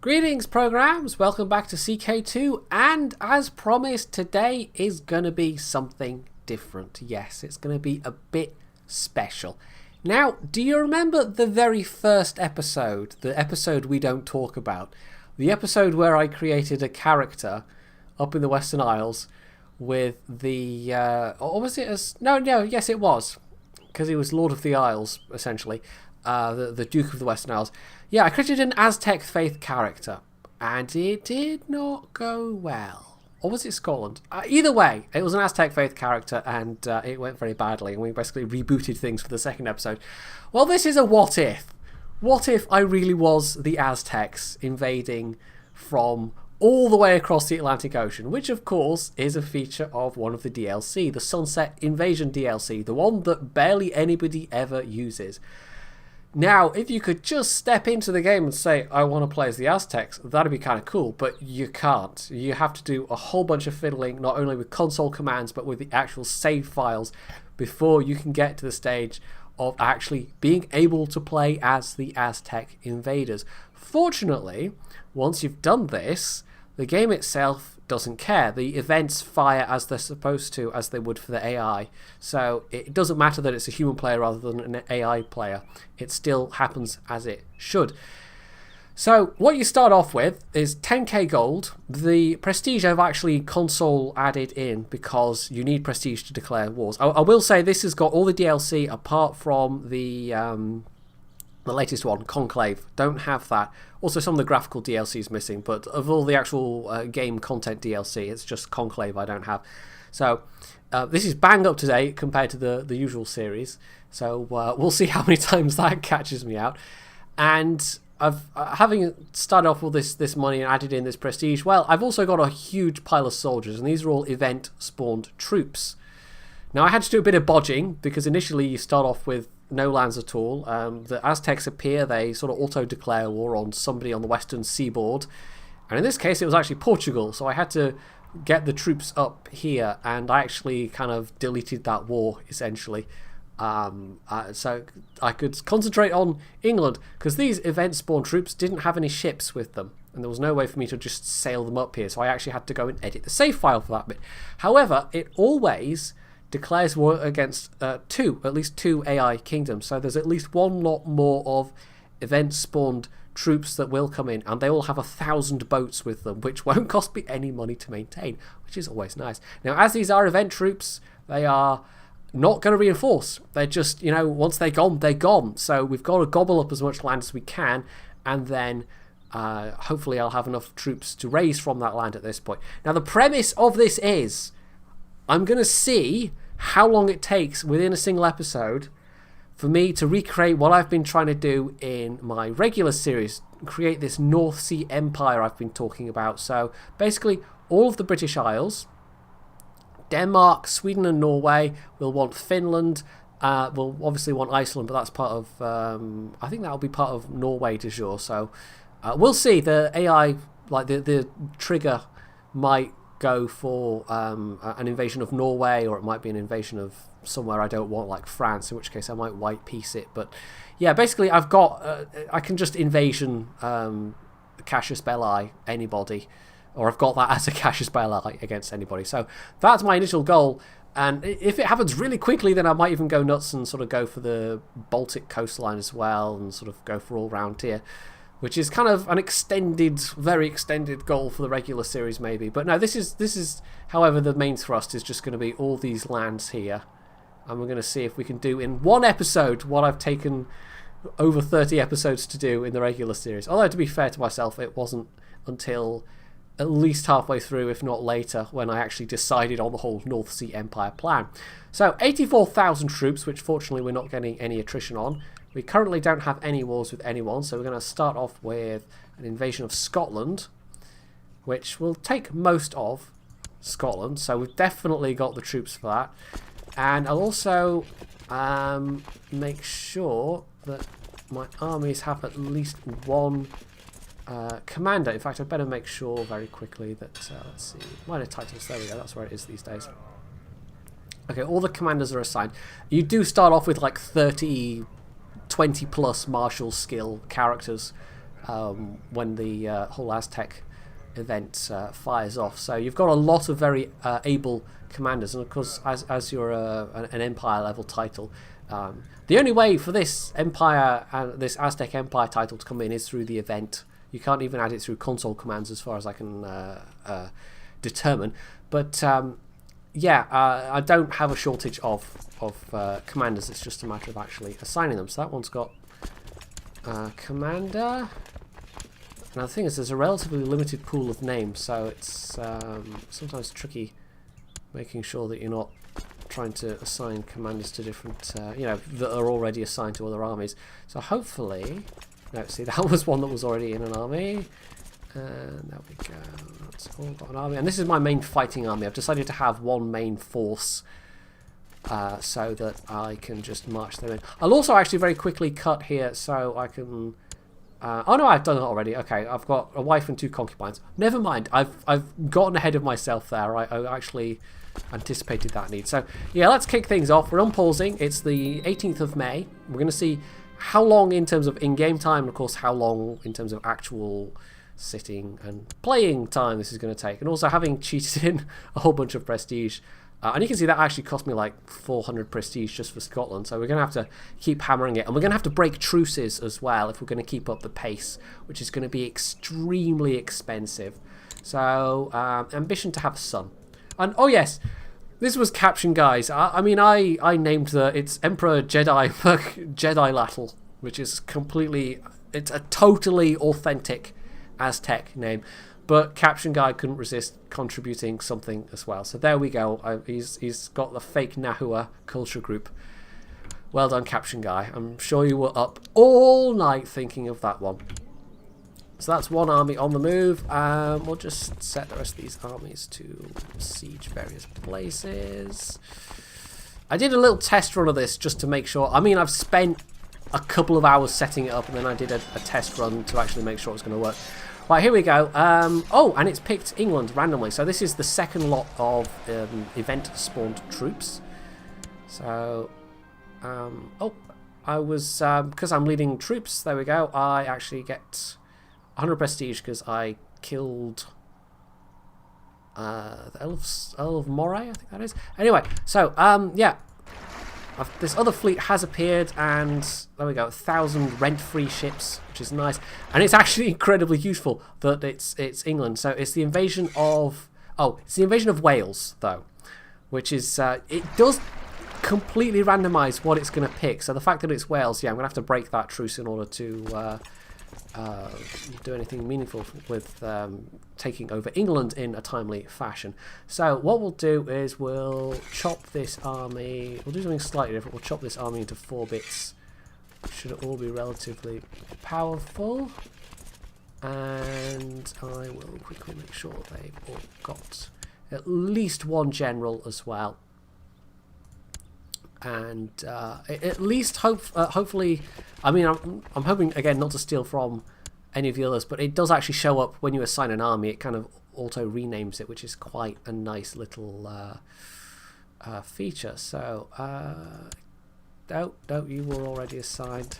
Greetings, programs. Welcome back to CK2. And as promised, today is going to be something different. Yes, it's going to be a bit special. Now, do you remember the very first episode? The episode we don't talk about? The episode where I created a character up in the Western Isles with the... or was it as... No, yes it was. Because he was Lord of the Isles, essentially. The Duke of the Western Isles. Yeah, I created an Aztec faith character, and it did not go well. Or was it Scotland? Either way, it was an Aztec faith character, and it went very badly, and we basically rebooted things for the second episode. Well, this is a what if. What if I really was the Aztecs invading from all the way across the Atlantic Ocean, which of course is a feature of one of the DLC, the Sunset Invasion DLC, the one that barely anybody ever uses. Now, if you could just step into the game and say, I want to play as the Aztecs, that'd be kind of cool, but you can't. You have to do a whole bunch of fiddling, not only with console commands, but with the actual save files before you can get to the stage of actually being able to play as the Aztec invaders. Fortunately, once you've done this, the game itself doesn't care. The events fire as they're supposed to, as they would for the AI. So it doesn't matter that it's a human player rather than an AI player. It still happens as it should. So what you start off with is 10k gold. The prestige I've actually console added in because you need prestige to declare wars. I will say this has got all the DLC apart from the latest one, Conclave. Don't have that. Also, some of the graphical DLC is missing, but of all the actual game content DLC, it's just Conclave I don't have. So this is bang up to date compared to the usual series. So we'll see how many times that catches me out. And having started off with this money and added in this prestige, well, I've also got a huge pile of soldiers, and these are all event-spawned troops. Now, I had to do a bit of bodging, because initially you start off with no lands at all. The Aztecs appear, they sort of auto-declare war on somebody on the western seaboard. And in this case, it was actually Portugal, so I had to get the troops up here, and I actually kind of deleted that war, essentially. So I could concentrate on England, because these event-spawn troops didn't have any ships with them, and there was no way for me to just sail them up here, so I actually had to go and edit the save file for that bit. However, it always declares war against at least two AI kingdoms. So there's at least one lot more of event-spawned troops that will come in, and they all have 1,000 boats with them, which won't cost me any money to maintain, which is always nice. Now, as these are event troops, they are not going to reinforce. They're just, once they're gone, they're gone. So we've got to gobble up as much land as we can, and then hopefully I'll have enough troops to raise from that land at this point. Now, the premise of this is I'm going to see how long it takes within a single episode for me to recreate what I've been trying to do in my regular series, create this North Sea Empire I've been talking about. So basically all of the British Isles, Denmark, Sweden and Norway, we'll want Finland, we'll obviously want Iceland, but that's part of, I think that'll be part of Norway de jure. So we'll see. The AI, like the trigger might go for an invasion of Norway, or it might be an invasion of somewhere I don't want, like France, in which case I might white piece it. But yeah, basically I've got I can just invasion Cassius Belli anybody, or I've got that as a Cassius Belli against anybody. So that's my initial goal, and if it happens really quickly, then I might even go nuts and sort of go for the Baltic coastline as well, and sort of go for all round here, which is kind of an extended, very extended goal for the regular series maybe. But no, this is, however, the main thrust is just going to be all these lands here. And we're going to see if we can do in one episode what I've taken over 30 episodes to do in the regular series. Although, to be fair to myself, it wasn't until at least halfway through, if not later, when I actually decided on the whole North Sea Empire plan. So, 84,000 troops, which fortunately we're not getting any attrition on. We currently don't have any wars with anyone, so we're going to start off with an invasion of Scotland, which will take most of Scotland, so we've definitely got the troops for that. And I'll also make sure that my armies have at least one commander. In fact, I'd better make sure very quickly that, let's see, minor titles, there we go, that's where it is these days. Okay, all the commanders are assigned. You do start off with like 20 plus martial skill characters when the whole Aztec event fires off. So you've got a lot of very able commanders, and of course, as you're an Empire level title, the only way for this Empire and this Aztec Empire title to come in is through the event. You can't even add it through console commands, as far as I can determine. But yeah, I don't have a shortage of commanders. It's just a matter of actually assigning them. So that one's got commander. Now the thing is, there's a relatively limited pool of names, so it's sometimes tricky making sure that you're not trying to assign commanders to different, that are already assigned to other armies. So hopefully, no, see, that was one that was already in an army. And there we go. That's all got an army, and this is my main fighting army. I've decided to have one main force, so that I can just march them in. I'll also actually very quickly cut here, so I can. Oh no, I've done it already. Okay, I've got a wife and 2 concubines. Never mind. I've gotten ahead of myself there. I actually anticipated that need. So yeah, let's kick things off. We're unpausing. It's the 18th of May. We're going to see how long in terms of in-game time, and of course how long in terms of actual sitting and playing time this is going to take, and also having cheated in a whole bunch of prestige. And you can see that actually cost me like 400 prestige just for Scotland, so we're going to have to keep hammering it, and we're going to have to break truces as well if we're going to keep up the pace, which is going to be extremely expensive. So ambition to have a son. And oh yes, this was caption, guys. I mean, I named it's Emperor Jedi Jedilatl, which is it's a totally authentic Aztec name, but Caption Guy couldn't resist contributing something as well. So there we go. He's got the fake Nahua culture group. Well done, Caption Guy. I'm sure you were up all night thinking of that one. So that's one army on the move. We'll just set the rest of these armies to siege various places. I did a little test run of this just to make sure. I mean, I've spent a couple of hours setting it up, and then I did a test run to actually make sure it was going to work. Right, here we go. Oh, and it's picked England randomly. So this is the second lot of event-spawned troops. So, I was, because I'm leading troops, there we go, I actually get 100 prestige because I killed the Earl of Moray, I think that is. Anyway, so, yeah. This other fleet has appeared, and there we go, 1,000 rent-free ships, which is nice. And it's actually incredibly useful that it's England. So it's the invasion of Wales, though, which is it does completely randomize what it's going to pick. So the fact that it's Wales, yeah, I'm going to have to break that truce in order to do anything meaningful with taking over England in a timely fashion. So what we'll do is we'll chop this army. We'll do something slightly different. We'll chop this army into 4 bits. Should all be relatively powerful. And I will quickly make sure they've all got at least one general as well. And at least hopefully, I mean, I'm hoping again not to steal from any of the others, but it does actually show up when you assign an army. It kind of auto renames it, which is quite a nice little feature. So no, you were already assigned.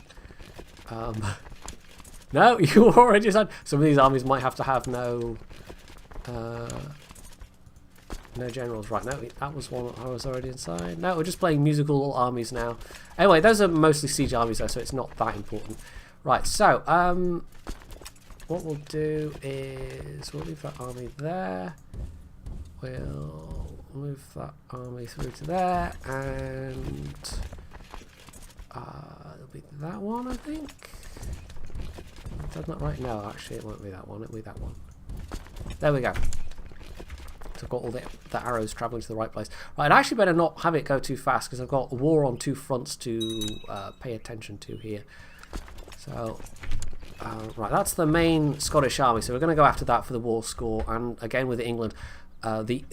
No, you were already assigned. Some of these armies might have to have no generals. Right, no, that was one I was already inside. No, we're just playing musical armies now. Anyway, those are mostly siege armies though, so it's not that important. Right, so what we'll do is we'll leave that army there. We'll move that army through to there, and it'll be that one, I think. I've done that right? No, actually it won't be that one, it'll be that one. There we go. So I've got all the arrows travelling to the right place. Right, I'd actually better not have it go too fast because I've got a war on 2 fronts to pay attention to here. So, right, that's the main Scottish army. So we're going to go after that for the war score. And again with England, the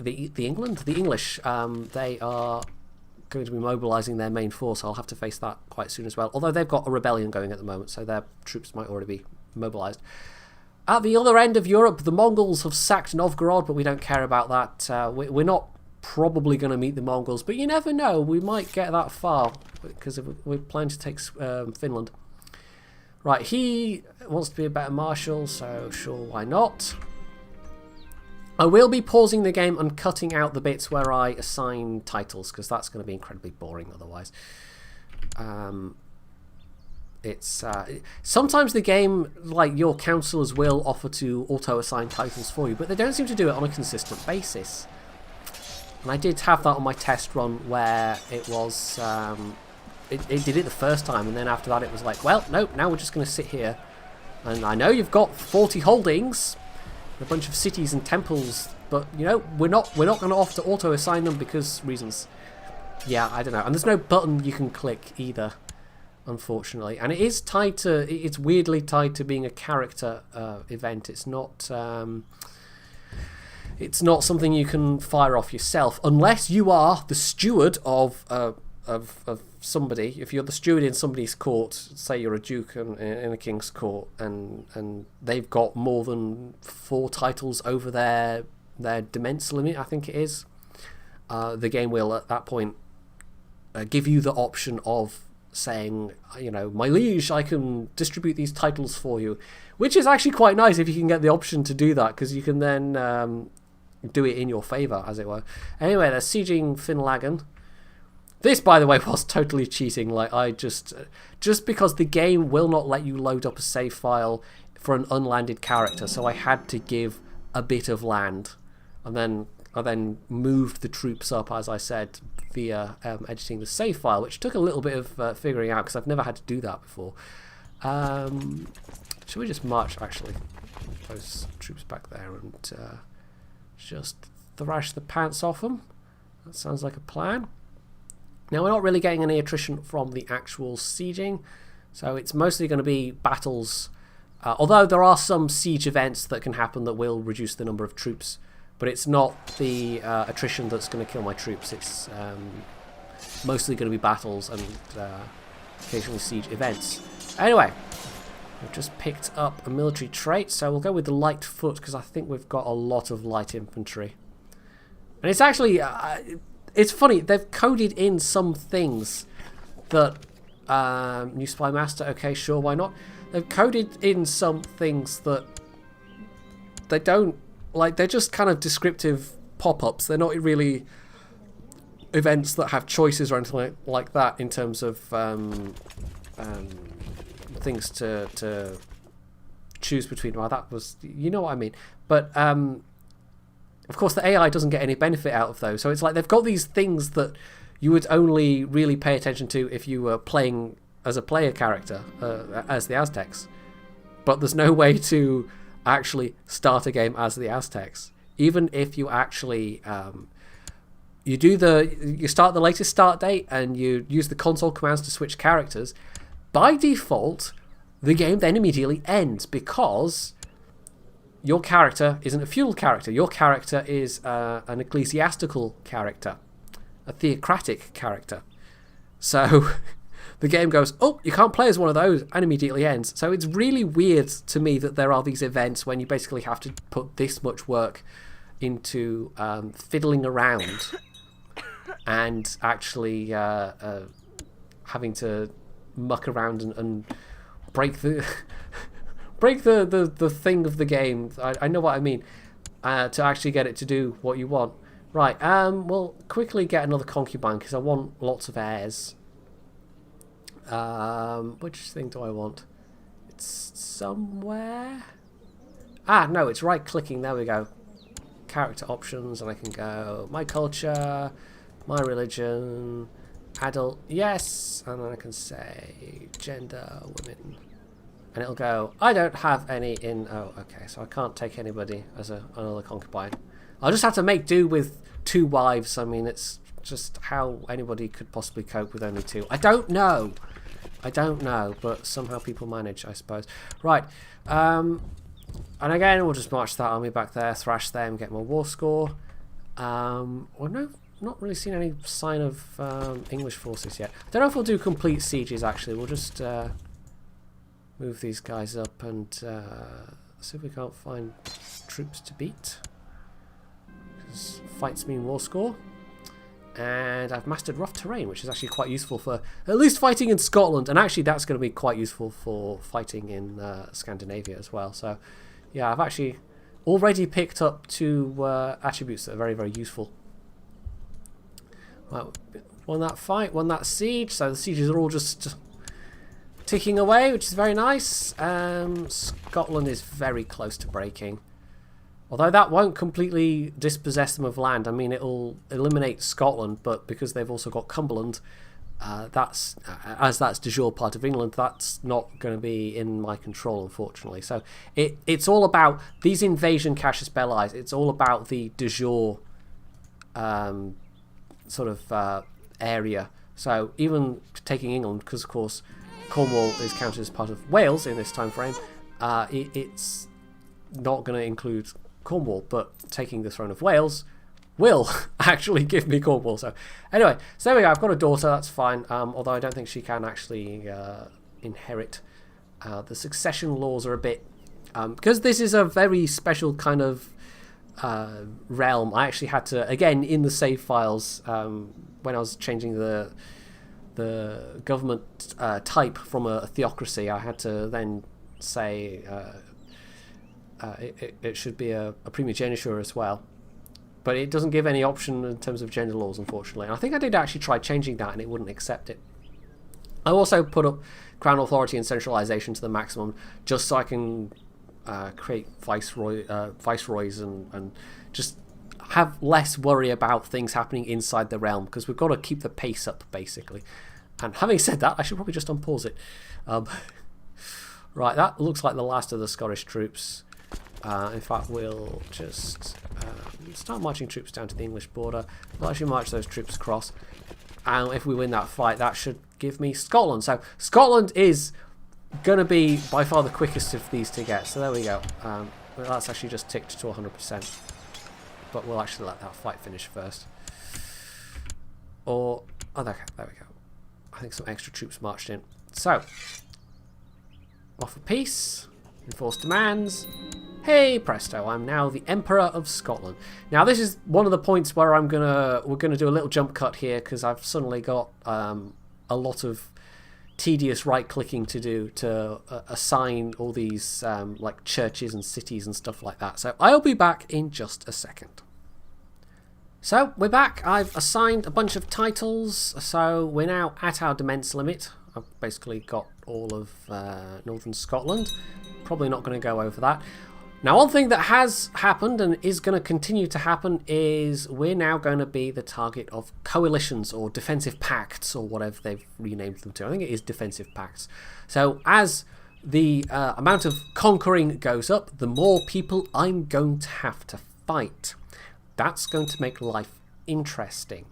English, they are going to be mobilising their main force. I'll have to face that quite soon as well. Although they've got a rebellion going at the moment, so their troops might already be mobilised. At the other end of Europe, the Mongols have sacked Novgorod, but we don't care about that. We're not probably going to meet the Mongols, but you never know. We might get that far because we're planning to take Finland. Right, he wants to be a better marshal, so sure, why not? I will be pausing the game and cutting out the bits where I assign titles, because that's going to be incredibly boring otherwise. It's sometimes the game, like your councillors, will offer to auto-assign titles for you, but they don't seem to do it on a consistent basis. And I did have that on my test run where it was, it did it the first time, and then after that it was like, well, no, now we're just going to sit here. And I know you've got 40 holdings, a bunch of cities and temples, but you know we're not going to offer to auto assign them because reasons. Yeah, I don't know. And there's no button you can click either, unfortunately. And it is tied to. It's weirdly tied to being a character event. It's not. It's not something you can fire off yourself unless you are the steward of somebody. If you're the steward in somebody's court, say you're a duke in a king's court, and they've got more than 4 titles over their demesne limit, I think it is, the game will at that point give you the option of saying, you know, my liege, I can distribute these titles for you, which is actually quite nice if you can get the option to do that, because you can then do it in your favour, as it were. Anyway, they're sieging Finlagan. This, by the way, was totally cheating. Like, I just because the game will not let you load up a save file for an unlanded character, so I had to give a bit of land, and then I then moved the troops up, as I said, via editing the save file, which took a little bit of figuring out because I've never had to do that before. Should we just march, actually, those troops back there and just thrash the pants off them? That sounds like a plan. Now, we're not really getting any attrition from the actual sieging, so it's mostly going to be battles, although there are some siege events that can happen that will reduce the number of troops, but it's not the attrition that's going to kill my troops. It's mostly going to be battles and occasionally siege events. Anyway, we've just picked up a military trait, so we'll go with the light foot, because I think we've got a lot of light infantry. And it's actually... it's funny, they've coded in some things that... new spy master, okay, sure, why not? They've coded in some things that they don't... Like, they're just kind of descriptive pop-ups. They're not really events that have choices or anything like that in terms of things to choose between. Well, that was... You know what I mean. But... of course, the AI doesn't get any benefit out of those. So it's like they've got these things that you would only really pay attention to if you were playing as a player character, as the Aztecs. But there's no way to actually start a game as the Aztecs. Even if you actually... you start the latest start date and you use the console commands to switch characters, by default, the game then immediately ends because... your character isn't a feudal character. Your character is an ecclesiastical character, a theocratic character. So the game goes, oh, you can't play as one of those, and immediately ends. So it's really weird to me that there are these events when you basically have to put this much work into fiddling around and actually having to muck around and break the... break the thing of the game. I know what I mean. To actually get it to do what you want. Right, we'll quickly get another concubine because I want lots of heirs. Which thing do I want? It's somewhere... Ah, no, it's right-clicking. There we go. Character options, and I can go my culture, my religion, adult, yes, and then I can say gender, women. And it'll go, I don't have any in... Oh, okay, so I can't take anybody as another concubine. I'll just have to make do with 2 wives. I mean, it's just how anybody could possibly cope with only 2. I don't know. But somehow people manage, I suppose. Right. And again, we'll just march that army back there, thrash them, get more war score. Well, no, not really seen any sign of English forces yet. I don't know if we'll do complete sieges, actually. We'll just... move these guys up and see if we can't find troops to beat. Because fights mean war score. And I've mastered rough terrain, which is actually quite useful for at least fighting in Scotland. And actually that's going to be quite useful for fighting in Scandinavia as well. So yeah, I've actually already picked up 2 attributes that are very, very useful. Well, won that fight, won that siege. So the sieges are all just ticking away, which is very nice. Scotland is very close to breaking. Although that won't completely dispossess them of land. I mean, it'll eliminate Scotland, but because they've also got Cumberland, that's de jure part of England, that's not going to be in my control, unfortunately. So it's all about these invasion casus belli. It's all about the de jure sort of area. So even taking England, because of course Cornwall is counted as part of Wales in this time frame, it's not going to include Cornwall, but taking the throne of Wales will actually give me Cornwall. So anyway, so there we go. I've got a daughter, that's fine, although I don't think she can actually inherit. The succession laws are a bit because this is a very special kind of realm. I actually had to, again, in the save files, when I was changing the government type from a theocracy, I had to then say it should be a primogeniture as well, but it doesn't give any option in terms of gender laws, unfortunately. And I think I did actually try changing that and it wouldn't accept it. I also put up crown authority and centralization to the maximum just so I can create viceroys and just have less worry about things happening inside the realm, because we've got to keep the pace up, basically. And having said that, I should probably just unpause it. Right, that looks like the last of the Scottish troops. In fact, we'll just start marching troops down to the English border. We'll actually march those troops across. And if we win that fight, that should give me Scotland. So Scotland is going to be by far the quickest of these to get. So there we go. That's actually just ticked to 100%. But we'll actually let that fight finish first. Or, oh, there we go. I think some extra troops marched in. So, offer peace. Enforce demands. Hey presto, I'm now the Emperor of Scotland. Now this is one of the points where we're gonna do a little jump cut here, because I've suddenly got a lot of tedious right clicking to do to assign all these like churches and cities and stuff like that. So I'll be back in just a second. So we're back. I've assigned a bunch of titles, so we're now at our demesne limit. I've basically got all of northern Scotland. Probably not going to go over that. Now, one thing that has happened and is going to continue to happen is we're now going to be the target of coalitions or defensive pacts or whatever they've renamed them to. I think it is defensive pacts. So as the amount of conquering goes up, the more people I'm going to have to fight. That's going to make life interesting,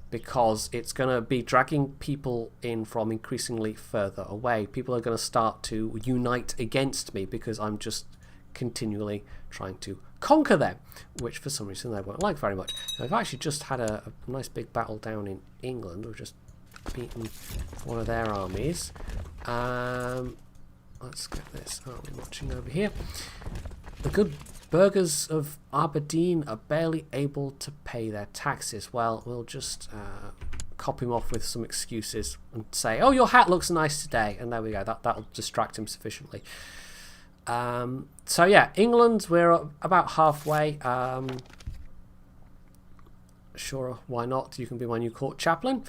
because it's going to be dragging people in from increasingly further away. People are going to start to unite against me because I'm just continually trying to conquer them, which for some reason they won't like very much. Now, I've actually just had a nice big battle down in England. We've just beaten one of their armies. Let's get this. Oh, we're watching over here. The good burghers of Aberdeen are barely able to pay their taxes. Well, we'll just cop him off with some excuses and say, oh, your hat looks nice today. And there we go. That'll distract him sufficiently. So yeah, England, we're about halfway. Sure, why not? You can be my new court chaplain.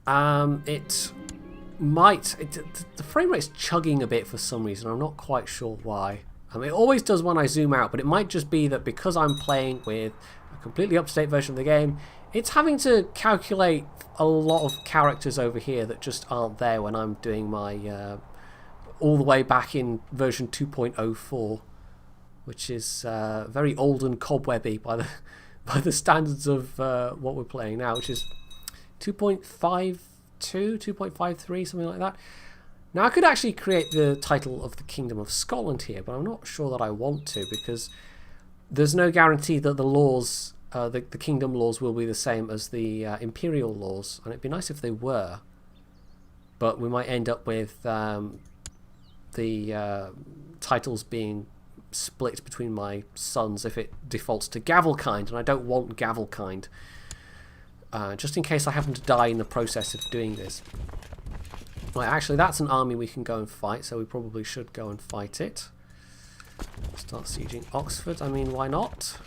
The frame rate's chugging a bit for some reason. I'm not quite sure why. It always does when I zoom out, but it might just be that because I'm playing with a completely up-to-date version of the game, it's having to calculate a lot of characters over here that just aren't there when I'm doing my all the way back in version 2.04, which is very old and cobwebby by the standards of what we're playing now, which is 2.52, 2.53, something like that. Now, I could actually create the title of the Kingdom of Scotland here, but I'm not sure that I want to, because there's no guarantee that the laws, the kingdom laws, will be the same as the imperial laws, and it'd be nice if they were. But we might end up with the titles being split between my sons if it defaults to Gavelkind, and I don't want Gavelkind. just in case I happen to die in the process of doing this. Right, actually that's an army we can go and fight, so we probably should go and fight it. Start sieging Oxford, I mean, why not?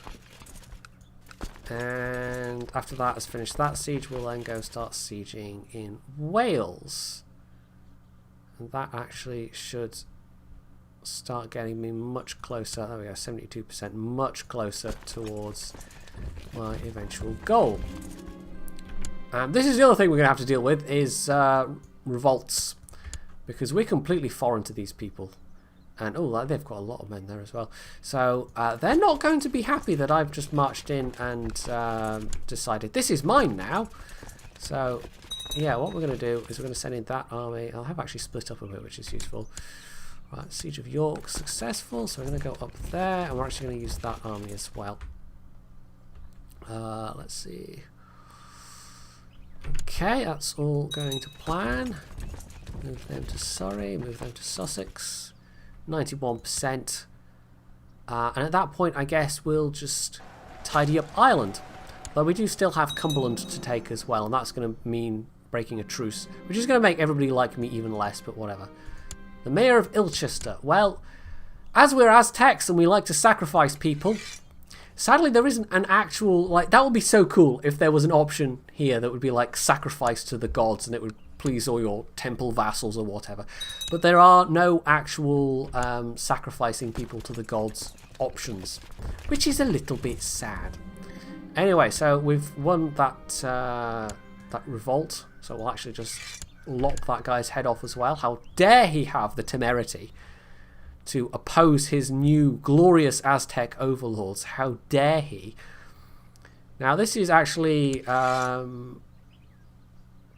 And after that has finished that siege, we'll then go start sieging in Wales. And that actually should start getting me much closer. There we go, 72%, much closer towards my eventual goal. And this is the other thing we're going to have to deal with is revolts, because we're completely foreign to these people. And oh, they've got a lot of men there as well. So they're not going to be happy that I've just marched in and decided this is mine now. So yeah, what we're going to do is we're going to send in that army. I'll have actually split up a bit, which is useful. Right, Siege of York successful. So we're going to go up there, and we're actually going to use that army as well. Let's see. Okay, that's all going to plan. Move them to Surrey, move them to Sussex. 91%. And at that point, I guess we'll just tidy up Ireland. Though we do still have Cumberland to take as well, and that's going to mean breaking a truce, which is going to make everybody like me even less, but whatever. The Mayor of Ilchester. Well, as we're Aztecs and we like to sacrifice people, sadly there isn't an actual, like, that would be so cool if there was an option here that would be like sacrifice to the gods and it would please all your temple vassals or whatever. But there are no actual sacrificing people to the gods options, which is a little bit sad. Anyway, so we've won that that revolt, so we'll actually just lop that guy's head off as well. How dare he have the temerity to oppose his new glorious Aztec overlords? How dare he? Now this is actually the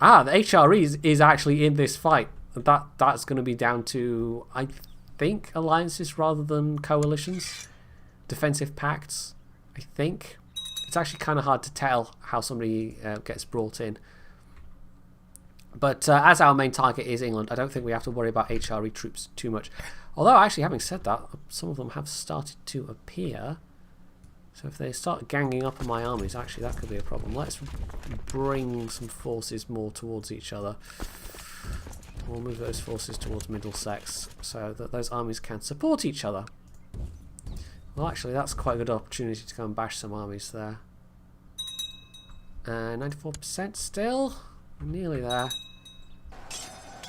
HRE is actually in this fight. That's going to be down to, I think, alliances rather than coalitions, defensive pacts. I think it's actually kind of hard to tell how somebody gets brought in. But as our main target is England, I don't think we have to worry about HRE troops too much. Although, actually, having said that, some of them have started to appear. So if they start ganging up on my armies, actually that could be a problem. Let's bring some forces more towards each other. We'll move those forces towards Middlesex so that those armies can support each other. Well, actually, that's quite a good opportunity to go and bash some armies there. 94% still. Nearly there.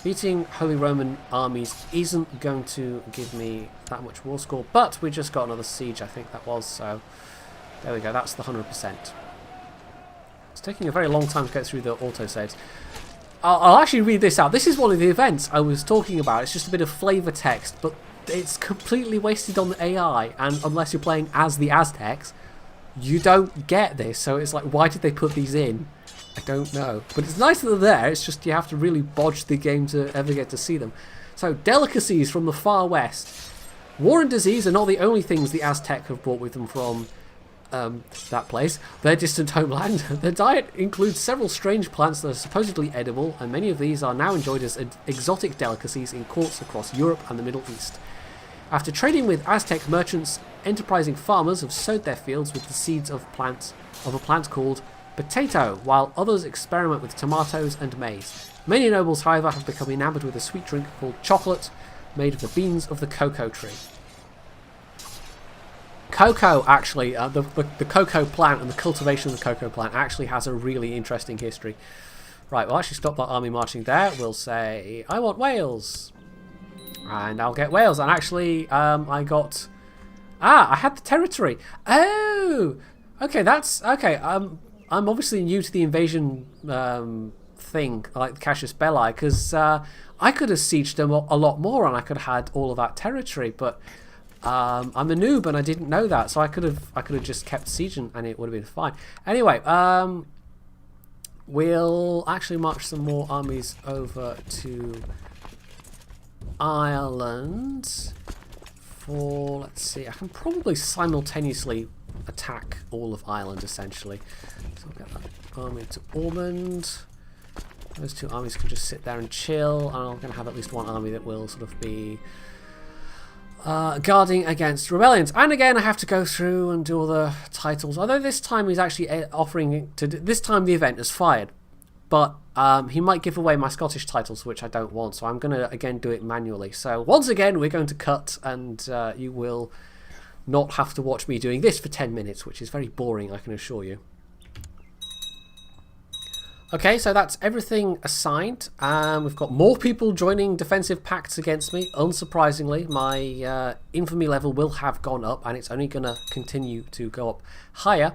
Beating Holy Roman armies isn't going to give me that much war score, but we just got another siege, I think that was, so there we go, that's the 100%. It's taking a very long time to get through the autosaves. I'll actually read this out. This is one of the events I was talking about. It's just a bit of flavor text, but it's completely wasted on the AI, and unless you're playing as the Aztecs, you don't get this, so it's like, why did they put these in? I don't know. But it's nice that they're there, it's just you have to really bodge the game to ever get to see them. So, delicacies from the far west. War and disease are not the only things the Aztec have brought with them from that place, their distant homeland. Their diet includes several strange plants that are supposedly edible, and many of these are now enjoyed as exotic delicacies in courts across Europe and the Middle East. After trading with Aztec merchants, enterprising farmers have sowed their fields with the seeds of a plant called potato, while others experiment with tomatoes and maize. Many nobles, however, have become enamored with a sweet drink called chocolate, made of the beans of the cocoa tree. Cocoa, actually, the cocoa plant and the cultivation of the cocoa plant actually has a really interesting history. Right, we'll actually stop that army marching there. We'll say, I want Wales. And I'll get Wales. And actually, I got... I had the territory. Oh! Okay, that's... Okay, I'm obviously new to the invasion thing, like the Cassius Belli, because I could have sieged them a lot more and I could have had all of that territory, but I'm a noob and I didn't know that, so I could have just kept sieging and it would have been fine. Anyway, we'll actually march some more armies over to Ireland for, let's see, I can probably simultaneously attack all of Ireland essentially. So I'll get that army to Ormond. Those two armies can just sit there and chill, and I'm going to have at least one army that will sort of be guarding against rebellions. And again, I have to go through and do all the titles. Although this time he's actually offering to do, this time the event is fired. But he might give away my Scottish titles, which I don't want. So I'm going to, again, do it manually. So once again, we're going to cut, and you will not have to watch me doing this for 10 minutes, which is very boring, I can assure you. Okay, so that's everything assigned. We've got more people joining defensive pacts against me. Unsurprisingly, my infamy level will have gone up, and it's only going to continue to go up higher.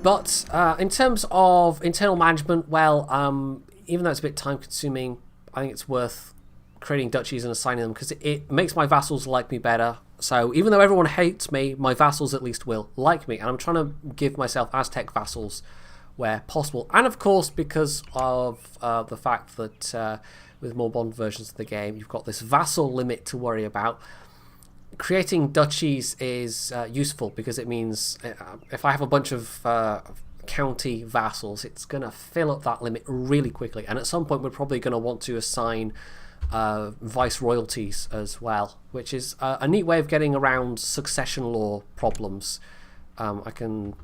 But in terms of internal management, well, even though it's a bit time consuming, I think it's worth creating duchies and assigning them, because it makes my vassals like me better. So even though everyone hates me, my vassals at least will like me. And I'm trying to give myself Aztec vassals where possible. And of course, because of the fact that with more modern versions of the game, you've got this vassal limit to worry about. Creating duchies is useful, because it means if I have a bunch of county vassals, it's going to fill up that limit really quickly. And at some point, we're probably going to want to assign vice royalties as well, which is a neat way of getting around succession law problems. I can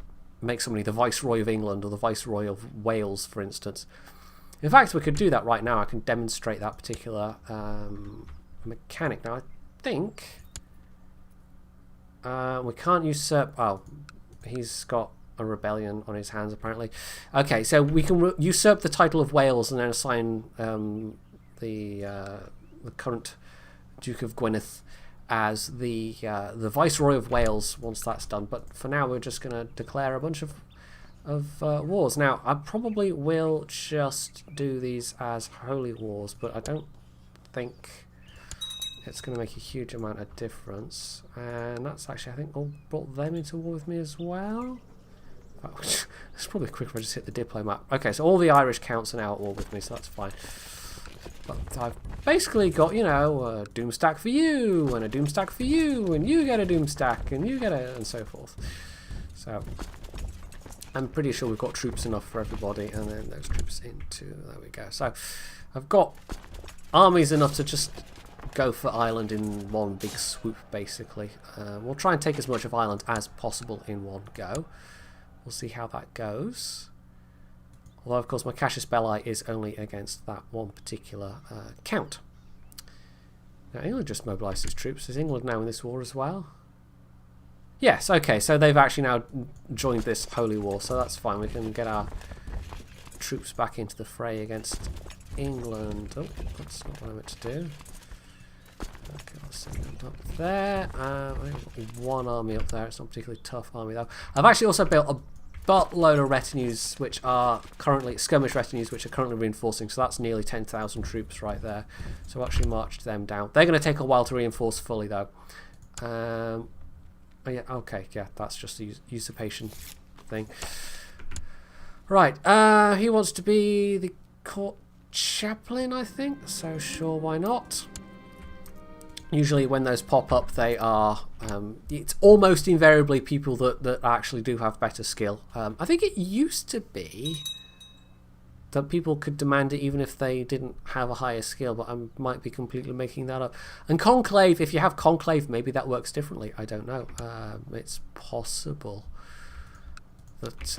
make somebody the Viceroy of England or the Viceroy of Wales, for instance. In fact, we could do that right now. I can demonstrate that particular mechanic. Now, I think we can't usurp... Oh, he's got a rebellion on his hands, apparently. Okay, so we can usurp the title of Wales and then assign the current Duke of Gwynedd as the Viceroy of Wales once that's done. But for now, we're just going to declare a bunch of wars. Now, I probably will just do these as holy wars, but I don't think it's going to make a huge amount of difference. And that's actually, I think, all brought them into war with me as well. Oh, it's probably quicker if I just hit the diplomat. Okay, so all the Irish counts are now at war with me, so that's fine. But I've basically got, you know, a doom stack for you, and a doom stack for you, and you get a doom stack, and you get a, and so forth. So I'm pretty sure we've got troops enough for everybody, and then those troops into, there we go. So I've got armies enough to just go for Ireland in one big swoop, basically. We'll try and take as much of Ireland as possible in one go. We'll see how that goes. Although, of course, my Cassius Belli is only against that one particular count. Now, England just mobilised its troops. Is England now in this war as well? Yes, okay, so they've actually now joined this holy war, so that's fine. We can get our troops back into the fray against England. Oh, that's not what I meant to do. Okay, I'll send them up there. I've got one army up there. It's not a particularly tough army, though. I've actually also built a buttload of retinues, which are currently skirmish retinues, which are currently reinforcing. So that's nearly 10,000 troops right there. So I'll actually marched them down. They're going to take a while to reinforce fully, though. Oh yeah, okay, yeah, that's just the usurpation thing. Right, he wants to be the court chaplain, I think. So sure, why not? Usually when those pop up, they are, it's almost invariably people that actually do have better skill. I think it used to be that people could demand it even if they didn't have a higher skill, but I might be completely making that up. And Conclave, if you have Conclave, maybe that works differently. I don't know. It's possible that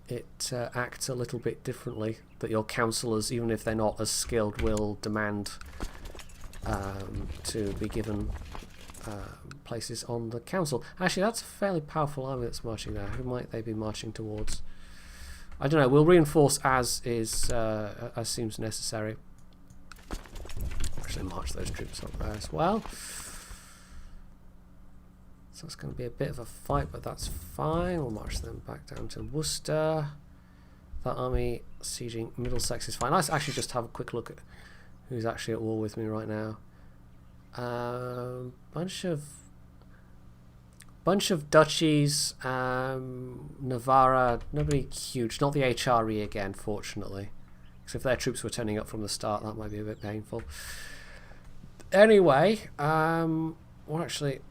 it acts a little bit differently, that your councillors, even if they're not as skilled, will demand to be given places on the council. Actually, that's a fairly powerful army that's marching there. Who might they be marching towards? I don't know. We'll reinforce as seems necessary. Actually, march those troops up there as well. So it's going to be a bit of a fight, but that's fine. We'll march them back down to Worcester. That army sieging Middlesex is fine. Let's actually just have a quick look at who's actually at war with me right now. Bunch of duchies, Navarra, nobody huge, not the HRE again, fortunately. Because if their troops were turning up from the start, that might be a bit painful. Anyway, we're actually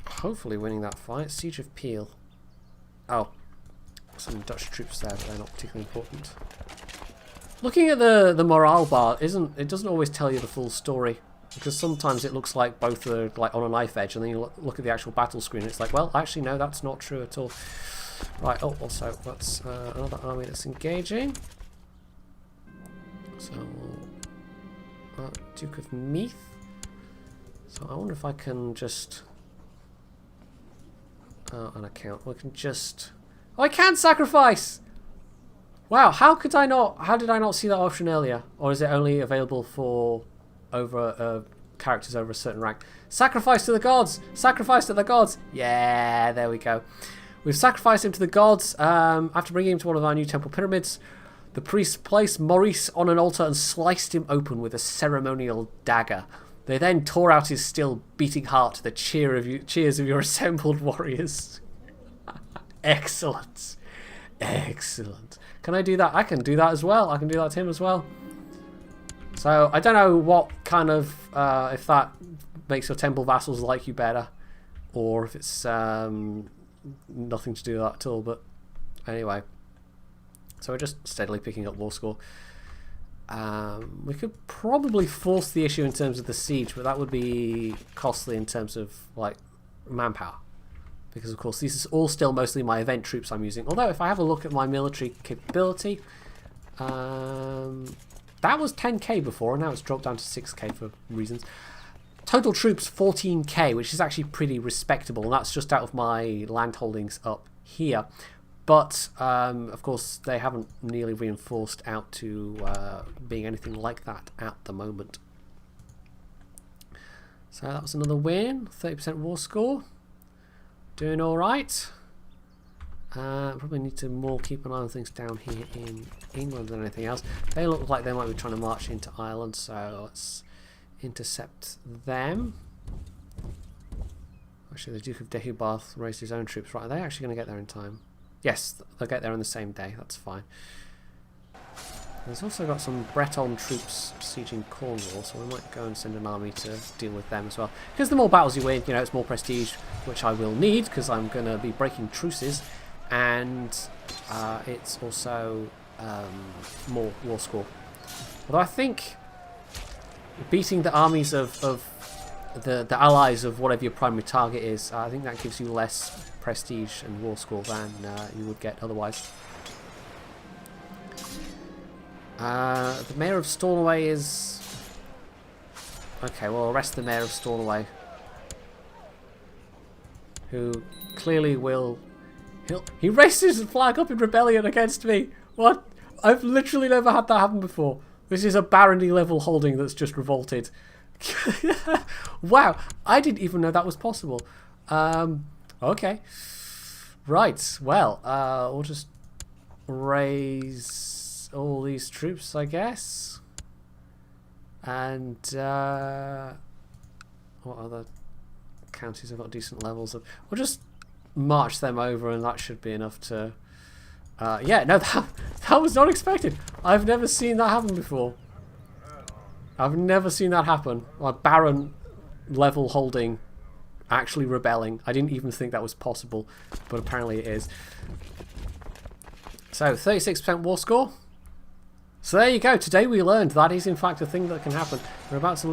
hopefully winning that fight. Siege of Peel. Oh, some Dutch troops there, but they're not particularly important. Looking at the morale bar, it doesn't always tell you the full story. Because sometimes it looks like both are like on a knife edge, and then you look at the actual battle screen and it's like, well, actually no, that's not true at all. Right, oh, also, that's another army that's engaging. So, Duke of Meath. So I wonder if I can just... an account. We can just... Oh, I can sacrifice! Wow, how did I not see that option earlier? Or is it only available for over characters over a certain rank? Sacrifice to the gods! Sacrifice to the gods! Yeah, there we go. We've sacrificed him to the gods. After bringing him to one of our new temple pyramids, the priests placed Maurice on an altar and sliced him open with a ceremonial dagger. They then tore out his still beating heart to the cheers of your assembled warriors. Excellent. Excellent. Can I do that? I can do that as well. I can do that to him as well. So, I don't know what kind of... if that makes your temple vassals like you better. Or if it's nothing to do with that at all. But anyway. So we're just steadily picking up war score. We could probably force the issue in terms of the siege, but that would be costly in terms of like manpower, because of course these are all still mostly my event troops I'm using. Although if I have a look at my military capability, that was 10k before, and now it's dropped down to 6k for reasons. Total troops 14k, which is actually pretty respectable, and that's just out of my land holdings up here. But, of course, they haven't nearly reinforced out to being anything like that at the moment. So that was another win. 30% war score. Doing alright. Probably need to keep an eye on things down here in England than anything else. They look like they might be trying to march into Ireland, so let's intercept them. Actually, the Duke of Deheubarth raised his own troops. Right, are they actually going to get there in time? Yes, they'll get there on the same day. That's fine. There's also got some Breton troops sieging Cornwall, so we might go and send an army to deal with them as well. Because the more battles you win, you know, it's more prestige, which I will need, because I'm going to be breaking truces, and it's also more war score. Although I think beating the armies of the allies of whatever your primary target is, I think that gives you less prestige and war score than you would get otherwise. The Mayor of Stornoway is... Okay, well, arrest the Mayor of Stornoway, who clearly will... He raised his flag up in rebellion against me! What? I've literally never had that happen before. This is a barony level holding that's just revolted. Wow, I didn't even know that was possible. Okay. Right, well, we'll just raise all these troops, I guess. And, what other counties have got decent levels of... We'll just march them over, and that should be enough to... yeah, no, that was not expected. I've never seen that happen before. I've never seen that happen. A baron level holding actually rebelling. I didn't even think that was possible, but apparently it is. So 36% war score. So there you go. Today we learned that is in fact a thing that can happen. We're about to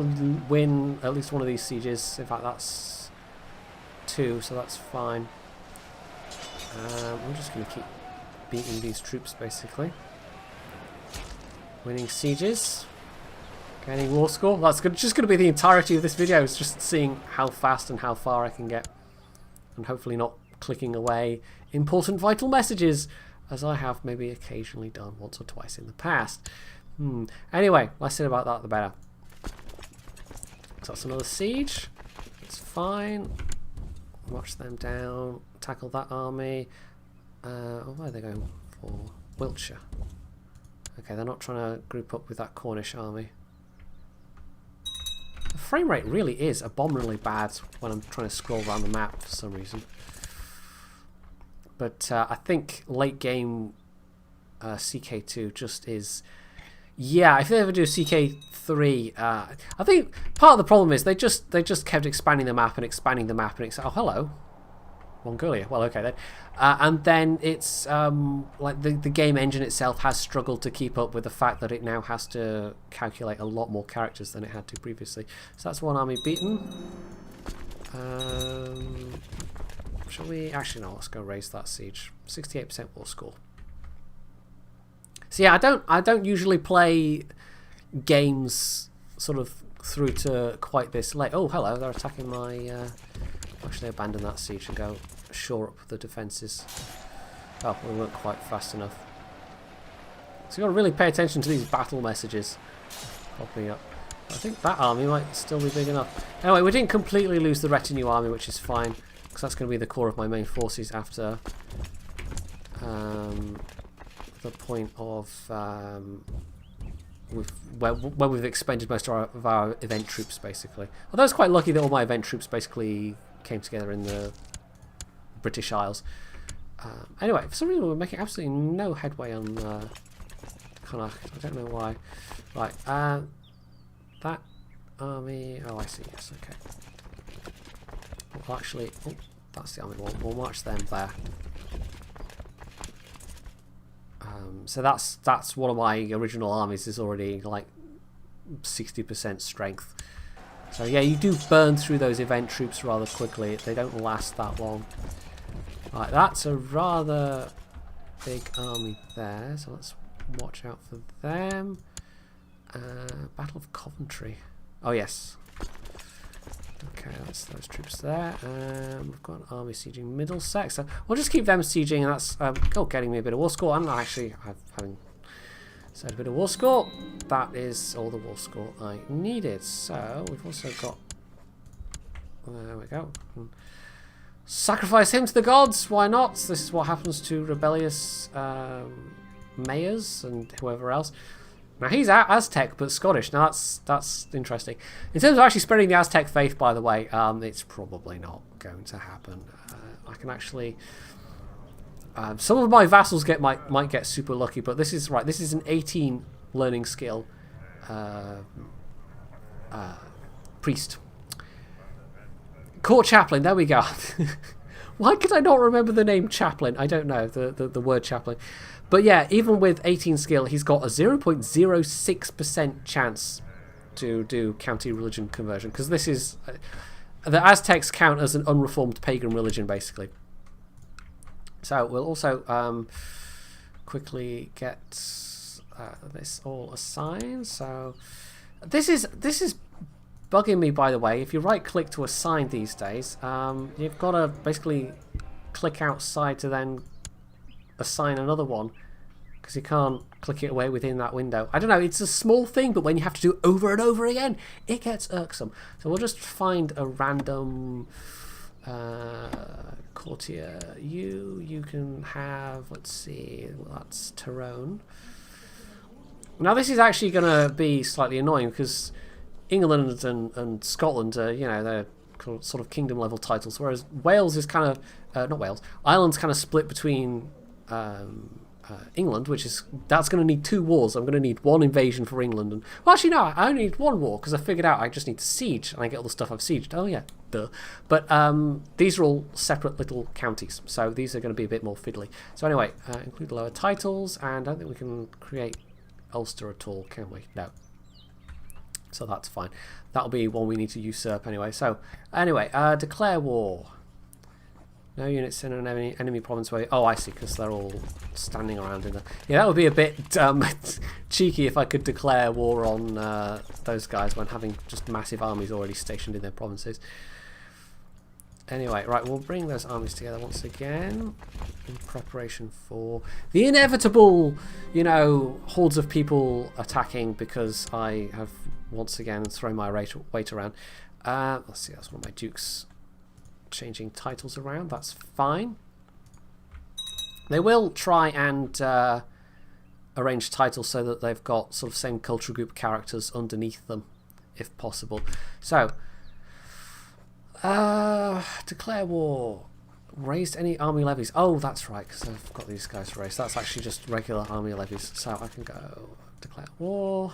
win at least one of these sieges. In fact, that's 2, so that's fine. I'm just going to keep beating these troops basically. Winning sieges. Gaining war score. That's just going to be the entirety of this video. It's just seeing how fast and how far I can get. And hopefully not clicking away important vital messages, as I have maybe occasionally done once or twice in the past. Anyway, less said about that, the better. So that's another siege. It's fine. Watch them down. Tackle that army. Where are they going for? Wiltshire. Okay, they're not trying to group up with that Cornish army. The frame rate really is abominably bad when I'm trying to scroll around the map for some reason. But I think late game CK2 just is... Yeah, if they ever do CK3, I think part of the problem is they just kept expanding the map and expanding the map and oh, hello. Mongolia. Well, okay then. And then it's like the game engine itself has struggled to keep up with the fact that it now has to calculate a lot more characters than it had to previously. So that's one army beaten. Shall we? Actually, no. Let's go raise that siege. 68% war score. So yeah, I don't usually play games sort of through to quite this late. Oh, hello! They're attacking my. Actually, abandon that siege and go shore up the defences. Oh, we weren't quite fast enough. So you've got to really pay attention to these battle messages popping up. I think that army might still be big enough. Anyway, we didn't completely lose the retinue army, which is fine, because that's going to be the core of my main forces after the point of when we've expended most of our event troops, basically. Although I was quite lucky that all my event troops basically came together in the British Isles. Anyway, for some reason we're making absolutely no headway on Connacht. I don't know why. Right, that army... Oh, I see, yes, okay. Well, actually... Oh, that's the army. We'll march them there. So that's one of my original armies is already like 60% strength. So yeah, you do burn through those event troops rather quickly. They don't last that long. Right, that's a rather big army there. So let's watch out for them. Battle of Coventry. Oh yes. Okay, that's those troops there. We've got an army sieging Middlesex. So we'll just keep them sieging, and that's getting me a bit of war score. And actually, having said a bit of war score, that is all the war score I needed. So we've also got. There we go. Sacrifice him to the gods. Why not? This is what happens to rebellious mayors and whoever else. Now he's Aztec but Scottish. Now that's interesting. In terms of actually spreading the Aztec faith, by the way, it's probably not going to happen. I can actually. Some of my vassals might get super lucky, but this is right. This is an 18 learning skill priest. Court chaplain. There we go. Why could I not remember the name chaplain? I don't know the word chaplain. But yeah, even with 18 skill, he's got a 0.06% chance to do county religion conversion, because this is the Aztecs count as an unreformed pagan religion, basically. So we'll also quickly get this all assigned. So this is bugging me, by the way. If you right-click to assign these days, you've got to basically click outside to then assign another one, because you can't click it away within that window. I don't know, it's a small thing, but when you have to do it over and over again, it gets irksome. So we'll just find a random courtier. You can have, let's see, well, that's Tyrone. Now this is actually going to be slightly annoying, because England and Scotland are, you know, they're sort of kingdom level titles, whereas Wales is kind of, not Wales, Ireland's kind of split between England, that's going to need 2 wars. I'm going to need 1 invasion for England, and well, actually no, I only need 1 war, because I figured out I just need to siege and I get all the stuff I've sieged. Oh yeah, duh. But these are all separate little counties, so these are going to be a bit more fiddly. So anyway, include lower titles, and I don't think we can create Ulster at all, can we? No. So that's fine. That'll be one we need to usurp anyway. So anyway, declare war. No units in an enemy province where... Oh, I see, because they're all standing around in there. Yeah, that would be a bit cheeky if I could declare war on those guys when having just massive armies already stationed in their provinces. Anyway, right, we'll bring those armies together once again in preparation for the inevitable, you know, hordes of people attacking, because I have once again thrown my weight around. Let's see, that's one of my dukes changing titles around. That's fine. They will try and arrange titles so that they've got sort of same culture group characters underneath them, if possible. So, declare war. Raised any army levies? Oh, that's right, because I've got these guys raised. That's actually just regular army levies. So I can go declare war.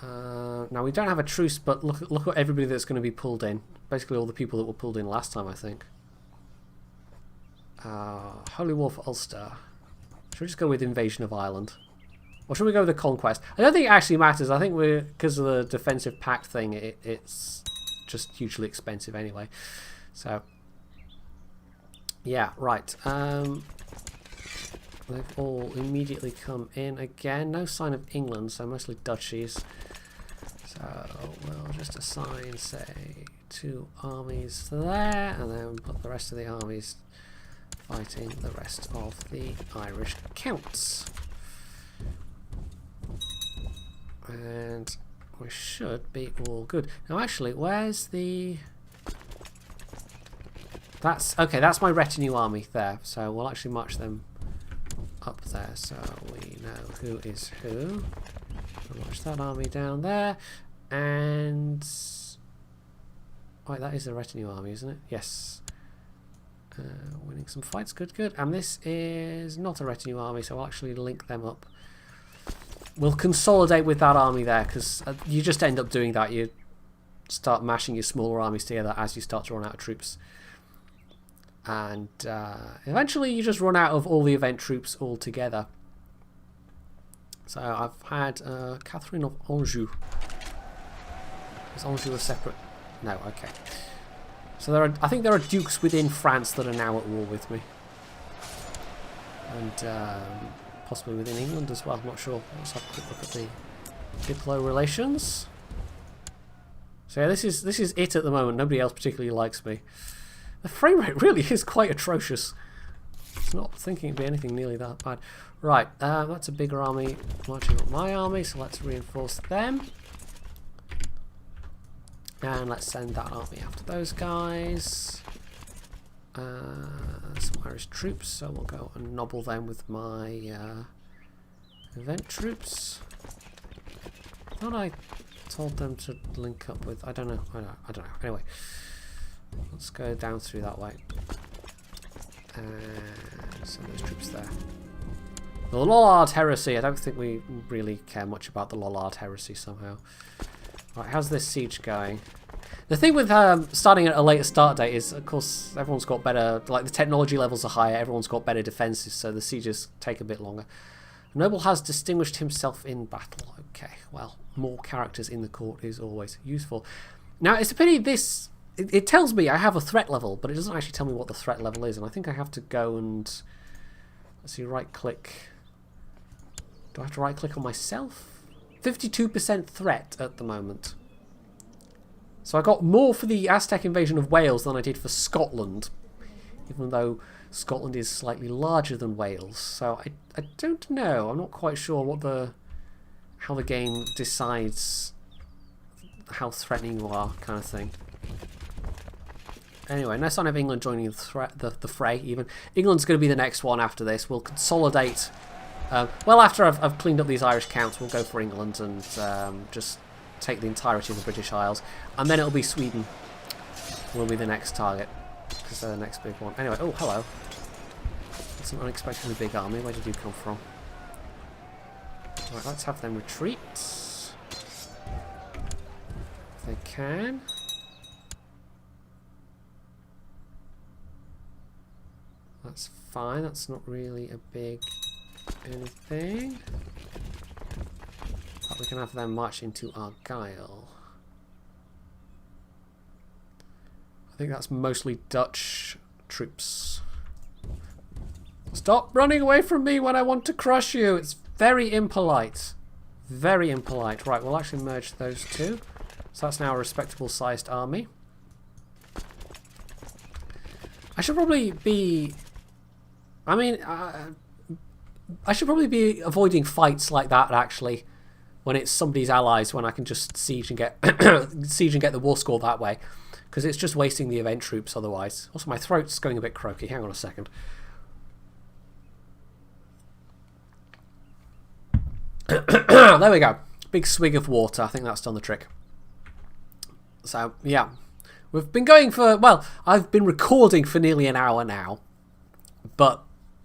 Now we don't have a truce, but look at everybody that's going to be pulled in. Basically all the people that were pulled in last time, I think. Holy War for Ulster. Should we just go with Invasion of Ireland? Or should we go with the Conquest? I don't think it actually matters. I think because of the defensive pact thing, it's just hugely expensive anyway. So, yeah, right. They've all immediately come in again. No sign of England, so mostly duchies. So we'll just assign, say, 2 armies there, and then put the rest of the armies fighting the rest of the Irish counts. And we should be all good. Now actually, where's the... That's... Okay, that's my retinue army there. So we'll actually march them up there so we know who is who. We'll march that army down there. And... Wait, that is a retinue army, isn't it? Yes. Winning some fights. Good, good. And this is not a retinue army, so I'll actually link them up. We'll consolidate with that army there, because you just end up doing that. You start mashing your smaller armies together as you start to run out of troops. And eventually you just run out of all the event troops altogether. So I've had Catherine of Anjou. Is Anjou a separate? No, okay. So there are, I think there are dukes within France that are now at war with me. And possibly within England as well, I'm not sure. Let's have a quick look at the Diplo relations. So yeah, this is it at the moment. Nobody else particularly likes me. The frame rate really is quite atrocious. It's not thinking it'd be anything nearly that bad. Right, that's a bigger army marching up my army, so let's reinforce them. And let's send that army after those guys. Some Irish troops, so we'll go and nobble them with my event troops. I thought I told them to link up with... I don't know. Anyway, let's go down through that way. And send those troops there. The Lollard Heresy. I don't think we really care much about the Lollard Heresy somehow. Right, how's this siege going? The thing with starting at a later start date is, of course, everyone's got better, like the technology levels are higher, everyone's got better defences, so the sieges take a bit longer. A noble has distinguished himself in battle. Okay, well, more characters in the court is always useful. Now, it's a pity this... It tells me I have a threat level, but it doesn't actually tell me what the threat level is, and I think I have to go and... Let's see, right-click... Do I have to right-click on myself? 52% threat at the moment. So I got more for the Aztec invasion of Wales than I did for Scotland, even though Scotland is slightly larger than Wales. So I don't know. I'm not quite sure what how the game decides how threatening you are, kind of thing. Anyway, no sign of England joining the fray. Even England's going to be the next one after this. We'll consolidate. Well, after I've cleaned up these Irish counts, we'll go for England and just take the entirety of the British Isles, and then it'll be Sweden will be the next target, because they're the next big one. Anyway, oh, hello. That's an unexpectedly big army. Where did you come from? Right, let's have them retreat. If they can. That's fine, that's not really a big anything. But we can have them march into Argyll. I think that's mostly Dutch troops. Stop running away from me when I want to crush you. It's very impolite. Very impolite. Right, we'll actually merge those two. So that's now a respectable sized army. I should probably be... I mean, I should probably be avoiding fights like that, actually. When it's somebody's allies, when I can just siege and get siege and get the war score that way, because it's just wasting the event troops otherwise. Also, my throat's going a bit croaky. Hang on a second. There we go. Big swig of water. I think that's done the trick. So yeah, we've been going for, well, I've been recording for nearly an hour now, but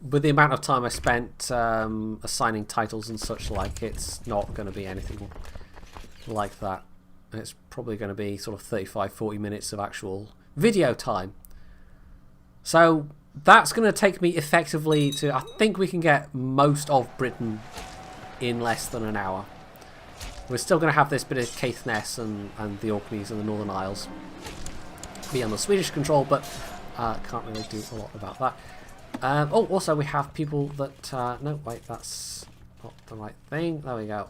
with the amount of time I spent assigning titles and such like, it's not going to be anything like that. It's probably going to be sort of 35-40 minutes of actual video time. So that's going to take me effectively to... I think we can get most of Britain in less than an hour. We're still going to have this bit of Caithness and the Orkneys and the Northern Isles be under Swedish control, but can't really do a lot about that. Oh, also we have people that... no, wait, that's not the right thing. There we go.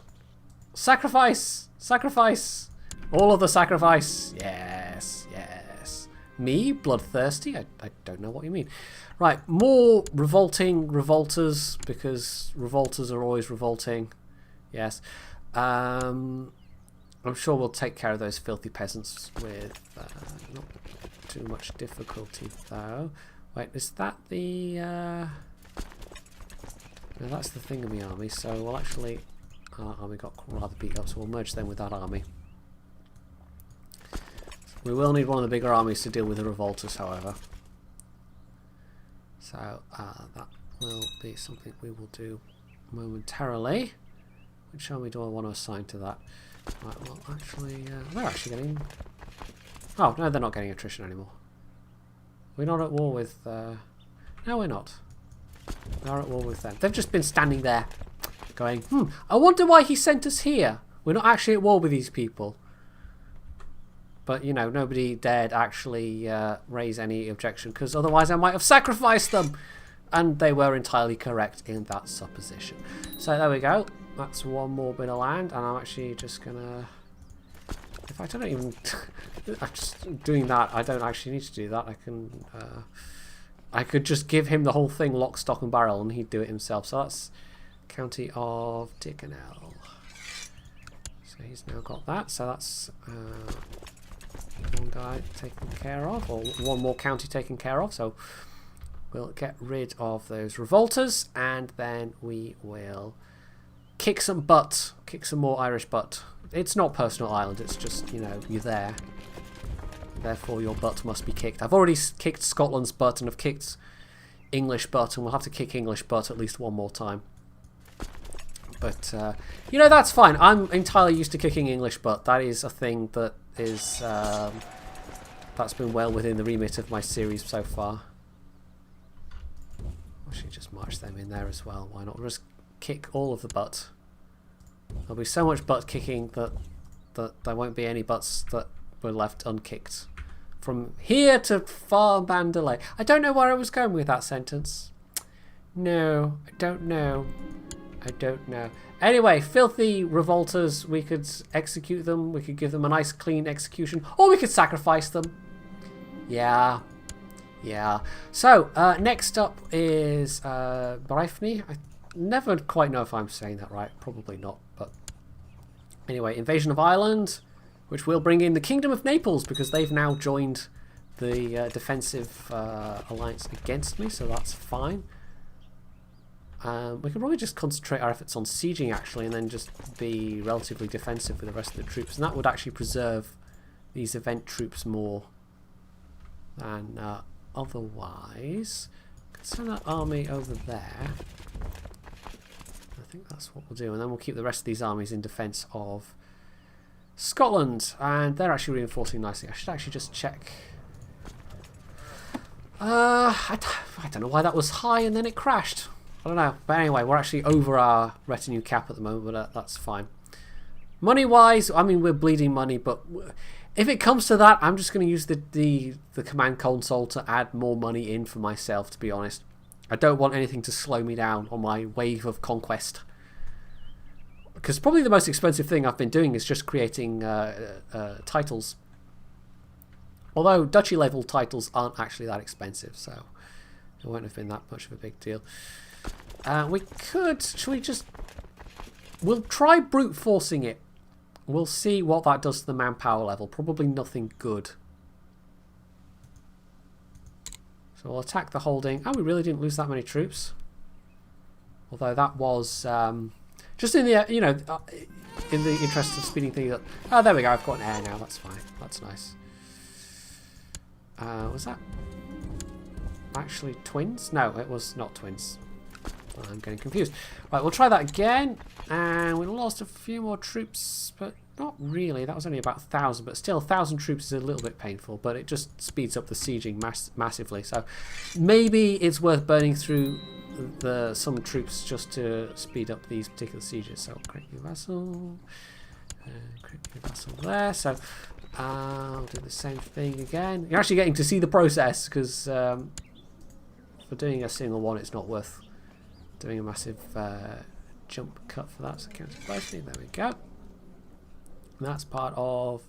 Sacrifice! Sacrifice! All of the sacrifice! Yes, yes. Me? Bloodthirsty? I don't know what you mean. Right, more revolting revolters, because revolters are always revolting. Yes. I'm sure we'll take care of those filthy peasants with not too much difficulty, though. Wait, is that the... No, that's the Thingamy army, so we'll actually... Our army got rather beat up, so we'll merge them with that army. We will need one of the bigger armies to deal with the revolters, however. So that will be something we will do momentarily. Which army do I want to assign to that? Right, well, actually, they're actually getting... Oh, no, they're not getting attrition anymore. We're not at war with... No, we're not. We are at war with them. They've just been standing there going, I wonder why he sent us here. We're not actually at war with these people. But, you know, nobody dared actually raise any objection, because otherwise I might have sacrificed them. And they were entirely correct in that supposition. So there we go. That's one more bit of land, and I'm actually just gonna... In fact, I don't even... I'm just doing that. I don't actually need to do that. I can... I could just give him the whole thing lock, stock and barrel, and he'd do it himself. So that's County of Tickenell. So he's now got that. So that's one guy taken care of, or one more county taken care of. So we'll get rid of those revolters, and then we will... kick some butt. Kick some more Irish butt. It's not personal Ireland, it's just, you know, you're there. Therefore your butt must be kicked. I've already kicked Scotland's butt and I've kicked English butt, and we'll have to kick English butt at least one more time. But, you know, that's fine. I'm entirely used to kicking English butt. That is a thing that is... that's been well within the remit of my series so far. I should just march them in there as well. Why not? We'll just kick all of the butt. There'll be so much butt kicking that there won't be any butts that were left unkicked. From here to far Mandalay. I don't know where I was going with that sentence. No, I don't know. I don't know. Anyway, filthy revolters, we could execute them. We could give them a nice clean execution. Or we could sacrifice them. Yeah. Yeah. So, next up is Breifne. I never quite know if I'm saying that right. Probably not. But anyway, invasion of Ireland, which will bring in the Kingdom of Naples, because they've now joined the defensive alliance against me, so that's fine. We could probably just concentrate our efforts on sieging, actually, and then just be relatively defensive with the rest of the troops, and that would actually preserve these event troops more than otherwise. Could send that army over there. I think that's what we'll do, and then we'll keep the rest of these armies in defence of Scotland, and they're actually reinforcing nicely. I should actually just check. I don't know why that was high and then it crashed. I don't know, but anyway, we're actually over our retinue cap at the moment, but that's fine. Money wise, I mean, we're bleeding money, but if it comes to that, I'm just going to use the command console to add more money in for myself, to be honest. I don't want anything to slow me down on my wave of conquest. Because probably the most expensive thing I've been doing is just creating titles. Although duchy level titles aren't actually that expensive, so it won't have been that much of a big deal. We could... Should we just... We'll try brute forcing it. We'll see what that does to the manpower level. Probably nothing good. So we'll attack the holding. Oh, we really didn't lose that many troops. Although that was... just in the, you know, in the interest of speeding things up. Oh, there we go. I've got an air now. That's fine. That's nice. Was that actually twins? No, it was not twins. I'm getting confused. Right, we'll try that again. And we lost a few more troops, but not really. That was only about 1,000, but still 1,000 troops is a little bit painful, but it just speeds up the sieging massively. So maybe it's worth burning through some troops just to speed up these particular sieges. So create new vassal, create new vassal there. So I'll do the same thing again. You're actually getting to see the process, because for doing a single one, it's not worth doing a massive jump cut for that. So counter closely, there we go. And that's part of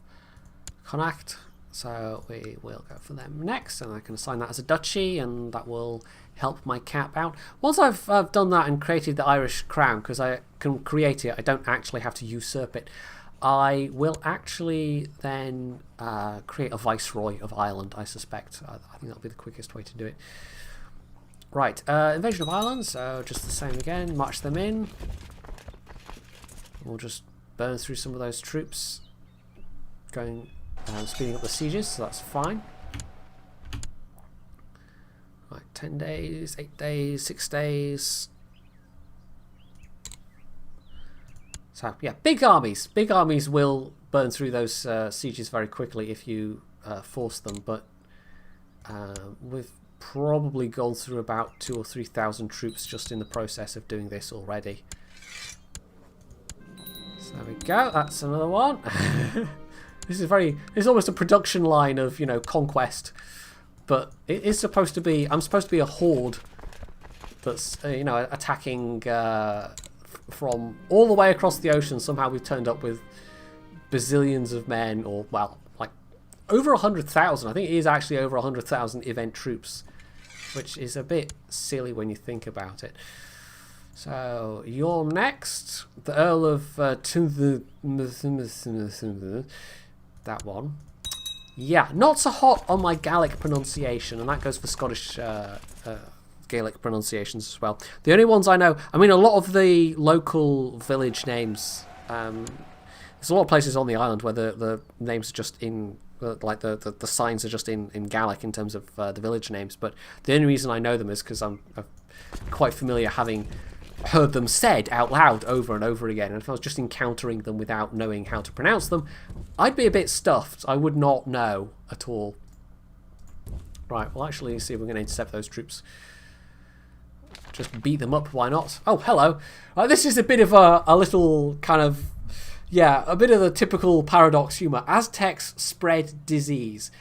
Connacht, so we will go for them next, and I can assign that as a duchy, and that will help my cap out. Once I've done that and created the Irish crown, because I can create it, I don't actually have to usurp it, I will actually then create a viceroy of Ireland, I suspect. I think that'll be the quickest way to do it. Right, invasion of Ireland, so just the same again, march them in. We'll just burn through some of those troops, going speeding up the sieges, so that's fine. Right, 10 days, 8 days, 6 days. So yeah, big armies will burn through those sieges very quickly if you force them, but we've probably gone through about 2,000 or 3,000 troops just in the process of doing this already. So there we go, that's another one. This is almost a production line of, you know, conquest, but it is supposed to be, I'm supposed to be a horde that's, you know, attacking from all the way across the ocean. Somehow we've turned up with bazillions of men, or, well, like over 100,000. I think it is actually over 100,000 event troops, which is a bit silly when you think about it. So you're next, the Earl of that one. Yeah, not so hot on my Gaelic pronunciation, and that goes for Scottish Gaelic pronunciations as well. The only ones I know, I mean, a lot of the local village names, there's a lot of places on the island where the names are just in, like the signs are just in Gaelic in terms of the village names, but the only reason I know them is because I'm quite familiar, having heard them said out loud over and over again, and if I was just encountering them without knowing how to pronounce them, I'd be a bit stuffed. I would not know at all. Right, well, actually, see if we're going to intercept those troops. Just beat them up, why not? Oh, hello. This is a bit of a little kind of, yeah, a bit of the typical paradox humour. Aztecs spread disease.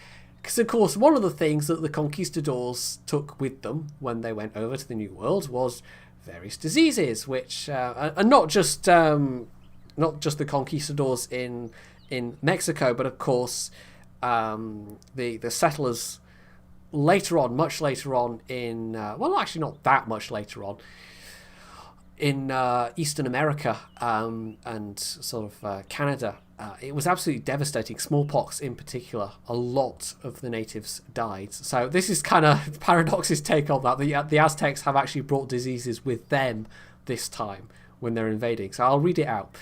Because, of course, one of the things that the conquistadors took with them when they went over to the New World was various diseases, which are not just the conquistadors in Mexico, but of course the settlers later on, much later on in well, actually not that much later on in Eastern America and sort of Canada. It was absolutely devastating. Smallpox in particular, a lot of the natives died. So this is kind of Paradox's take on that. The Aztecs have actually brought diseases with them this time when they're invading. So I'll read it out.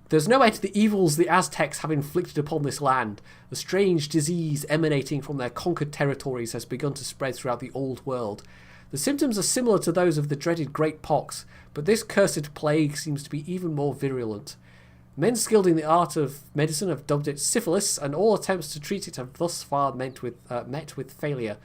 There's no end to the evils the Aztecs have inflicted upon this land. A strange disease emanating from their conquered territories has begun to spread throughout the old world. The symptoms are similar to those of the dreaded Great Pox, but this cursed plague seems to be even more virulent. Men skilled in the art of medicine have dubbed it syphilis, and all attempts to treat it have thus far met with failure.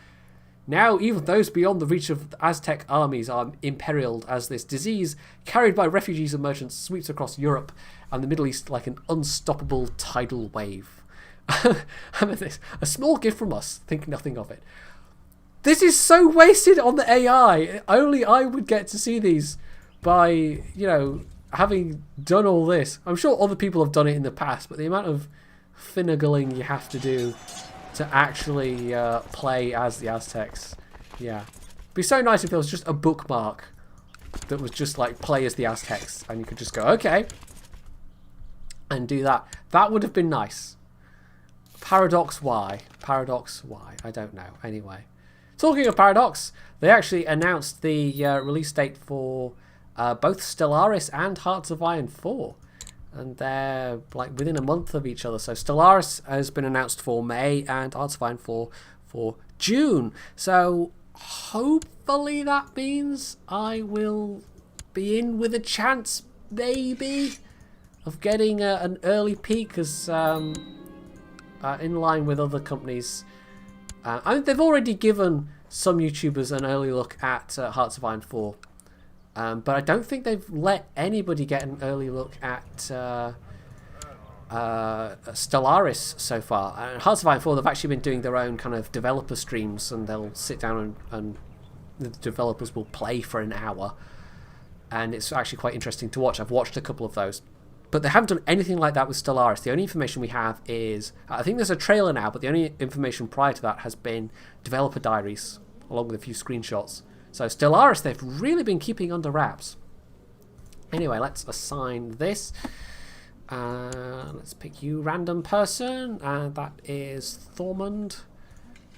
Now even those beyond the reach of the Aztec armies are imperiled as this disease, carried by refugees and merchants, sweeps across Europe and the Middle East like an unstoppable tidal wave. I mean, this, a small gift from us, think nothing of it. This is so wasted on the AI. Only I would get to see these by, you know, having done all this. I'm sure other people have done it in the past, but the amount of finagling you have to do to actually play as the Aztecs, yeah. It'd be so nice if there was just a bookmark that was just like play as the Aztecs, and you could just go, okay, and do that. That would have been nice. Paradox why? Paradox why? I don't know. Anyway, talking of Paradox, they actually announced the release date for both Stellaris and Hearts of Iron 4, and they're like within a month of each other. So Stellaris has been announced for May and Hearts of Iron 4 for June. So hopefully that means I will be in with a chance, maybe, of getting an early peek, because in line with other companies, they've already given some YouTubers an early look at Hearts of Iron 4, but I don't think they've let anybody get an early look at Stellaris so far. Hearts of Iron 4, they've actually been doing their own kind of developer streams, and they'll sit down and the developers will play for an hour, and it's actually quite interesting to watch. I've watched a couple of those, but they haven't done anything like that with Stellaris. The only information we have is, I think there's a trailer now, but the only information prior to that has been developer diaries along with a few screenshots. So Stellaris, they've really been keeping under wraps. Anyway, let's assign this. Let's pick you, random person, and that is Thormund.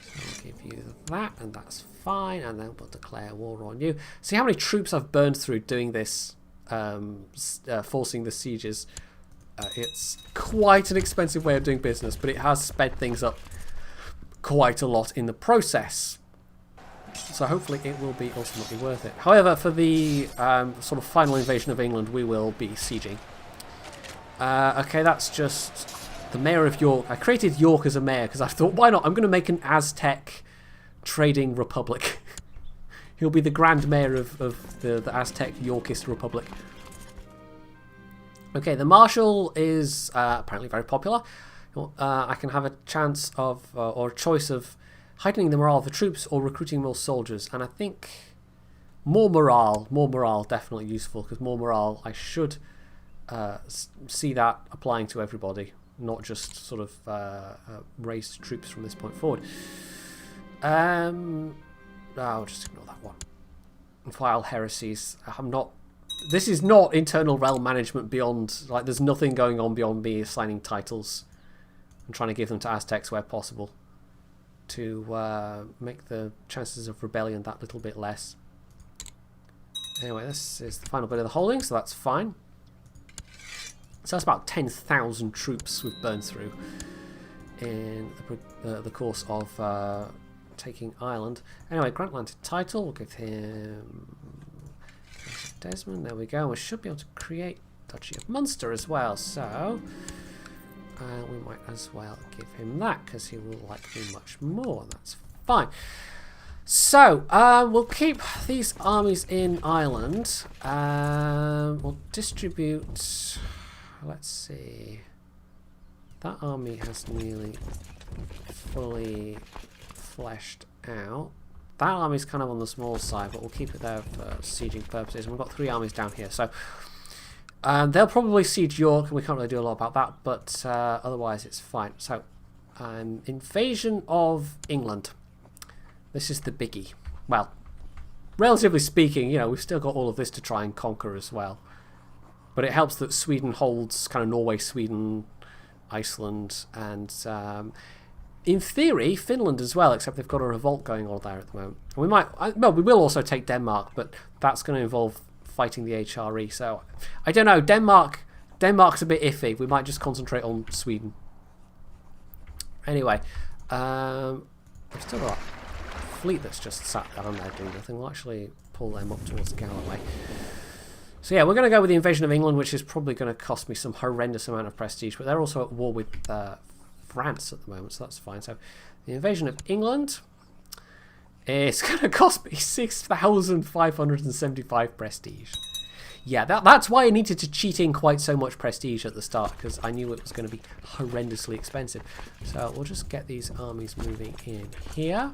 So I'll give you that, and that's fine, and then we'll declare war on you. See how many troops I've burned through doing this, forcing the sieges. It's quite an expensive way of doing business, but it has sped things up quite a lot in the process. So hopefully it will be ultimately worth it. However, for the sort of final invasion of England, we will be sieging. Okay, that's just the mayor of York. I created York as a mayor because I thought, why not? I'm going to make an Aztec trading republic. He'll be the grand mayor of the Aztec Yorkist republic. Okay, the marshal is apparently very popular. I can have a chance of, or a choice of, heightening the morale of the troops or recruiting more soldiers. And I think more morale definitely useful, because more morale, I should see that applying to everybody, not just sort of raised troops from this point forward. I'll just ignore that one. Vile heresies. This is not internal realm management beyond, like, there's nothing going on beyond me assigning titles and trying to give them to Aztecs where possible to make the chances of rebellion that little bit less. Anyway, this is the final bit of the holding, so that's fine. So that's about 10,000 troops we've burned through in the course of taking Ireland. Anyway, Grantland title, we'll give him Desmond, there we go. We should be able to create Duchy of Munster as well, so we might as well give him that, because he will like me much more. That's fine. So, we'll keep these armies in Ireland. We'll distribute, let's see, that army has nearly fully fleshed out. That army's kind of on the small side, but we'll keep it there for sieging purposes. And we've got 3 armies down here, so they'll probably siege York, and we can't really do a lot about that, but otherwise it's fine. So, invasion of England. This is the biggie. Well, relatively speaking, you know, we've still got all of this to try and conquer as well. But it helps that Sweden holds kind of Norway, Sweden, Iceland, and in theory, Finland as well, except they've got a revolt going on there at the moment. And we might, well, we will also take Denmark, but that's going to involve fighting the HRE. So I don't know. Denmark's a bit iffy. We might just concentrate on Sweden. Anyway, we've still got a fleet that's just sat down there doing nothing. We'll actually pull them up towards Galloway. So yeah, we're going to go with the invasion of England, which is probably going to cost me some horrendous amount of prestige. But they're also at war with France at the moment, so that's fine. So the invasion of England is going to cost me 6,575 prestige. Yeah, that's why I needed to cheat in quite so much prestige at the start, because I knew it was going to be horrendously expensive. So we'll just get these armies moving in here.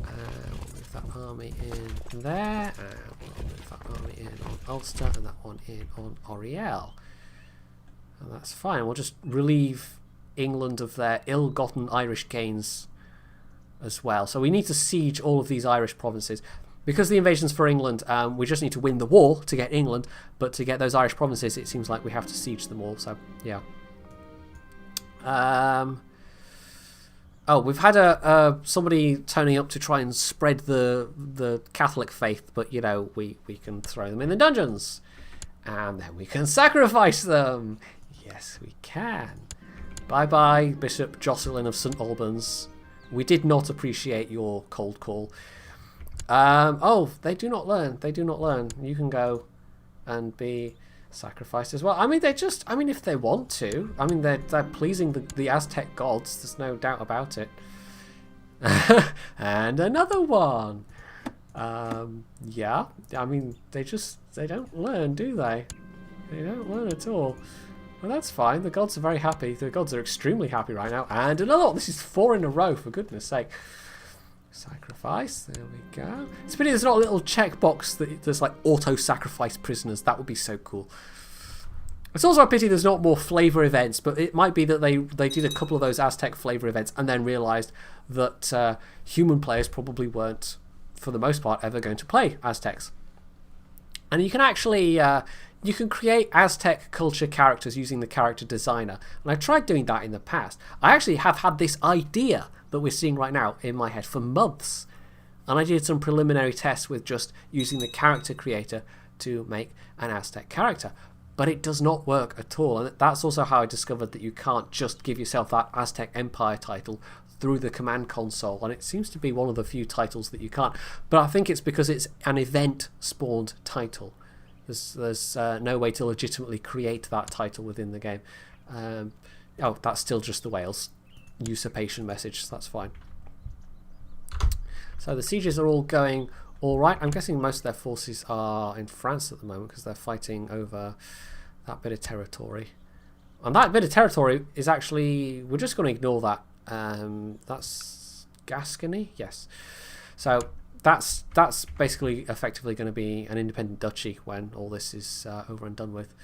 We'll move that army in there, and we'll move that army in on Ulster, and that one in on Oriel. And that's fine. We'll just relieve England of their ill-gotten Irish gains as well. So we need to siege all of these Irish provinces. Because the invasion's for England, we just need to win the war to get England, but to get those Irish provinces, it seems like we have to siege them all, so yeah. Oh, we've had somebody turning up to try and spread the Catholic faith, but, you know, we can throw them in the dungeons. And then we can sacrifice them. Yes, we can. Bye-bye, Bishop Jocelyn of St. Albans. We did not appreciate your cold call. Oh, they do not learn. They do not learn. You can go and be sacrificed as well. I mean, I mean, if they want to. I mean, they're pleasing the Aztec gods. There's no doubt about it. And another one. Yeah. I mean, they don't learn, do they? They don't learn at all. Well, that's fine. The gods are very happy. The gods are extremely happy right now. And another one. This is 4 in a row, for goodness sake. Sacrifice. There we go. It's a pity there's not a little checkbox that there's like auto-sacrifice prisoners. That would be so cool. It's also a pity there's not more flavor events, but it might be that they did a couple of those Aztec flavor events and then realised that human players probably weren't, for the most part, ever going to play Aztecs. And you can actually you can create Aztec culture characters using the character designer. And I've tried doing that in the past. I actually have had this idea that we're seeing right now in my head for months. And I did some preliminary tests with just using the character creator to make an Aztec character. But it does not work at all. And that's also how I discovered that you can't just give yourself that Aztec Empire title through the command console. And it seems to be one of the few titles that you can't. But I think it's because it's an event-spawned title. There's no way to legitimately create that title within the game. Oh, that's still just the Wales usurpation message, so that's fine. So the sieges are all going all right. I'm guessing most of their forces are in France at the moment because they're fighting over that bit of territory. And that bit of territory is actually, we're just going to ignore that. That's Gascony? Yes. So that's basically effectively going to be an independent duchy when all this is over and done with.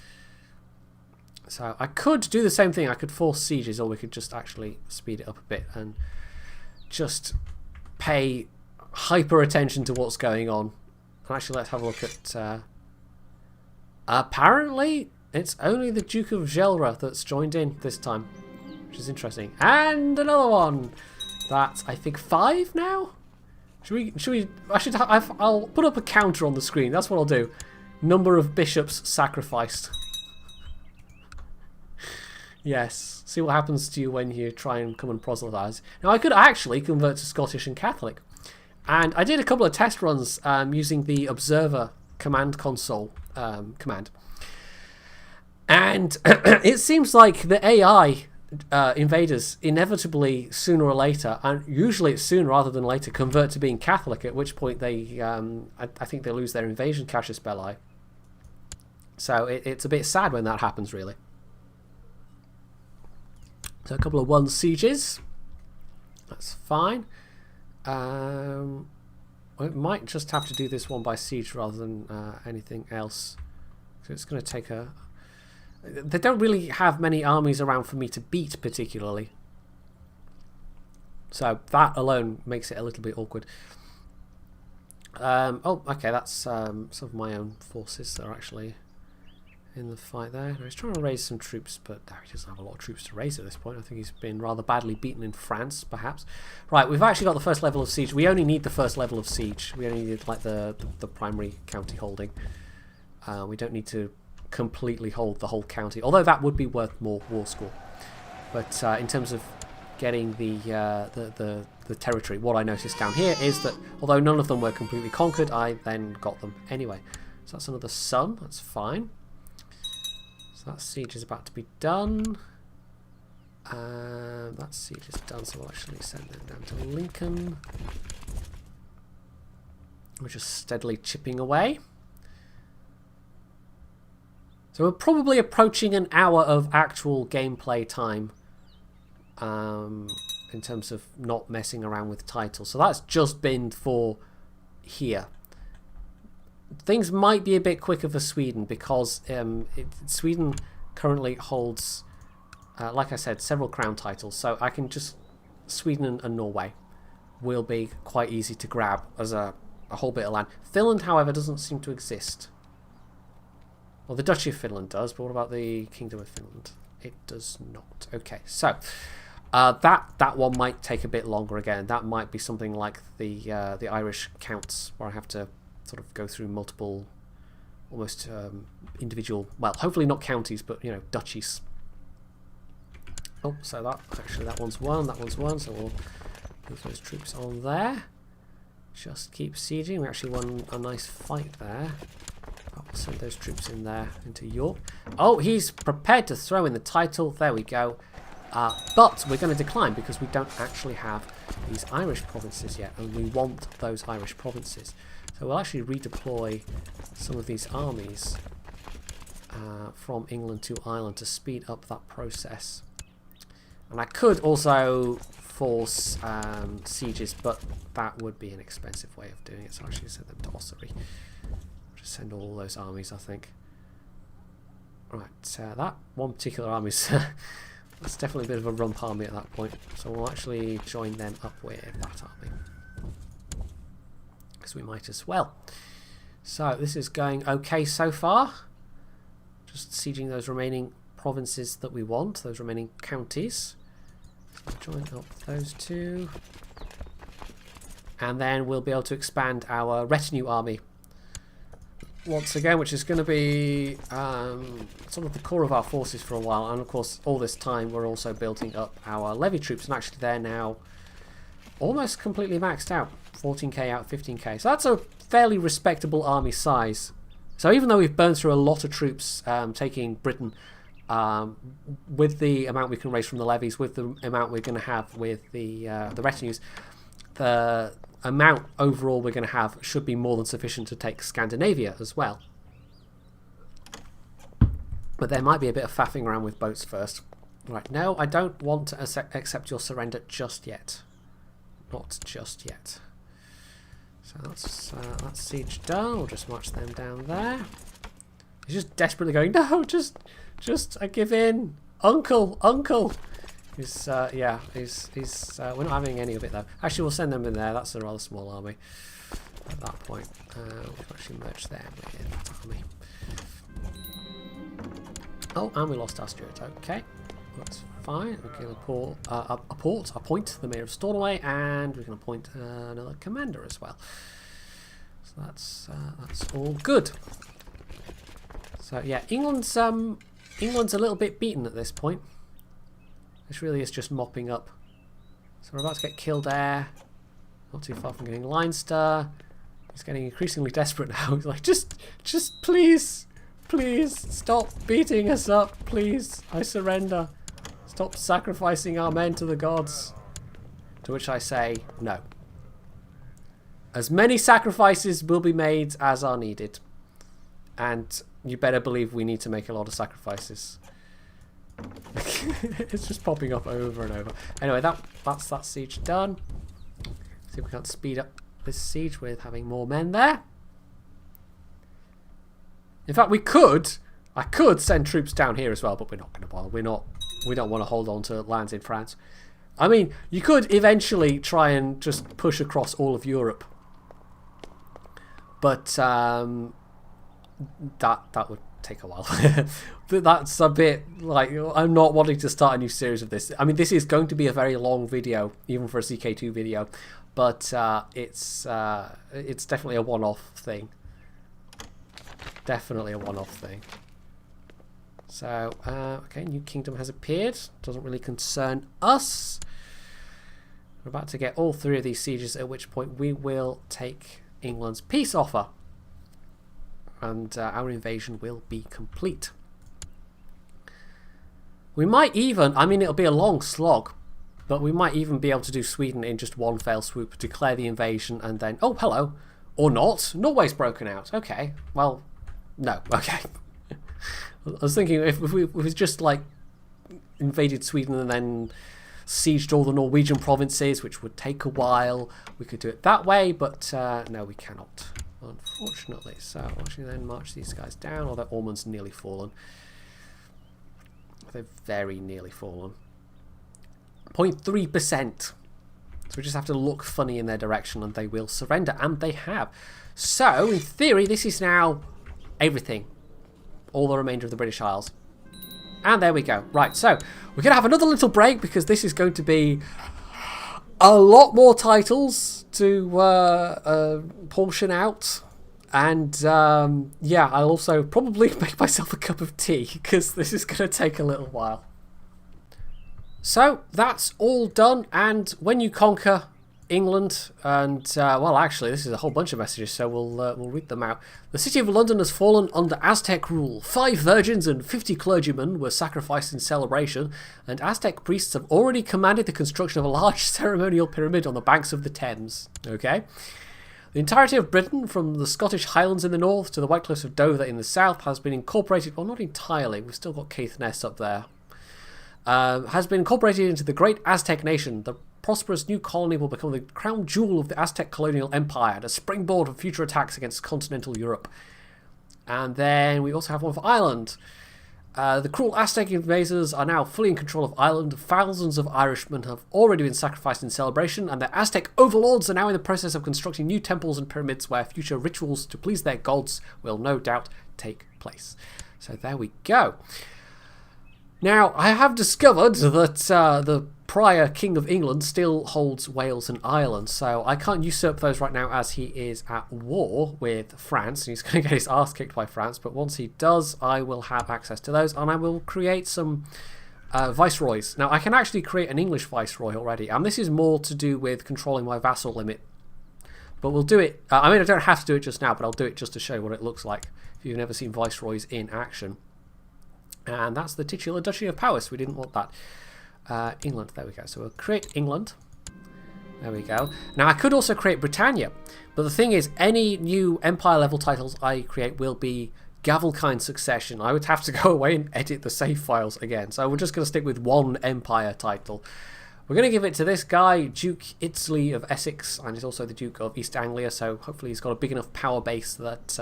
So I could do the same thing. I could force sieges, or we could just actually speed it up a bit and just pay hyper attention to what's going on. And actually, let's have a look at... apparently, it's only the Duke of Gelre that's joined in this time, which is interesting. And another one. That's, I think, 5 now? I'll put up a counter on the screen. That's what I'll do. Number of bishops sacrificed. Yes. See what happens to you when you try and come and proselytise. Now, I could actually convert to Scottish and Catholic. And I did a couple of test runs using the Observer command console command. And it seems like the AI invaders inevitably, sooner or later, and usually it's sooner rather than later, convert to being Catholic, at which point they, I think they lose their invasion casus belli. So it's a bit sad when that happens, really. So a couple of 1 sieges. That's fine. We might just have to do this one by siege rather than anything else. So it's going to take a... They don't really have many armies around for me to beat particularly. So that alone makes it a little bit awkward. Oh, okay, that's some of my own forces that are actually in the fight there. He's trying to raise some troops, but he doesn't have a lot of troops to raise at this point. I think he's been rather badly beaten in France, perhaps. Right, we've actually got the first level of siege. We only need the first level of siege. We only need like the primary county holding. We don't need to completely hold the whole county, although that would be worth more war score. But in terms of getting the territory, what I noticed down here is that although none of them were completely conquered, I then got them anyway. So that's another sun. That's fine. So that siege is about to be done. That siege is done, so we'll actually send them down to Lincoln. We're just steadily chipping away. So we're probably approaching an hour of actual gameplay time in terms of not messing around with titles. So that's just been for here. Things might be a bit quicker for Sweden because Sweden currently holds, like I said, several crown titles. So I can just... Sweden and Norway will be quite easy to grab as a whole bit of land. Finland, however, doesn't seem to exist. Well, the Duchy of Finland does, but what about the Kingdom of Finland? It does not. Okay, so that one might take a bit longer again. That might be something like the Irish counts, where I have to sort of go through multiple, almost individual, well, hopefully not counties, but, you know, duchies. Oh, so that one's won, so we'll move those troops on there. Just keep sieging. We actually won a nice fight there. I'll send those troops in there into York. Oh, he's prepared to throw in the title. There we go. But we're going to decline because we don't actually have these Irish provinces yet, and we want those Irish provinces. So we'll actually redeploy some of these armies from England to Ireland to speed up that process. And I could also force sieges, but that would be an expensive way of doing it. So I'll actually send them to Ossory. Just send all those armies, I think. Right, that one particular army is that's definitely a bit of a rump army at that point. So we'll actually join them up with that army, because we might as well. So this is going okay so far. Just sieging those remaining provinces that we want, those remaining counties. So join up those two. And then we'll be able to expand our retinue army once again, which is going to be sort of the core of our forces for a while. And of course, all this time we're also building up our levy troops, and actually they're now almost completely maxed out. 14k out, 15k. So that's a fairly respectable army size. So even though we've burned through a lot of troops taking Britain, with the amount we can raise from the levies, with the amount we're going to have with the retinues, the amount overall we're going to have should be more than sufficient to take Scandinavia as well. But there might be a bit of faffing around with boats first. Right, no, I don't want to accept your surrender just yet. Not just yet. So that's siege done. We'll just march them down there. He's just desperately going, no, just I give in, uncle. He's yeah, he's we're not having any of it though. Actually, we'll send them in there. That's a rather small army at that point. We can actually merge them with that army. Oh, and we lost our steward. Okay, that's fine. We can appoint the mayor of Stornoway, and we can appoint another commander as well. So that's all good. So yeah, England's a little bit beaten at this point. This really is just mopping up. So we're about to get Kildare. Not too far from getting Leinster. He's getting increasingly desperate now. He's like, just please, stop beating us up. Please, I surrender. Stop sacrificing our men to the gods. To which I say, no. As many sacrifices will be made as are needed. And you better believe we need to make a lot of sacrifices. It's just popping up over and over. Anyway, that's that siege done. See if we can't speed up this siege with having more men there. In fact, I could send troops down here as well, but we're not going to bother. We don't want to hold on to lands in France. I mean, you could eventually try and just push across all of Europe, but that would take a while. That's a bit like, I'm not wanting to start a new series of this. I mean, this is going to be a very long video, even for a CK2 video, but it's definitely a one-off thing. Definitely a one-off thing. So, okay, New Kingdom has appeared. Doesn't really concern us. We're about to get all three of these sieges, at which point we will take England's peace offer. And our invasion will be complete. We might even, I mean, it'll be a long slog, but we might even be able to do Sweden in just one fell swoop, declare the invasion, and then, oh, hello. Or not. Norway's broken out. Okay. Well, no. Okay. I was thinking if we just, like, invaded Sweden and then sieged all the Norwegian provinces, which would take a while, we could do it that way, but no, we cannot, unfortunately. So I'll actually then march these guys down, although Ormond's nearly fallen. They're very nearly fallen. 0.3%. So we just have to look funny in their direction and they will surrender, and they have. So, in theory, this is now everything. All the remainder of the British Isles. And there we go. Right, so we're going to have another little break because this is going to be a lot more titles to portion out. And yeah, I'll also probably make myself a cup of tea because this is going to take a little while. So that's all done, and when you conquer, England, and well, actually, this is a whole bunch of messages, so we'll read them out. The city of London has fallen under Aztec rule. 5 virgins and 50 clergymen were sacrificed in celebration, and Aztec priests have already commanded the construction of a large ceremonial pyramid on the banks of the Thames. Okay. The entirety of Britain, from the Scottish Highlands in the north to the White Cliffs of Dover in the south, has been incorporated. Well, not entirely. We've still got Caithness up there. Has been incorporated into the great Aztec nation. The prosperous new colony will become the crown jewel of the Aztec colonial empire and a springboard for future attacks against continental Europe. And then we also have one for Ireland. The cruel Aztec invaders are now fully in control of Ireland. Thousands of Irishmen have already been sacrificed in celebration, and the Aztec overlords are now in the process of constructing new temples and pyramids where future rituals to please their gods will no doubt take place. So there we go. Now, I have discovered that the prior King of England still holds Wales and Ireland, so I can't usurp those right now as he is at war with France, and he's going to get his arse kicked by France, but once he does, I will have access to those, and I will create some viceroys. Now, I can actually create an English viceroy already, and this is more to do with controlling my vassal limit, but we'll do it, I mean, I don't have to do it just now, but I'll do it just to show you what it looks like, if you've never seen viceroys in action. And that's the titular Duchy of Powys. We didn't want that. England, there we go. So we'll create England. There we go. Now I could also create Britannia. But the thing is, any new empire level titles I create will be Gavelkind succession. I would have to go away and edit the save files again. So we're just going to stick with one empire title. We're going to give it to this guy, Duke Iddesleigh of Essex. And he's also the Duke of East Anglia. So hopefully he's got a big enough power base that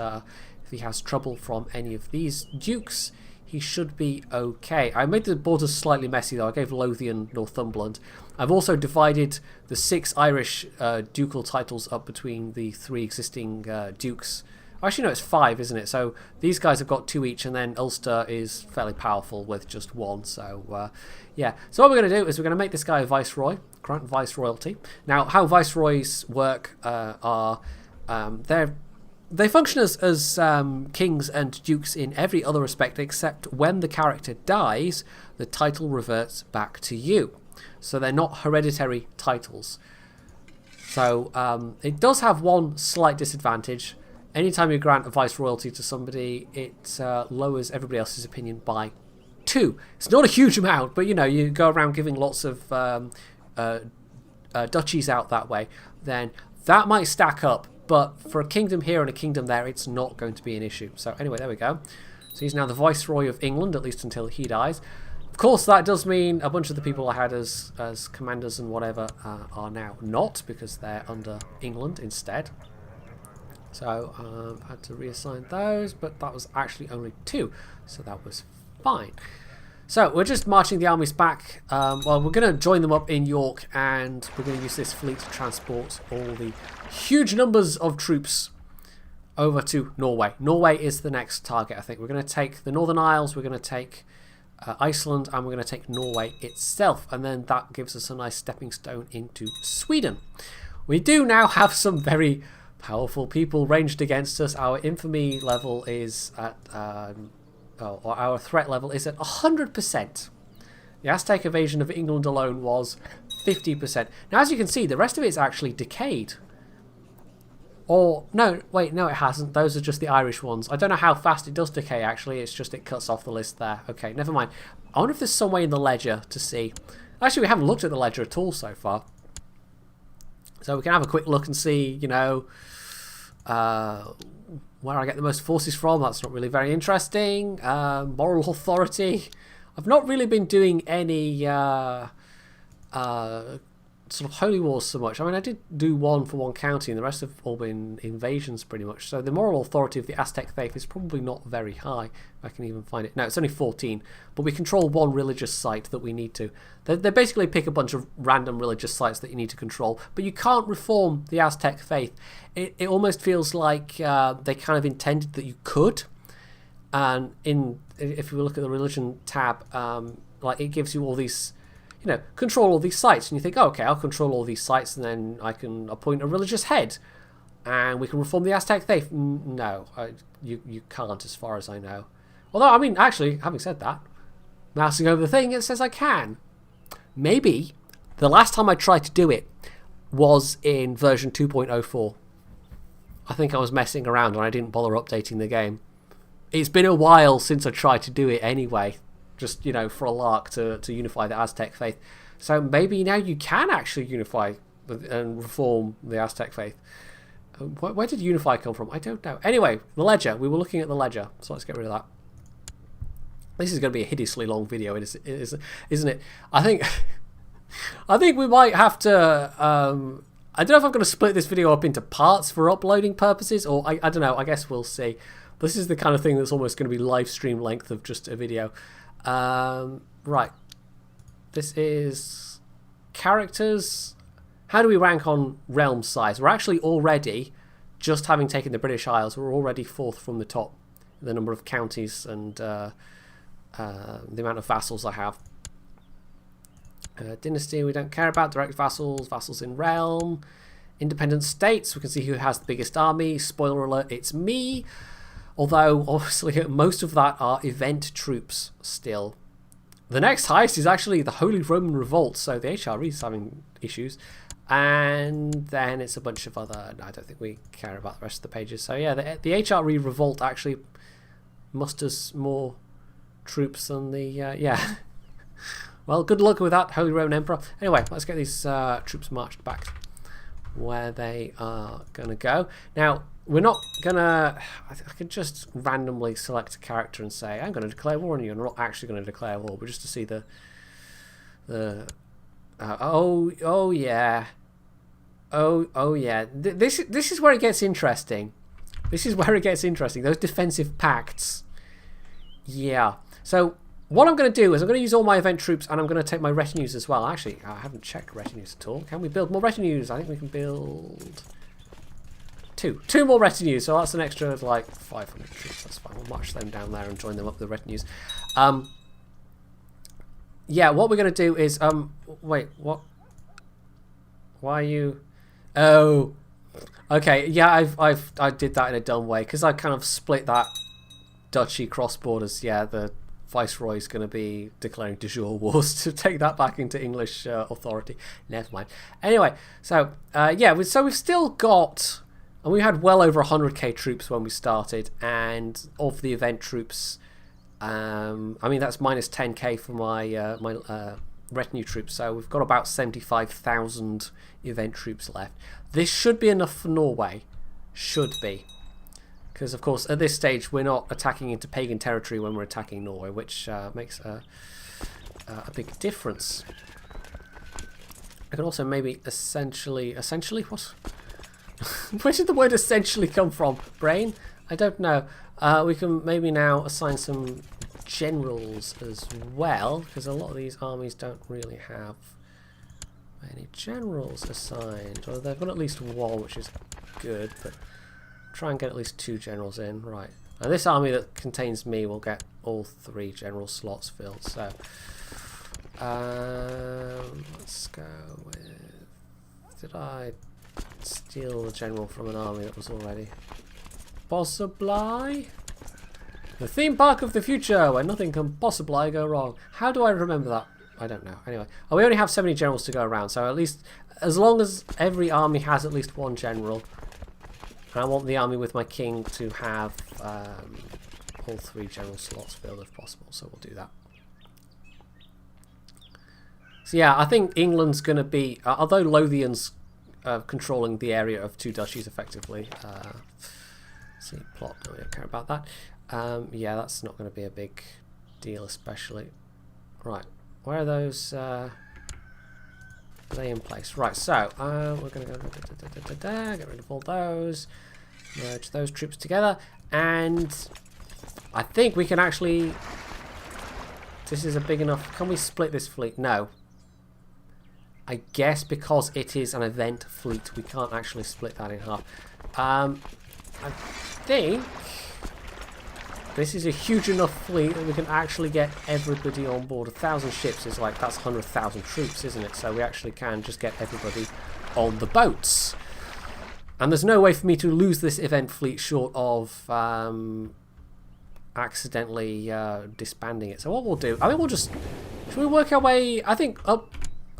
if he has trouble from any of these dukes, he should be okay. I made the borders slightly messy though. I gave Lothian Northumberland. I've also divided the 6 Irish ducal titles up between the 3 existing dukes. Actually, no, it's 5, isn't it? So these guys have got 2 each, and then Ulster is fairly powerful with just 1. So yeah. So what we're going to do is we're going to make this guy a viceroy, grant viceroyalty. Now, how viceroys work are they function as kings and dukes in every other respect, except when the character dies, the title reverts back to you. So they're not hereditary titles. So it does have one slight disadvantage. Anytime you grant a viceroyalty to somebody, it lowers everybody else's opinion by 2. It's not a huge amount, but you know, you go around giving lots of duchies out that way, then that might stack up. But for a kingdom here and a kingdom there, it's not going to be an issue. So anyway, there we go. So he's now the Viceroy of England, at least until he dies. Of course, that does mean a bunch of the people I had as commanders and whatever are now not, because they're under England instead. So I've had to reassign those, but that was actually only 2. So that was fine. So we're just marching the armies back. Well, we're going to join them up in York, and we're going to use this fleet to transport all the huge numbers of troops over to Norway. Norway is the next target, I think. We're going to take the Northern Isles, we're going to take Iceland, and we're going to take Norway itself, and then that gives us a nice stepping stone into Sweden. We do now have some very powerful people ranged against us. Our infamy level is at... or our threat level is at 100%. The Aztec invasion of England alone was 50%. Now, as you can see, the rest of it is actually decayed. Or, no, wait, no, it hasn't. Those are just the Irish ones. I don't know how fast it does decay, actually. It's just it cuts off the list there. Okay, never mind. I wonder if there's some way in the ledger to see. Actually, we haven't looked at the ledger at all so far. So we can have a quick look and see, you know, where I get the most forces from. That's not really very interesting. Moral authority. I've not really been doing any sort of holy wars so much. I mean, I did do one for one county, and the rest have all been invasions pretty much. So the moral authority of the Aztec faith is probably not very high, if I can even find it. No, it's only 14, but we control one religious site that we need to. They basically pick a bunch of random religious sites that you need to control, but you can't reform the Aztec faith. It almost feels like they kind of intended that you could. And if you look at the religion tab, like it gives you all these, you know, control all these sites, and you think, oh, okay, I'll control all these sites, and then I can appoint a religious head, and we can reform the Aztec faith. No, you can't, as far as I know. Although, I mean, actually, having said that, mousing over the thing, it says I can. Maybe the last time I tried to do it, was in version 2.04. I think I was messing around and I didn't bother updating the game. It's been a while since I tried to do it anyway, just, you know, for a lark to unify the Aztec faith. So maybe now you can actually unify and reform the Aztec faith. Where did unify come from? I don't know. Anyway, the ledger. We were looking at the ledger, so let's get rid of that. This is going to be a hideously long video, isn't it? I think we might have to... I don't know if I'm going to split this video up into parts for uploading purposes, or I don't know. I guess we'll see. This is the kind of thing that's almost going to be live stream length of just a video. Right. This is characters. How do we rank on realm size? We're actually already, just having taken the British Isles, we're already 4th from the top. The number of counties and the amount of vassals I have. Dynasty we don't care about. Direct vassals, vassals in realm. Independent states, we can see who has the biggest army. Spoiler alert, it's me. Although, obviously, most of that are event troops still. The next highest is actually the Holy Roman Revolt, so the HRE is having issues. And then it's a bunch of other... I don't think we care about the rest of the pages. So yeah, the HRE Revolt actually musters more troops than the... yeah. Well, good luck with that, Holy Roman Emperor. Anyway, let's get these troops marched back where they are going to go. Now, we're not going to... I could just randomly select a character and say, I'm going to declare war on you. I'm not actually going to declare war, but just to see the oh yeah. Oh yeah. This is where it gets interesting. This is where it gets interesting. Those defensive pacts. Yeah. So what I'm going to do is I'm going to use all my event troops and I'm going to take my retinues as well. Actually, I haven't checked retinues at all. Can we build more retinues? I think we can build two more retinues. So that's an extra of like 500 troops. That's fine. We'll march them down there and join them up the retinues. Yeah, what we're going to do is wait, what? Why are you? Oh, okay. Yeah, I did that in a dumb way because I kind of split that duchy cross borders. Yeah, the Viceroy's going to be declaring de jure wars to take that back into English authority. Never mind. Anyway, so yeah, so we've still got, and we had well over 100k troops when we started, and of the event troops, I mean that's minus 10k for my my retinue troops, so we've got about 75,000 event troops left. This should be enough for Norway, should be. Because, of course, at this stage, we're not attacking into pagan territory when we're attacking Norway, which makes a big difference. I can also maybe essentially what? Where did the word essentially come from? Brain? I don't know. We can maybe now assign some generals as well, because a lot of these armies don't really have any generals assigned. Or they've got at least one, which is good, but... try and get at least 2 generals in. Right. Now this army that contains me will get all 3 general slots filled. So let's go with... did I steal the general from an army that was already... Possibly? The theme park of the future where nothing can possibly go wrong. How do I remember that? I don't know. Anyway, we only have 70 generals to go around, so at least as long as every army has at least 1 general. And I want the army with my king to have all 3 general slots filled if possible, so we'll do that. So yeah, I think England's going to be, although Lothian's controlling the area of 2 duchies effectively. See, plot, I don't care about that. Yeah, that's not going to be a big deal especially. Right, where are those... are they in place? Right, so we're going to go get rid of all those, merge those troops together, and I think we can actually... this is a big enough... can we split this fleet? No. I guess because it is an event fleet, we can't actually split that in half. I think this is a huge enough fleet that we can actually get everybody on board. 1,000 ships is like, that's 100,000 troops, isn't it? So we actually can just get everybody on the boats. And there's no way for me to lose this event fleet short of accidentally disbanding it. So what we'll do, I think we'll just, should we work our way, I think up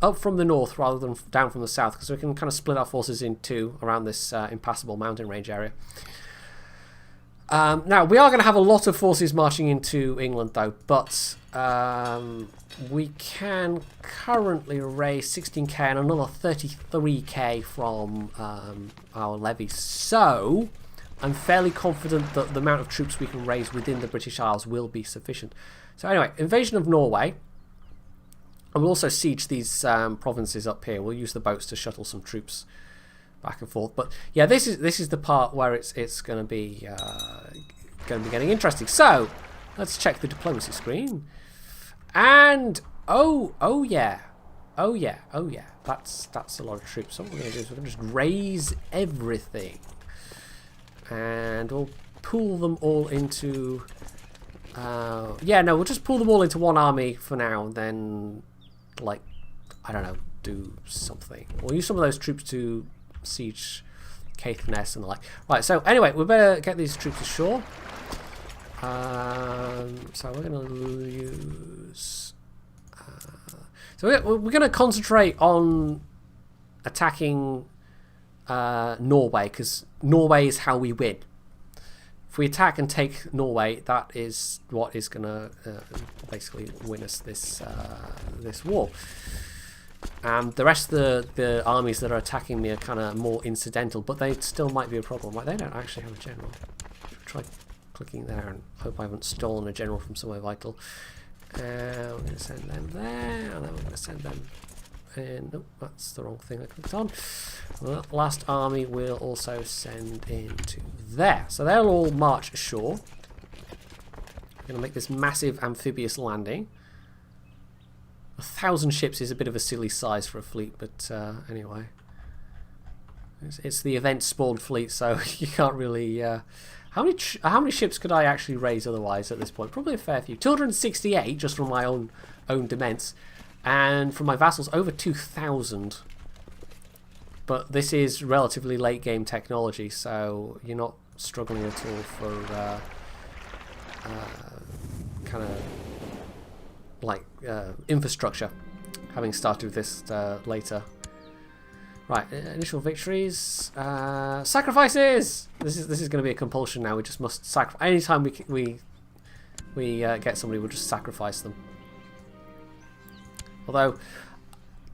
up from the north rather than down from the south, because we can kind of split our forces in two around this impassable mountain range area. Now, we are going to have a lot of forces marching into England, though, but we can currently raise 16k and another 33k from our levies. So, I'm fairly confident that the amount of troops we can raise within the British Isles will be sufficient. So anyway, invasion of Norway. And we'll also siege these provinces up here. We'll use the boats to shuttle some troops back and forth. But yeah, this is the part where it's going to be getting interesting. So let's check the diplomacy screen. And oh yeah, that's a lot of troops. So what we're going to do is we're going to just raise everything, and we'll pool them all into. Yeah, no, we'll just pull them all into one army for now, and then, like, I don't know, do something. We'll use some of those troops to siege Caithness and the like. Right, so anyway, we better get these troops ashore. So we're going to use... so we're going to concentrate on attacking Norway, because Norway is how we win. If we attack and take Norway, that is what is going to basically win us this war. And the rest of the armies that are attacking me are kind of more incidental, but they still might be a problem. Like, they don't actually have a general. Try clicking there and hope I haven't stolen a general from somewhere vital. We're going to send them there, and then we're going to send them in. Nope, that's the wrong thing I clicked on. Well, last army we'll also send into there. So they'll all march ashore. We're going to make this massive amphibious landing. 1,000 ships is a bit of a silly size for a fleet, but anyway. It's the event spawned fleet, so you can't really... How many ships could I actually raise otherwise at this point? Probably a fair few. 268 just from my own demesnes. And from my vassals, over 2,000. But this is relatively late game technology, so you're not struggling at all for kind of like infrastructure, having started this later. Right, initial victories, sacrifices. This is going to be a compulsion now. We just must sacrifice anytime we get somebody. We'll just sacrifice them. Although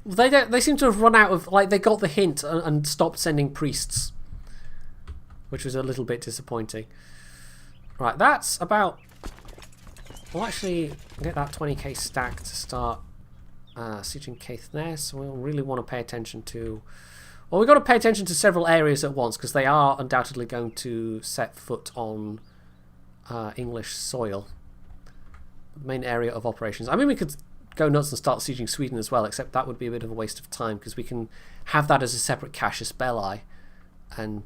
they seem to have run out of, like, they got the hint and stopped sending priests, which was a little bit disappointing. Right, that's about. We'll actually get that 20k stack to start sieging Caithness. We'll really want to pay attention to. Well, we've got to pay attention to several areas at once, because they are undoubtedly going to set foot on English soil. The main area of operations. I mean, we could go nuts and start sieging Sweden as well, except that would be a bit of a waste of time, because we can have that as a separate casus belli and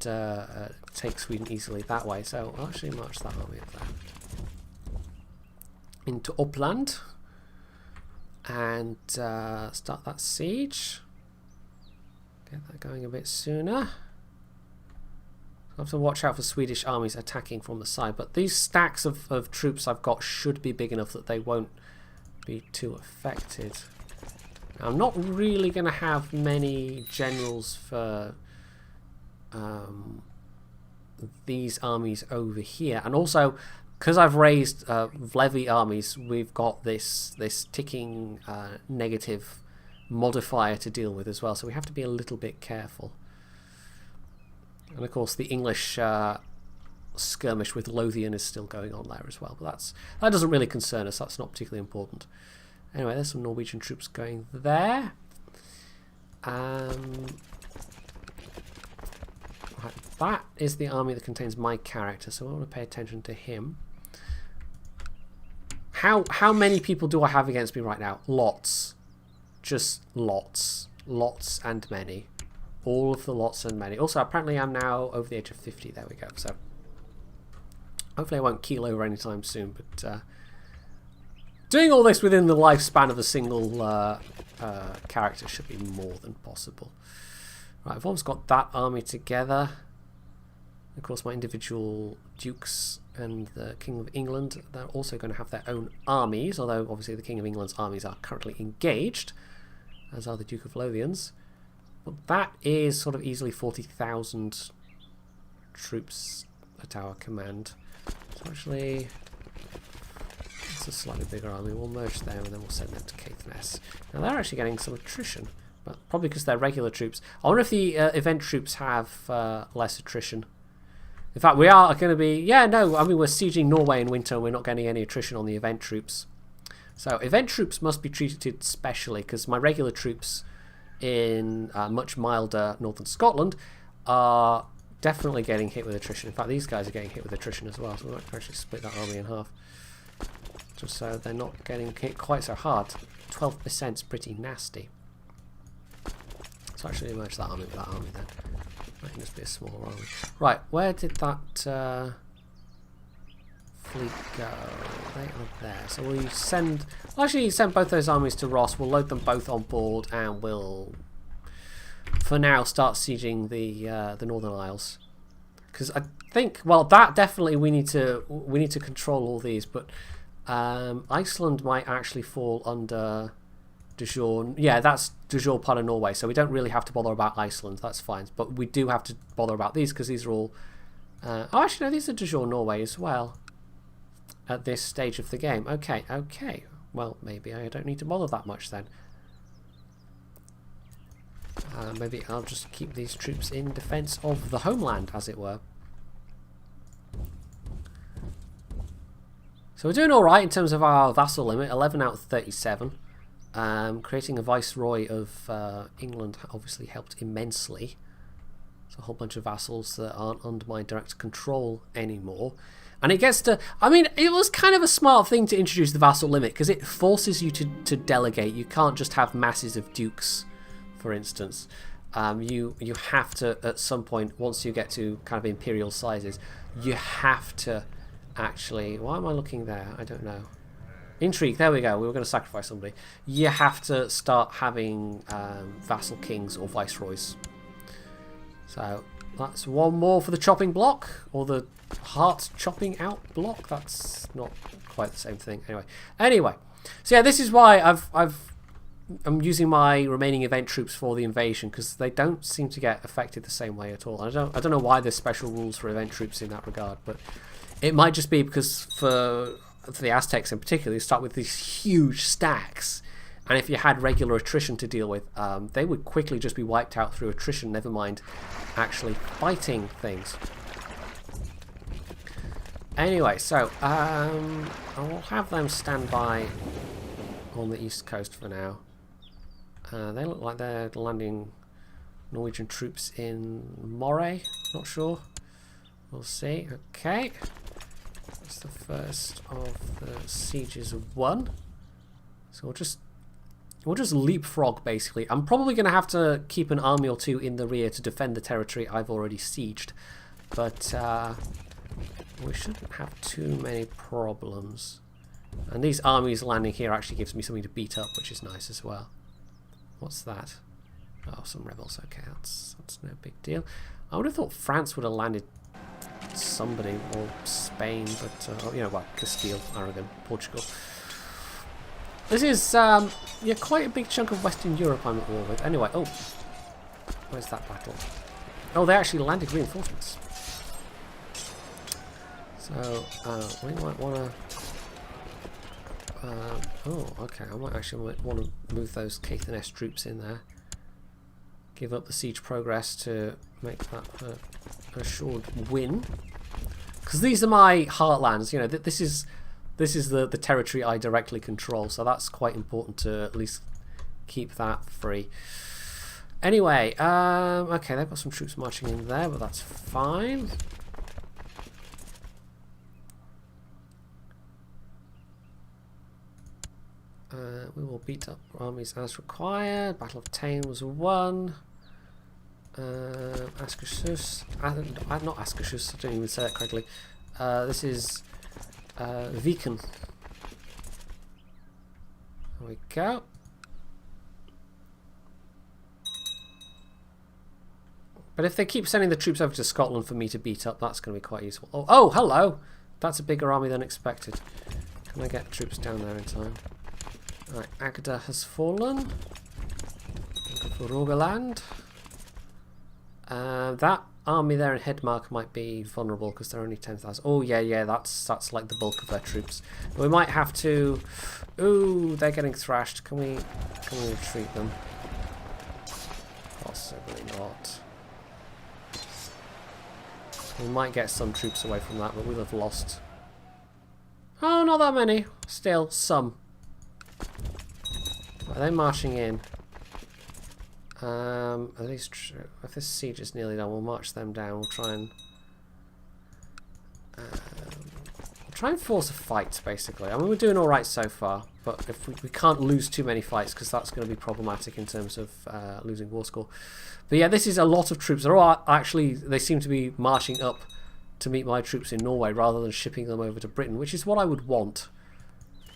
take Sweden easily that way. So I'll actually march that army up there into Uppland and start that siege. Get that going a bit sooner. I'll have to watch out for Swedish armies attacking from the side, but these stacks of troops I've got should be big enough that they won't be too affected. Now, I'm not really going to have many generals for these armies over here, and also because I've raised levy armies, we've got this ticking negative modifier to deal with as well, so we have to be a little bit careful. And of course the English skirmish with Lothian is still going on there as well, but that doesn't really concern us. That's not particularly important. Anyway, there's some Norwegian troops going there. Right, that is the army that contains my character, so I want to pay attention to him. How many people do I have against me right now? Lots. Just lots. Lots and many. All of the lots and many. Also, apparently I'm now over the age of 50. There we go. So hopefully I won't keel over anytime soon, but doing all this within the lifespan of a single character should be more than possible. Right, I've almost got that army together. Of course, my individual dukes and the King of England, they're also going to have their own armies, although obviously the King of England's armies are currently engaged. as are the Duke of Lothians. But that is sort of easily 40,000 troops at our command. So actually, it's a slightly bigger army. We'll merge them and then we'll send them to Caithness. Now they're actually getting some attrition, but probably because they're regular troops. I wonder if the event troops have less attrition. In fact, we are going to be... Yeah, no, I mean, we're sieging Norway in winter and we're not getting any attrition on the event troops. So event troops must be treated specially, because my regular troops in much milder northern Scotland are definitely getting hit with attrition. In fact, these guys are getting hit with attrition as well, so we might actually split that army in half, just so they're not getting hit quite so hard. 12% is pretty nasty. So actually merge that army with that army then. That can just be a small army. Right, where did that fleet go? They are there. So we send... Well, actually send both those armies to Ross. We'll load them both on board and we'll, for now, start sieging the Northern Isles. Because I think, well, that definitely we need to control all these, but Iceland might actually fall under de jure. Yeah, that's de jure part of Norway, so we don't really have to bother about Iceland. That's fine, but we do have to bother about these because these are all. Oh, actually, no, these are de jure Norway as well. At this stage of the game, okay. Well, maybe I don't need to bother that much then. Maybe I'll just keep these troops in defence of the homeland, as it were. So we're doing alright in terms of our vassal limit, 11 out of 37. Creating a viceroy of England obviously helped immensely. It's a whole bunch of vassals that aren't under my direct control anymore. And it gets to... I mean, it was kind of a smart thing to introduce the vassal limit, because it forces you to delegate. You can't just have masses of dukes, for instance. You have to, at some point, once you get to kind of imperial sizes, you have to actually... Why am I looking there? I don't know. Intrigue, there we go. We were going to sacrifice somebody. You have to start having vassal kings or viceroys. So that's one more for the chopping block, or the heart chopping out block. That's not quite the same thing. Anyway, so yeah, this is why I'm using my remaining event troops for the invasion, because they don't seem to get affected the same way at all. I don't know why there's special rules for event troops in that regard, but it might just be because for the Aztecs in particular, you start with these huge stacks, and if you had regular attrition to deal with, they would quickly just be wiped out through attrition, never mind actually fighting things. Anyway, so I will have them stand by on the east coast for now. They look like they're landing Norwegian troops in Moray. Not sure. We'll see. Okay. That's the first of the sieges won. So we'll just leapfrog, basically. I'm probably going to have to keep an army or two in the rear to defend the territory I've already sieged. But we shouldn't have too many problems. And these armies landing here actually gives me something to beat up, which is nice as well. What's that? Oh, some rebels. Okay, that's no big deal. I would have thought France would have landed somebody, or Spain, but you know what, Castile, Aragon, Portugal. This is yeah, quite a big chunk of Western Europe I'm at war with. Anyway, oh, where's that battle? Oh, they actually landed reinforcements. So we might want to. Oh, okay. I might actually want to move those Caithness troops in there. Give up the siege progress to make that a assured win. Because these are my heartlands. You know, this is the territory I directly control. So that's quite important to at least keep that free. Anyway, okay, they've got some troops marching in there, but that's fine. We will beat up armies as required. Battle of Tain was won. Askishus, not Askishus, I didn't even say it correctly. This is Viken. There we go. But if they keep sending the troops over to Scotland for me to beat up, that's going to be quite useful. Oh, hello! That's a bigger army than expected. Can I get troops down there in time? Right, Agda has fallen. for Rogaland. That army there in Headmark might be vulnerable because they're only 10,000. Oh yeah, that's like the bulk of their troops. We might have to. Ooh, they're getting thrashed. Can we retreat them? Possibly not. We might get some troops away from that, but we'll have lost. Oh, not that many. Still, some. Are they marching in? At least if this siege is nearly done, we'll march them down. We'll try and force a fight, basically. I mean, we're doing all right so far, but if we can't lose too many fights, because that's going to be problematic in terms of losing war score. But yeah, this is a lot of troops. They're all actually, they seem to be marching up to meet my troops in Norway rather than shipping them over to Britain, which is what I would want.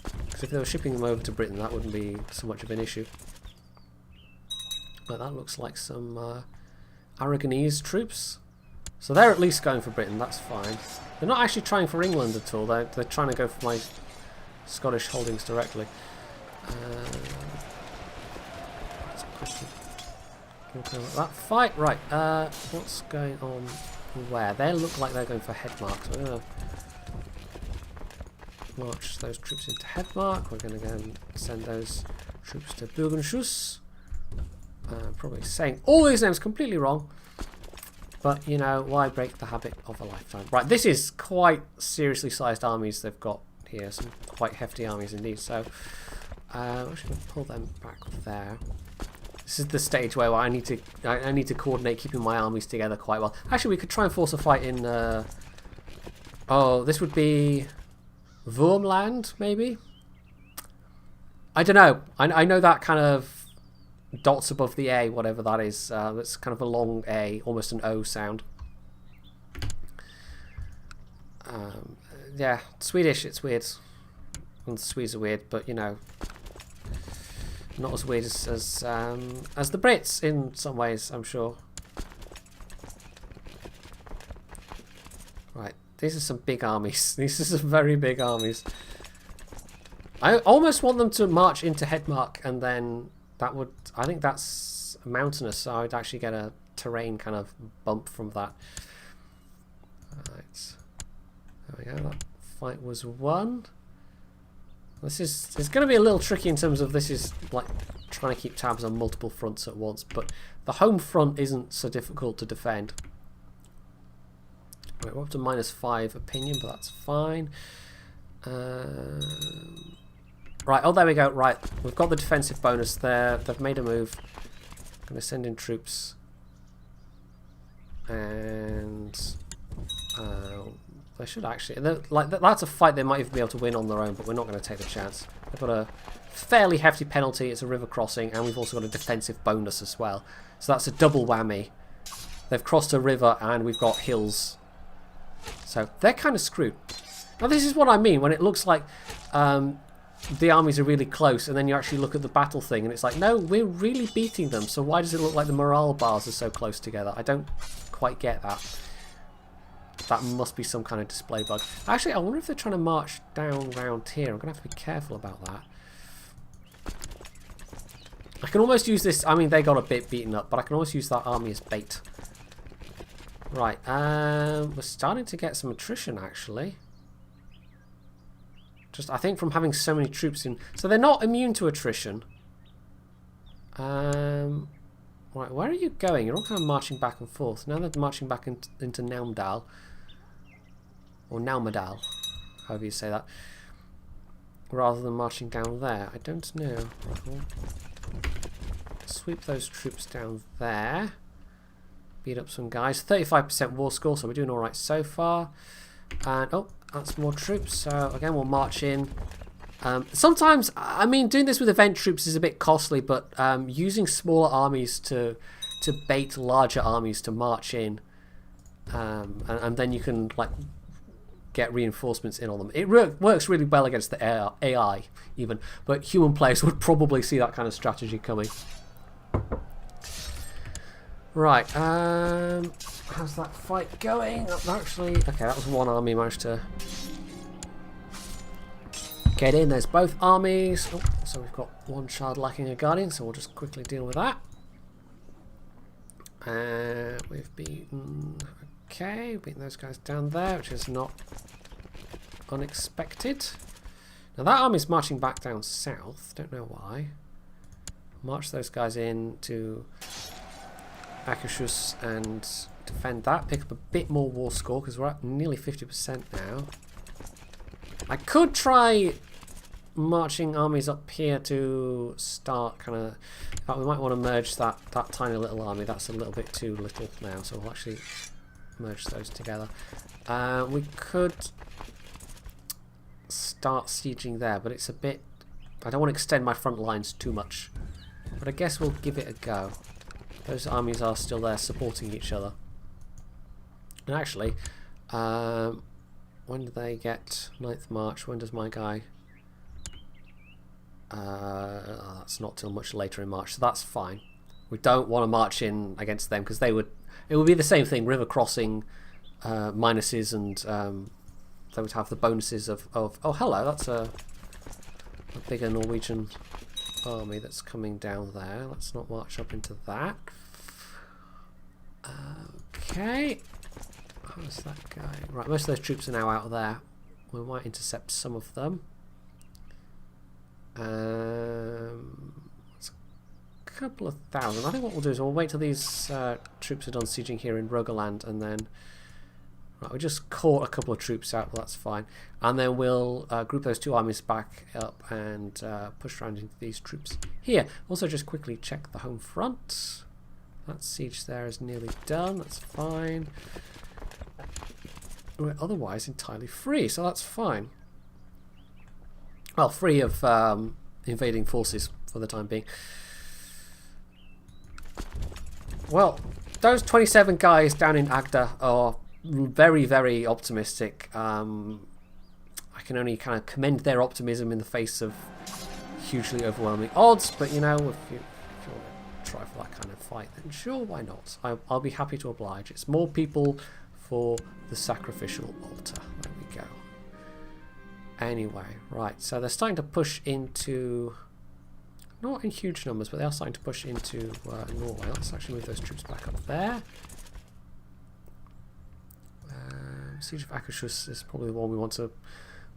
Because if they were shipping them over to Britain, that wouldn't be so much of an issue. But that looks like some Aragonese troops. So they're at least going for Britain, that's fine. They're not actually trying for England at all, they're trying to go for my Scottish holdings directly. Let's quickly walk over that fight. Right, what's going on where? They look like they're going for Headmark, so we're going to march those troops into Headmark. We're going to go and send those troops to Bugenschuss. Probably saying all these names completely wrong, but you know, why break the habit of a lifetime? Right, this is quite seriously sized armies they've got here, some quite hefty armies indeed. So I'm just going to pull them back there. This is the stage where I need to coordinate keeping my armies together quite well. Actually, we could try and force a fight in. Oh, this would be Wormland, maybe. I don't know. I know that kind of dots above the A, whatever that is. That's kind of a long A, almost an O sound. Yeah, Swedish, it's weird. And the Swedes are weird, but you know, not as weird as the Brits in some ways, I'm sure. Right, these are some big armies. These are some very big armies. I almost want them to march into Headmark, and then that would, I think that's mountainous, so I'd actually get a terrain kind of bump from that. Right, there we go. That fight was won. It's going to be a little tricky in terms of this is like trying to keep tabs on multiple fronts at once, but the home front isn't so difficult to defend. Right, we're up to -5 opinion, but that's fine. Right, oh there we go. Right, we've got the defensive bonus there. They've made a move. I'm going to send in troops, and they should actually, like that's a fight they might even be able to win on their own, but we're not going to take the chance. They've got a fairly hefty penalty. It's a river crossing, and we've also got a defensive bonus as well. So that's a double whammy. They've crossed a river, and we've got hills. So they're kind of screwed. Now this is what I mean when it looks like the armies are really close, and then you actually look at the battle thing, and it's like, no, we're really beating them. So why does it look like the morale bars are so close together? I don't quite get that. That must be some kind of display bug. Actually, I wonder if they're trying to march down round here. I'm going to have to be careful about that. I can almost use this. I mean, they got a bit beaten up, but I can almost use that army as bait. Right, we're starting to get some attrition, actually. Just, I think, from having so many troops in. So they're not immune to attrition. Right, where are you going? You're all kind of marching back and forth. Now they're marching back into Naumdal. Or Naumadal, however you say that. Rather than marching down there. I don't know. Right, we'll sweep those troops down there. Beat up some guys. 35% war score, so we're doing alright so far. And, oh, that's more troops. So, again, we'll march in. Sometimes, I mean, doing this with event troops is a bit costly, but using smaller armies to bait larger armies to march in, and then you can like get reinforcements in on them. It works really well against the AI even, but human players would probably see that kind of strategy coming. Right, how's that fight going? Actually, okay, that was one army managed to get in. There's both armies. Oh, so we've got one shard lacking a guardian, so we'll just quickly deal with that. We've beaten... Okay, beaten those guys down there, which is not unexpected. Now that army's marching back down south. Don't know why. March those guys in to Akashus and defend that. Pick up a bit more war score because we're at nearly 50% now. I could try marching armies up here to start kind of... In fact, we might want to merge that tiny little army. That's a little bit too little now, so we'll actually merge those together. We could start sieging there, but it's a bit... I don't want to extend my front lines too much, but I guess we'll give it a go. Those armies are still there supporting each other. And actually, when do they get 9th March? When does my guy... that's not till much later in March, so that's fine. We don't want to march in against them because they would... It would be the same thing, river crossing minuses, and they would have the bonuses of... Oh, hello, that's a bigger Norwegian army that's coming down there. Let's not march up into that. Okay. How's that going? Right, most of those troops are now out of there. We might intercept some of them. It's a couple of thousand. I think what we'll do is we'll wait till these troops are done sieging here in Rogaland, and then... Right, we just caught a couple of troops out, but that's fine. And then we'll group those two armies back up and push around into these troops here. Also, just quickly check the home front. That siege there is nearly done. That's fine. We're otherwise entirely free, so that's fine. Well, free of invading forces for the time being. Well, those 27 guys down in Agda are very, very optimistic. I can only kind of commend their optimism in the face of hugely overwhelming odds, but you know, if you want to try for that kind of fight, then sure, why not? I'll be happy to oblige. It's more people for the sacrificial altar. There we go. Anyway, right, so they're starting to push into, not in huge numbers, but they are starting to push into Norway. Let's actually move those troops back up there. Siege of Akashus is probably the one we want to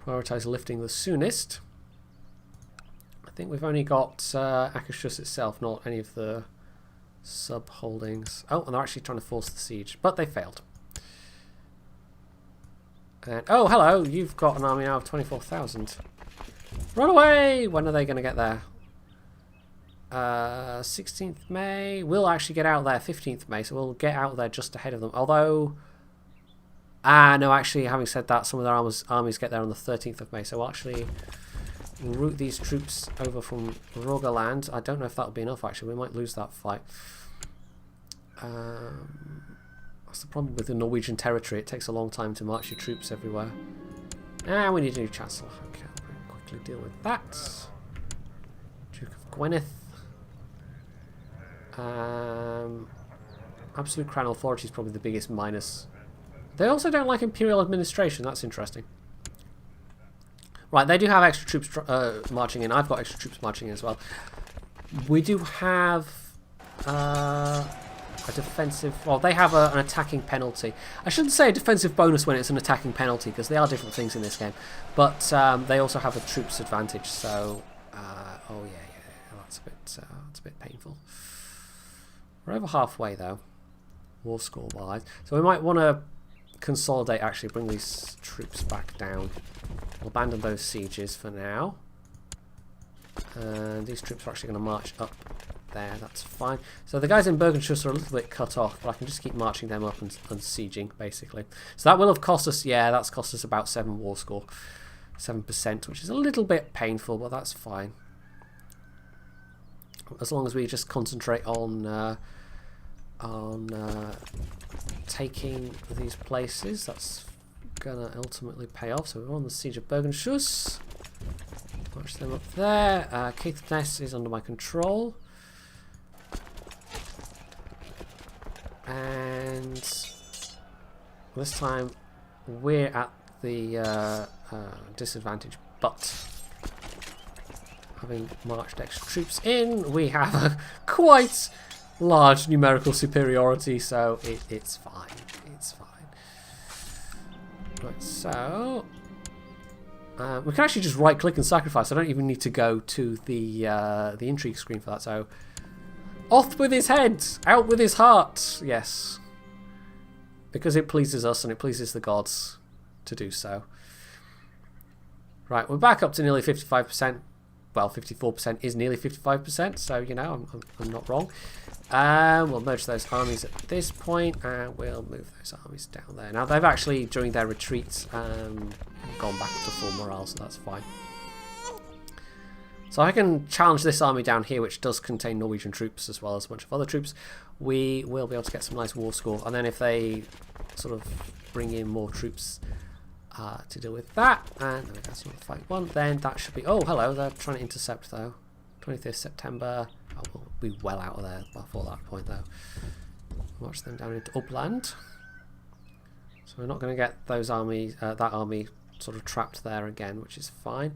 prioritise lifting the soonest. I think we've only got Akashus itself, not any of the sub-holdings. Oh, and they're actually trying to force the siege, but they failed. And, oh, hello, you've got an army now of 24,000. Run away! When are they going to get there? 16th May. We'll actually get out there 15th May, so we'll get out there just ahead of them. Although... no, actually, having said that, some of their armies get there on the 13th of May, so we'll actually route these troops over from Rogaland. I don't know if that'll be enough, actually. We might lose that fight. That's the problem with the Norwegian territory. It takes a long time to march your troops everywhere. We need a new chancellor. Okay, we'll quickly deal with that. Duke of Gwynedd. Absolute Crown Authority is probably the biggest minus. They also don't like imperial administration. That's interesting. Right, they do have extra troops marching in. I've got extra troops marching in as well. We do have a defensive... Well, they have an attacking penalty. I shouldn't say a defensive bonus when it's an attacking penalty, because they are different things in this game. But they also have a troops advantage, so... oh, yeah, that's a bit painful. We're over halfway, though, war score-wise. So we might want to consolidate, actually, bring these troops back down. We'll abandon those sieges for now. And these troops are actually going to march up there, that's fine. So the guys in Bergenschuss are a little bit cut off, but I can just keep marching them up and sieging, basically. So that will have cost us, yeah, that's cost us about 7 war score. 7%, which is a little bit painful, but that's fine. As long as we just concentrate on taking these places, that's gonna ultimately pay off. So we're on the siege of Bergenschuss. March them up there. Caithness is under my control. And this time we're at the disadvantage, but having marched extra troops in, we have a quite large numerical superiority, so it's fine. It's fine. Right, so we can actually just right-click and sacrifice. I don't even need to go to the intrigue screen for that. So, off with his head, out with his heart. Yes, because it pleases us and it pleases the gods to do so. Right, we're back up to nearly 55%. Well, 54% is nearly 55%, so you know I'm not wrong. We'll merge those armies at this point, and we'll move those armies down there. Now they've actually, during their retreats, gone back up to full morale, so that's fine. So I can challenge this army down here, which does contain Norwegian troops as well as a bunch of other troops. We will be able to get some nice war score, and then if they sort of bring in more troops to deal with that, and then that's not fight one, then that should be... Oh, hello, they're trying to intercept though. 25th September. Oh, we'll be well out of there before that point though. March them down into upland. So we're not going to get those armies, that army sort of trapped there again, which is fine.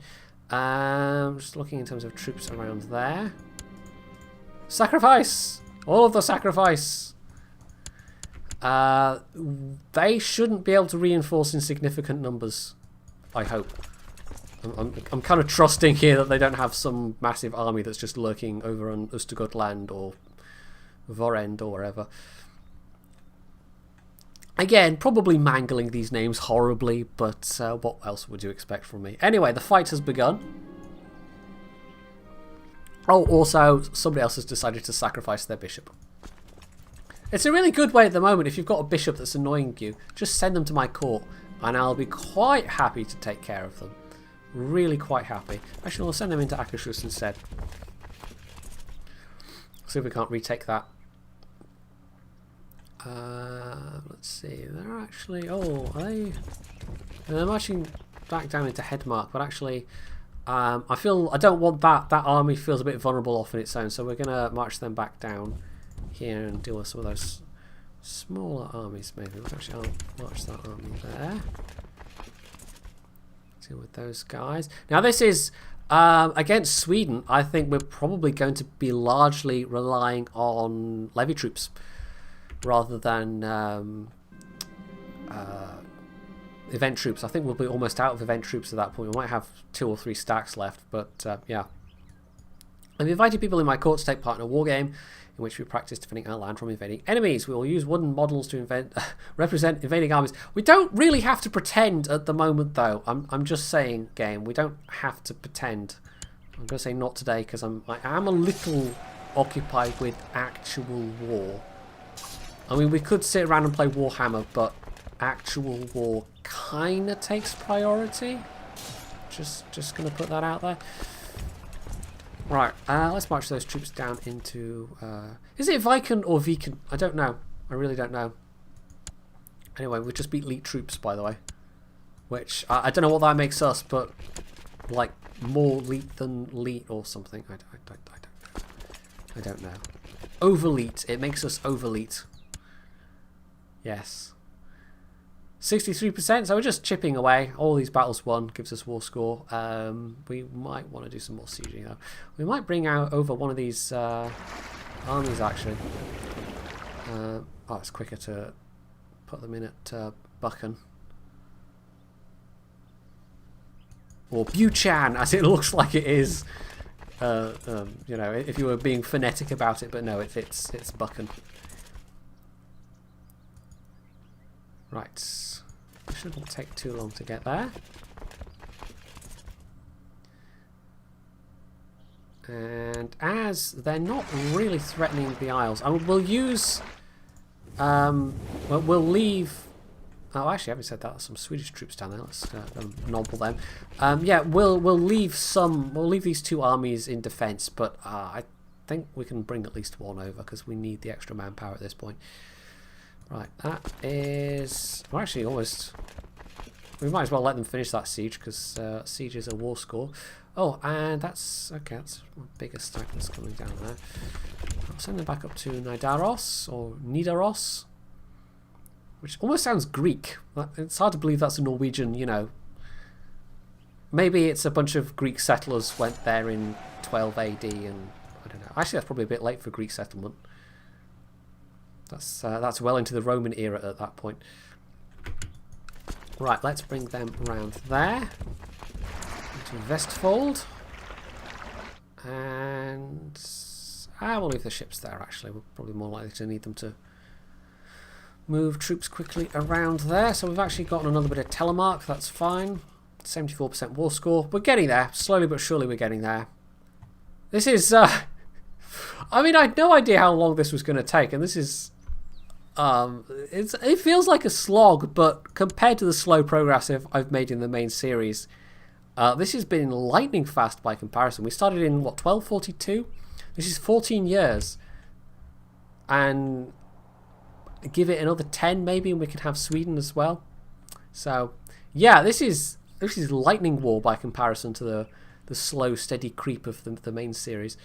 Just looking in terms of troops around there. Sacrifice! All of the sacrifice! They shouldn't be able to reinforce in significant numbers, I hope. I'm kind of trusting here that they don't have some massive army that's just lurking over on Östergötland or Vorend or wherever. Again, probably mangling these names horribly, but what else would you expect from me? Anyway, the fight has begun. Oh, also, somebody else has decided to sacrifice their bishop. It's a really good way at the moment. If you've got a bishop that's annoying you, just send them to my court and I'll be quite happy to take care of them. Really quite happy. Actually, we'll send them into Akershus instead. See if we can't retake that. Let's see. They're actually... Oh, are they... They're marching back down into Hedmark, but actually... I don't want that. That army feels a bit vulnerable off on its own, so we're going to march them back down here and deal with some of those smaller armies maybe. Let's actually march that army there. Deal with those guys. Now this is against Sweden. I think we're probably going to be largely relying on levy troops rather than event troops. I think we'll be almost out of event troops at that point. We might have 2 or 3 stacks left, but yeah. I've invited people in my court to take part in a war game in which we practice defending our land from invading enemies. We will use wooden models to represent invading armies. We don't really have to pretend at the moment, though. I'm just saying, game, we don't have to pretend. I'm going to say not today because I am a little occupied with actual war. I mean, we could sit around and play Warhammer, but actual war kind of takes priority. Just going to put that out there. Right, let's march those troops down into... is it Viken or Viken? I don't know. I really don't know. Anyway, we just beat elite troops, by the way. Which, I don't know what that makes us, but... Like, more elite than elite or something. I don't know. Overelite. It makes us overelite. Yes. 63%, so we're just chipping away. All these battles won gives us war score. We might want to do some more sieging though. We might bring out over one of these armies actually. Oh, it's quicker to put them in at Buchan. Or Buchan, as it looks like it is. You know, if you were being phonetic about it, but no, it's Buchan. Right. Shouldn't take too long to get there. And as they're not really threatening the Isles, we'll use... we'll leave... Oh, actually, I haven't said that. There's some Swedish troops down there. Let's nobble them. Yeah, we'll leave some... We'll leave these 2 armies in defence, but I think we can bring at least 1 over because we need the extra manpower at this point. Right, that is... We're actually almost... We might as well let them finish that siege, because siege is a war score. Oh, and that's... Okay, that's a bigger stack that's coming down there. I'll send them back up to Nidaros, or Nidaros, which almost sounds Greek. It's hard to believe that's a Norwegian, you know... Maybe it's a bunch of Greek settlers went there in 12 AD, and... I don't know. Actually, that's probably a bit late for Greek settlement. That's well into the Roman era at that point. Right, let's bring them around there. Into Vestfold. And we'll leave the ships there, actually. We're probably more likely to need them to move troops quickly around there. So we've actually gotten another bit of telemark. That's fine. 74% war score. We're getting there. Slowly but surely we're getting there. This is... I mean, I had no idea how long this was going to take. And this is... it feels like a slog, but compared to the slow progress I've made in the main series... this has been lightning fast by comparison. We started in, what, 1242? This is 14 years. And give it another 10 maybe and we can have Sweden as well. So, yeah, this is lightning war by comparison to the slow, steady creep of the main series.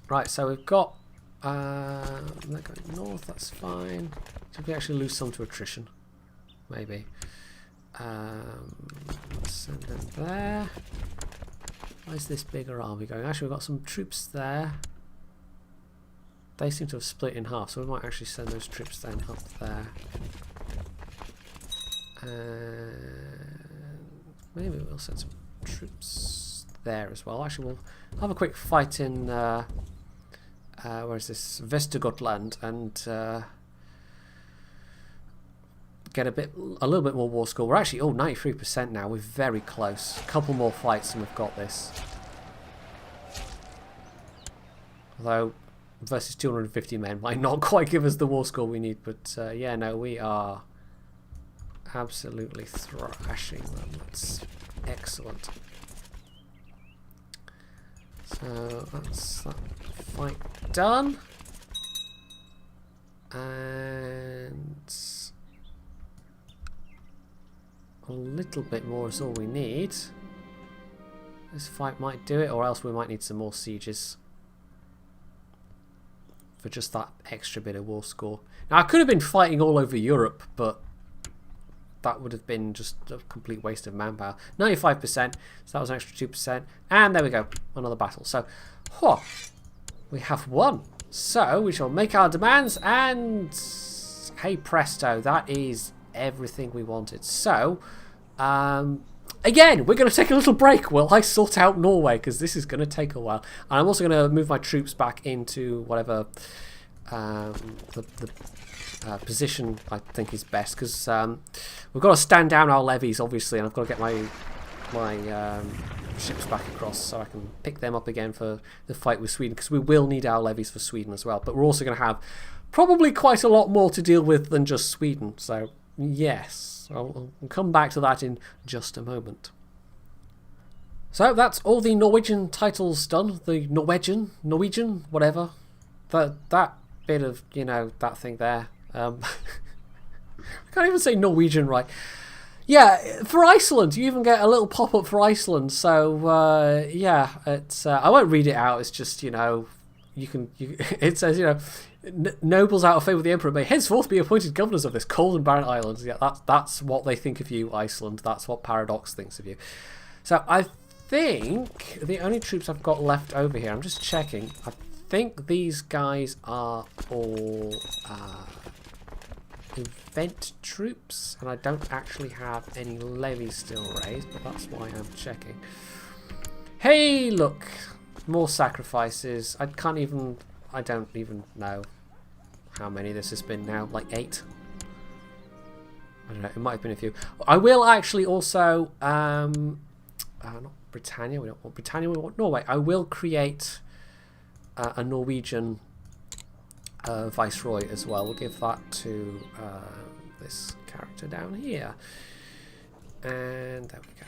Right, so we've got... they're going north, that's fine. So we actually lose some to attrition. Maybe. Let's send them there. Where's this bigger army going? Actually, we've got some troops there. They seem to have split in half, so we might actually send those troops then up there. And maybe we'll send some troops there as well. Actually, we'll have a quick fight in where is this? Västergötland, and get a little bit more war score. We're actually 93% now. We're very close. A couple more fights and we've got this. Although versus 250 men might not quite give us the war score we need, but yeah, no, we are absolutely thrashing them. That's excellent. So that's that fight done. And a little bit more is all we need. This fight might do it, or else we might need some more sieges for just that extra bit of war score. Now, I could have been fighting all over Europe, but that would have been just a complete waste of manpower. 95%, so that was an extra 2%. And there we go, another battle. So, we have won. So, we shall make our demands, and hey presto, that is everything we wanted. So, again, we're going to take a little break while I sort out Norway, because this is going to take a while. And I'm also going to move my troops back into whatever the position I think is best, because we've got to stand down our levies, obviously, and I've got to get my ships back across so I can pick them up again for the fight with Sweden, because we will need our levies for Sweden as well. But we're also going to have probably quite a lot more to deal with than just Sweden, so yes, I'll come back to that in just a moment. So that's all the Norwegian titles done. The Norwegian, whatever. That bit of, you know, that thing there. I can't even say Norwegian right. Yeah, for Iceland, you even get a little pop-up for Iceland. So, yeah, it's I won't read it out. It's just, you know, it says, you know, nobles out of favour with the emperor may henceforth be appointed governors of this cold and barren island. Yeah, that's what they think of you, Iceland. That's what Paradox thinks of you. So I think the only troops I've got left over here, I'm just checking. I think these guys are all event troops, and I don't actually have any levies still raised, but that's why I'm checking. Hey, look, more sacrifices. I don't even know how many this has been now, like 8. I don't know, it might have been a few. I will actually also not Britannia, we don't want Britannia, we want Norway. I will create a Norwegian viceroy as well. We'll give that to this character down here, and there we go.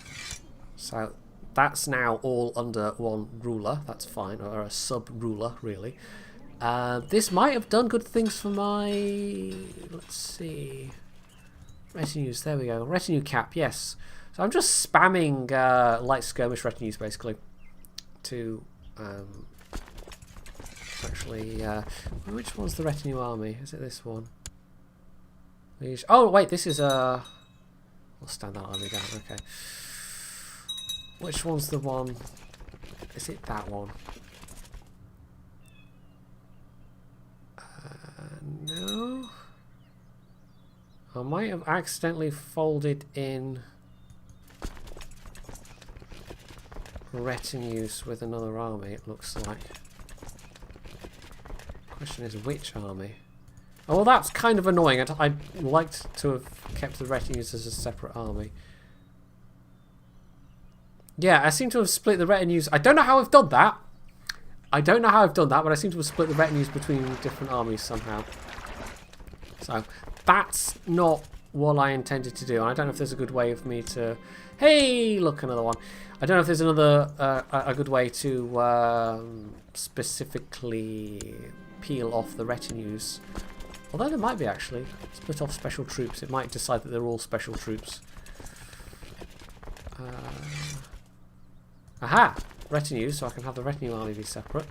So that's now all under one ruler. That's fine, or a sub-ruler really. This might have done good things for my, let's see, retinues. There we go, retinue cap. Yes. So I'm just spamming light skirmish retinues basically to actually, which one's the retinue army? Is it this one? Oh wait, this is a... We'll stand that army down, okay. Which one's the one? Is it that one? I might have accidentally folded in retinues with another army, it looks like. Question is, which army? Oh, well, that's kind of annoying. I'd liked to have kept the retinues as a separate army. Yeah, I seem to have split the retinues. I don't know how I've done that. But I seem to have split the retinues between different armies somehow. So, that's not what I intended to do. And I don't know if there's a good way of me to... Hey, look, another one. I don't know if there's a good way to specifically peel off the retinues. Although there might be, actually. Split off special troops. It might decide that they're all special troops. Aha! Retinue, so I can have the retinue army be separate.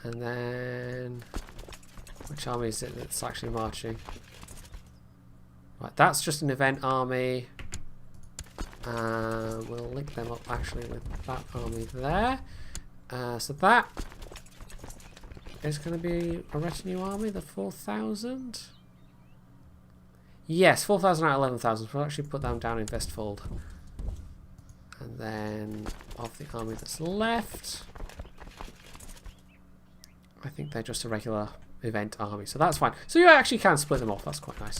And then... Which army is it that's actually marching? Right, that's just an event army. We'll link them up, actually, with that army there. So that is going to be a retinue army, the 4,000. Yes, 4,000 out of 11,000. We'll actually put them down in Vestfold. And then of the army that's left, I think they're just a regular event army, so that's fine. So you actually can split them off. That's quite nice.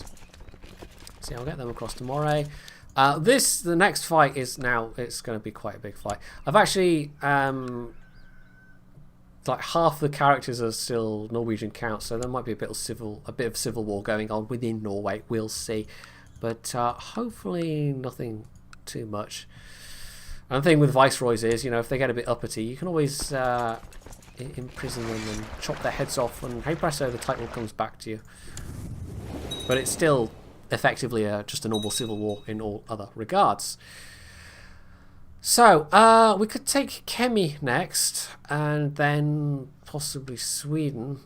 See, I'll get them across to Moray. The next fight is now, it's going to be quite a big fight. I've actually like half the characters are still Norwegian counts, so there might be a bit of civil war going on within Norway. We'll see, but hopefully nothing too much. And the thing with viceroys is, you know, if they get a bit uppity, you can always imprison them and chop their heads off, and hey presto, the title comes back to you. But it's still effectively just a normal civil war in all other regards. So, we could take Kemi next, and then possibly Sweden.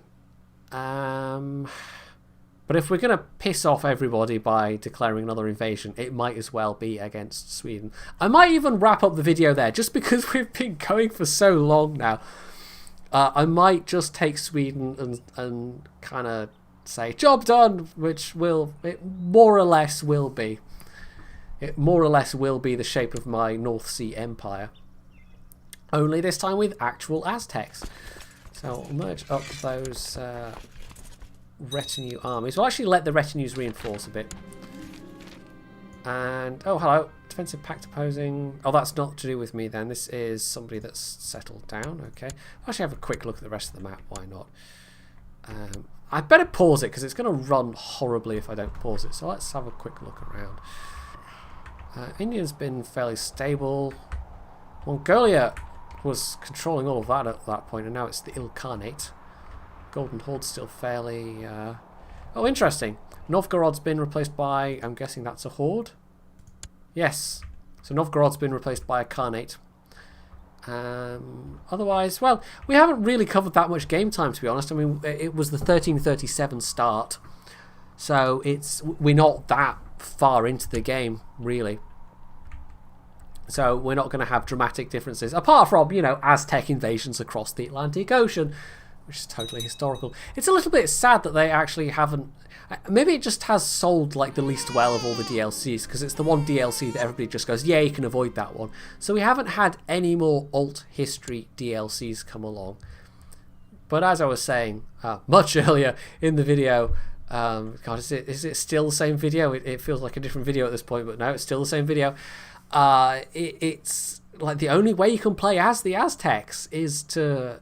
But if we're going to piss off everybody by declaring another invasion, it might as well be against Sweden. I might even wrap up the video there, just because we've been going for so long now. I might just take Sweden and kind of say, job done, which it more or less will be. It more or less will be the shape of my North Sea Empire. Only this time with actual Aztecs. So I'll merge up those... retinue armies. We'll actually let the retinues reinforce a bit. And oh, hello, defensive pact opposing. Oh, that's not to do with me then. This is somebody that's settled down. Okay, I'll actually have a quick look at the rest of the map. Why not? I better pause it because it's going to run horribly if I don't pause it. So let's have a quick look around. India's been fairly stable. Mongolia was controlling all of that at that point, and now it's the Ilkhanate. Golden Horde's still fairly... Oh, interesting. Novgorod's been replaced by... I'm guessing that's a horde? Yes. So Novgorod's been replaced by a Khanate. Otherwise, well, we haven't really covered that much game time, to be honest. I mean, it was the 1337 start. So we're not that far into the game, really. So we're not going to have dramatic differences. Apart from, you know, Aztec invasions across the Atlantic Ocean, which is totally historical. It's a little bit sad that they actually haven't... Maybe it just has sold like the least well of all the DLCs, because it's the one DLC that everybody just goes, yeah, you can avoid that one. So we haven't had any more alt history DLCs come along. But as I was saying much earlier in the video, God, is it still the same video? It feels like a different video at this point, but no, it's still the same video. It's like the only way you can play as the Aztecs is to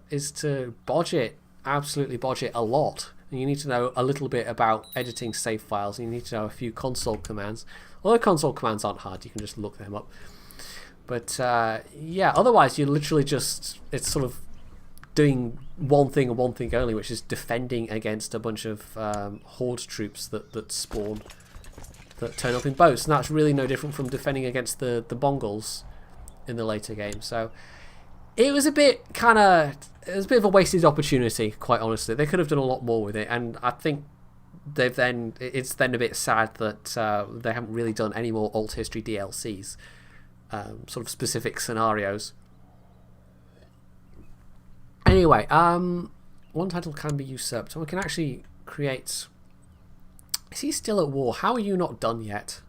bodge it, absolutely bodge it a lot. And you need to know a little bit about editing save files. And you need to know a few console commands. Although console commands aren't hard, you can just look them up. But yeah, otherwise you literally just, it's sort of doing one thing and one thing only, which is defending against a bunch of horde troops that spawn, that turn up in boats. And that's really no different from defending against the Mongols in the later game. So it was a bit of a wasted opportunity, quite honestly. They could have done a lot more with it, and I think it's then a bit sad that they haven't really done any more alt history DLCs, sort of specific scenarios. Anyway, one title can be usurped, so we can actually create Is he still at war? How are you not done yet?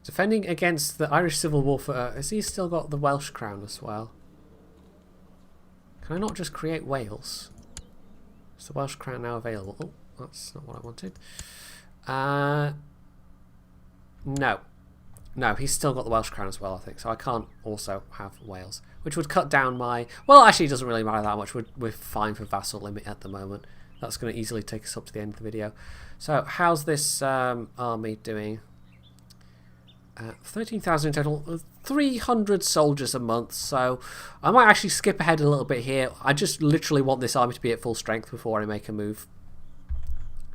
Defending against the Irish Civil War for... has he still got the Welsh crown as well? Can I not just create Wales? Is the Welsh crown now available? Oh, that's not what I wanted. No. No, he's still got the Welsh crown as well, I think. So I can't also have Wales. Which would cut down my... Well, actually, it doesn't really matter that much. We're fine for vassal limit at the moment. That's going to easily take us up to the end of the video. So, how's this army doing? 13,000 in total, 300 soldiers a month, so I might actually skip ahead a little bit here. I just literally want this army to be at full strength before I make a move.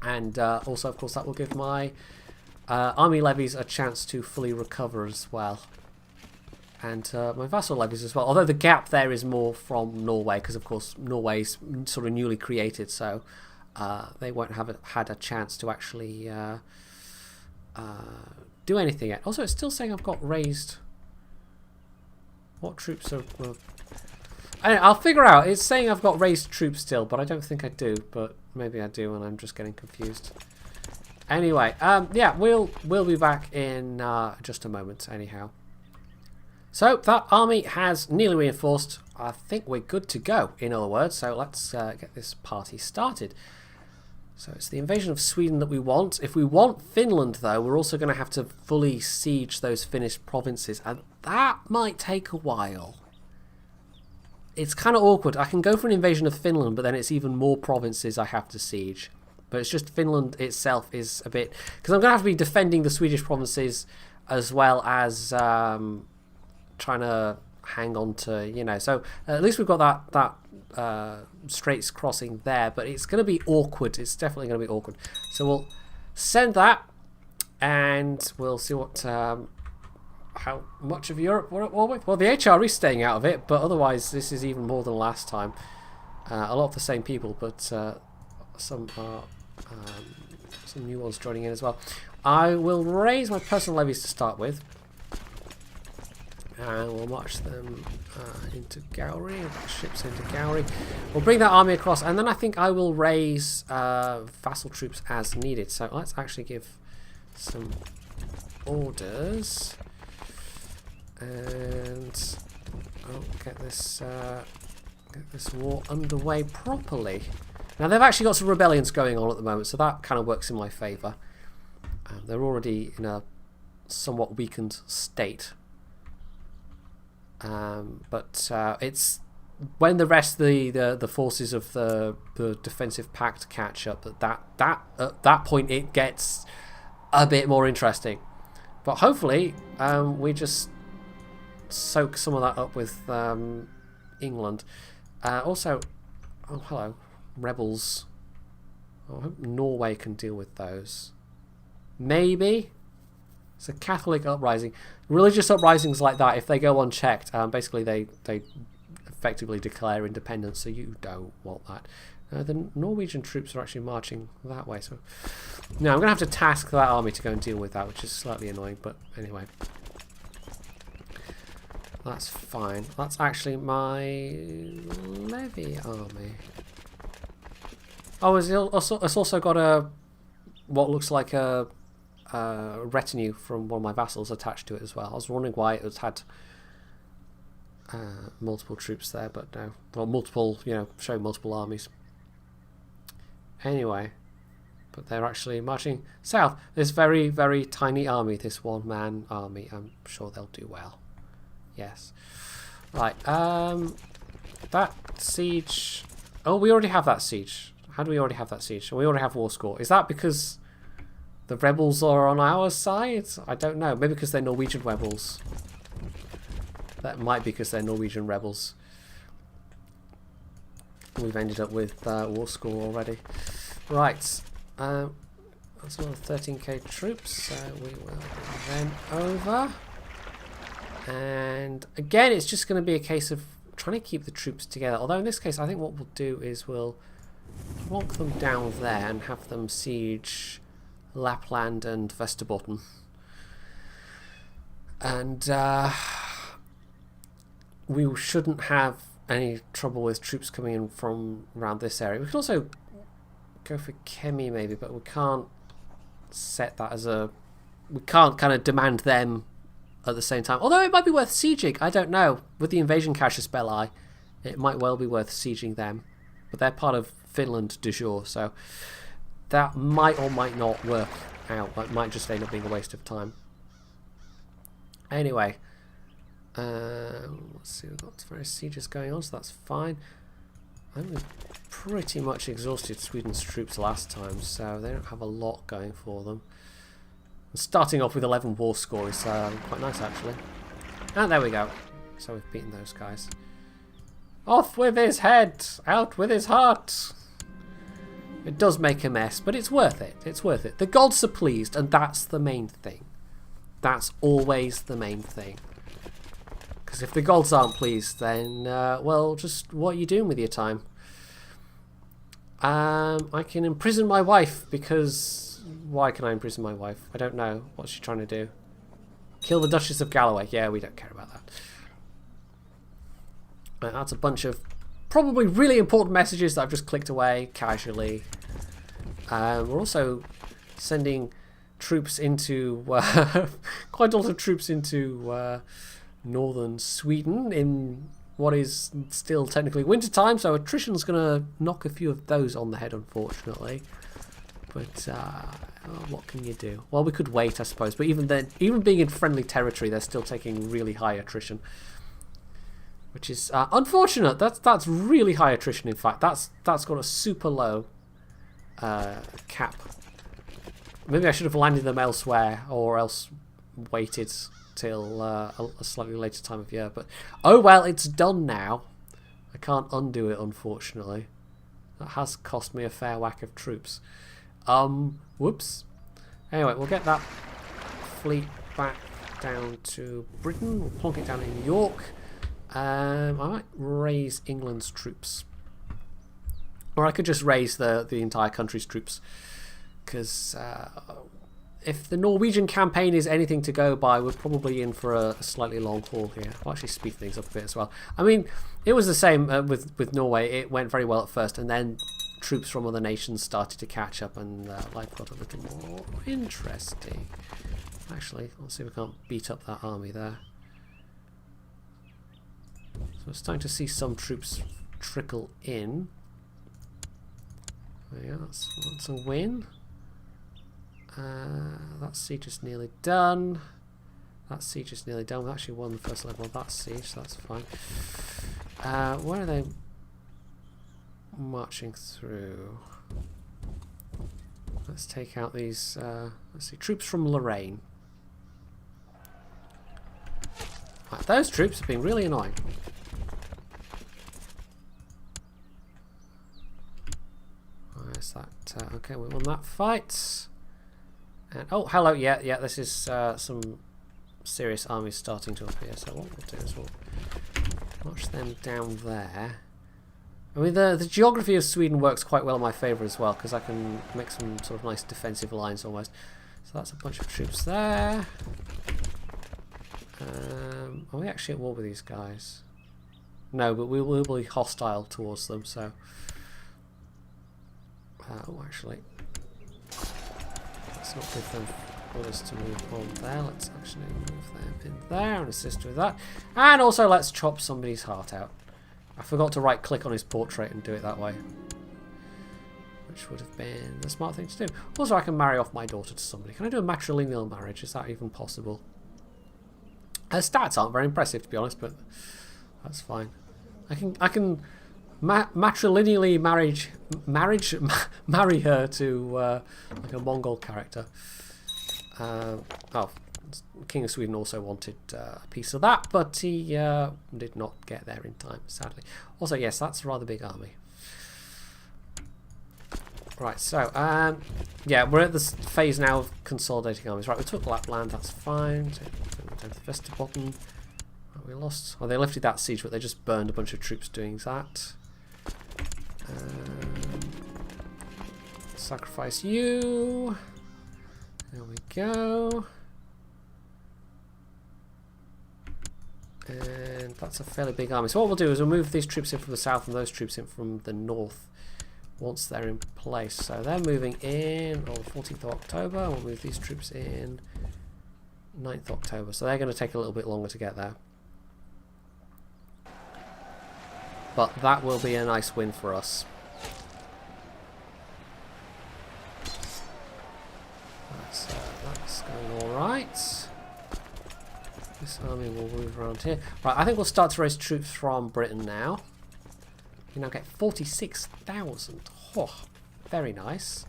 And also, of course, that will give my army levies a chance to fully recover as well. And my vassal levies as well, although the gap there is more from Norway, because of course Norway's sort of newly created, so they won't have had a chance to actually... do anything yet. Also, it's still saying I've got raised... What troops are... I'll figure out. It's saying I've got raised troops still, but I don't think I do. But maybe I do, and I'm just getting confused. Anyway, yeah, we'll be back in just a moment, anyhow. So, that army has nearly reinforced. I think we're good to go, in other words. So, let's get this party started. So it's the invasion of Sweden that we want. If we want Finland, though, we're also going to have to fully siege those Finnish provinces, and that might take a while. It's kind of awkward. I can go for an invasion of Finland, but then it's even more provinces I have to siege. But it's just Finland itself is a bit... Because I'm going to have to be defending the Swedish provinces as well as trying to hang on to, you know... So at least we've got that straits crossing there, but it's going to be awkward. It's definitely going to be awkward. So we'll send that, and we'll see what how much of Europe we're at war with. Well, the HRE is staying out of it, but otherwise this is even more than last time. A lot of the same people, but some new ones joining in as well. I will raise my personal levies to start with. And we'll march them into Gowrie, ships into Gowrie. We'll bring that army across, and then I think I will raise vassal troops as needed. So let's actually give some orders. And I'll get this war underway properly. Now, they've actually got some rebellions going on at the moment, so that kind of works in my favour. They're already in a somewhat weakened state. But it's when the rest of the forces of the defensive pact catch up that at that point it gets a bit more interesting. But hopefully we just soak some of that up with England. Also, oh hello, rebels. I hope Norway can deal with those. Maybe. It's a Catholic uprising. Religious uprisings like that, if they go unchecked, basically they effectively declare independence, so you don't want that. The Norwegian troops are actually marching that way, so... Now, I'm going to have to task that army to go and deal with that, which is slightly annoying, but anyway. That's fine. That's actually my levy army. Oh, it's also got a... what looks like a... retinue from one of my vassals attached to it as well. I was wondering why it had multiple troops there, but no. Well, multiple, you know, showing multiple armies. Anyway, but they're actually marching south. This very, very tiny army, this one-man army, I'm sure they'll do well. Yes. Right, that siege... Oh, we already have that siege. How do we already have that siege? We already have war score. Is that because... the rebels are on our side? I don't know. Maybe because they're Norwegian rebels. That might be because they're Norwegian rebels. We've ended up with war score already. Right. That's another 13k troops. So we will then over. And again, it's just going to be a case of trying to keep the troops together. Although in this case, I think what we'll do is we'll plonk them down there and have them siege Lapland and Västerbotten. And we shouldn't have any trouble with troops coming in from around this area. We could also go for Kemi maybe, but we can't set that as a... We can't kind of demand them at the same time. Although it might be worth sieging. I don't know. With the invasion caches Belli, it might well be worth sieging them. But they're part of Finland de jure, so that might or might not work out. It might just end up being a waste of time. Anyway, let's see, we've got various sieges going on, so that's fine. I think we pretty much exhausted Sweden's troops last time, so they don't have a lot going for them. And starting off with 11 war score is quite nice, actually. And there we go. So we've beaten those guys. Off with his head! Out with his heart! It does make a mess, but it's worth it. It's worth it. The gods are pleased, and that's the main thing. That's always the main thing. Because if the gods aren't pleased, then, well, just what are you doing with your time? I can imprison my wife, because... Why can I imprison my wife? I don't know. What's she trying to do? Kill the Duchess of Galloway. Yeah, we don't care about that. That's a bunch of probably really important messages that I've just clicked away casually. We're also sending troops into quite a lot of troops into northern Sweden in what is still technically winter time, so attrition's going to knock a few of those on the head, unfortunately. But what can you do? Well, we could wait, I suppose. But even then, even being in friendly territory, they're still taking really high attrition, which is unfortunate. That's really high attrition. In fact, that's got a super low cap. Maybe I should have landed them elsewhere, or else waited till a slightly later time of year. But oh well, it's done now. I can't undo it, unfortunately. That has cost me a fair whack of troops. Whoops. Anyway, we'll get that fleet back down to Britain. We'll plonk it down in York. I might raise England's troops. Or I could just raise the entire country's troops. Because if the Norwegian campaign is anything to go by, we're probably in for a slightly long haul here. I'll actually speed things up a bit as well. I mean, it was the same with Norway. It went very well at first, and then troops from other nations started to catch up, and life got a little more interesting. Actually, let's see if we can't beat up that army there. So we're starting to see some troops trickle in. Yeah, that's a win. That siege is nearly done. That siege is nearly done. We actually won the first level of that siege, so that's fine. Where are they marching through? Let's take out these, let's see, troops from Lorraine. Right, those troops have been really annoying. Where's that? Okay, we won that fight. And, oh, hello, yeah, this is some serious armies starting to appear. So what we'll do is we'll march them down there. I mean, the geography of Sweden works quite well in my favour as well, because I can make some sort of nice defensive lines almost. So that's a bunch of troops there. Are we actually at war with these guys? No, but we will be hostile towards them, so... oh, actually... let's not give them orders to move on there. Let's actually move them in there and assist with that. And also let's chop somebody's heart out. I forgot to right click on his portrait and do it that way, which would have been the smart thing to do. Also, I can marry off my daughter to somebody. Can I do a matrilineal marriage? Is that even possible? Her stats aren't very impressive, to be honest, but that's fine. I can matrilineally marry her to like a Mongol character. Oh, King of Sweden also wanted a piece of that, but he did not get there in time, sadly. Also, yes, that's a rather big army. Right, so yeah, we're at this phase now of consolidating armies. Right, we took Lapland, that's fine. Down to Västerbotten. We lost. Oh, they lifted that siege, but they just burned a bunch of troops doing that. Sacrifice you. There we go. And That's a fairly big army. So what we'll do is we'll move these troops in from the south and those troops in from the north once they're in place. So they're moving in on the 14th of October. We'll move these troops in 9th October. So they're going to take a little bit longer to get there. But that will be a nice win for us. That's going alright. This army will move around here. Right, I think we'll start to raise troops from Britain now. We now get 46,000. Oh, very nice.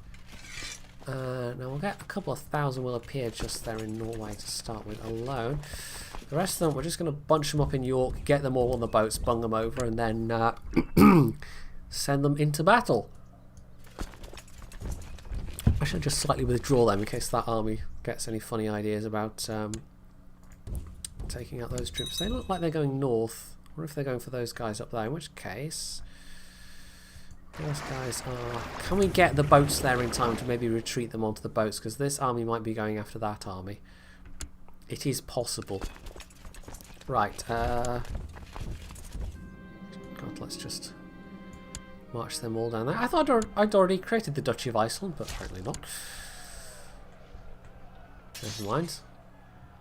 Now we'll get a couple of thousand will appear just there in Norway to start with alone. The rest of them, we're just going to bunch them up in York, get them all on the boats, bung them over, and then send them into battle. I should just slightly withdraw them in case that army gets any funny ideas about taking out those troops. They look like they're going north. Or if they're going for those guys up there, in which case those guys are... Can we get the boats there in time to maybe retreat them onto the boats? Because this army might be going after that army. It is possible. Right. God, let's just march them all down there. I thought I'd already created the Duchy of Iceland, but apparently not. Never mind.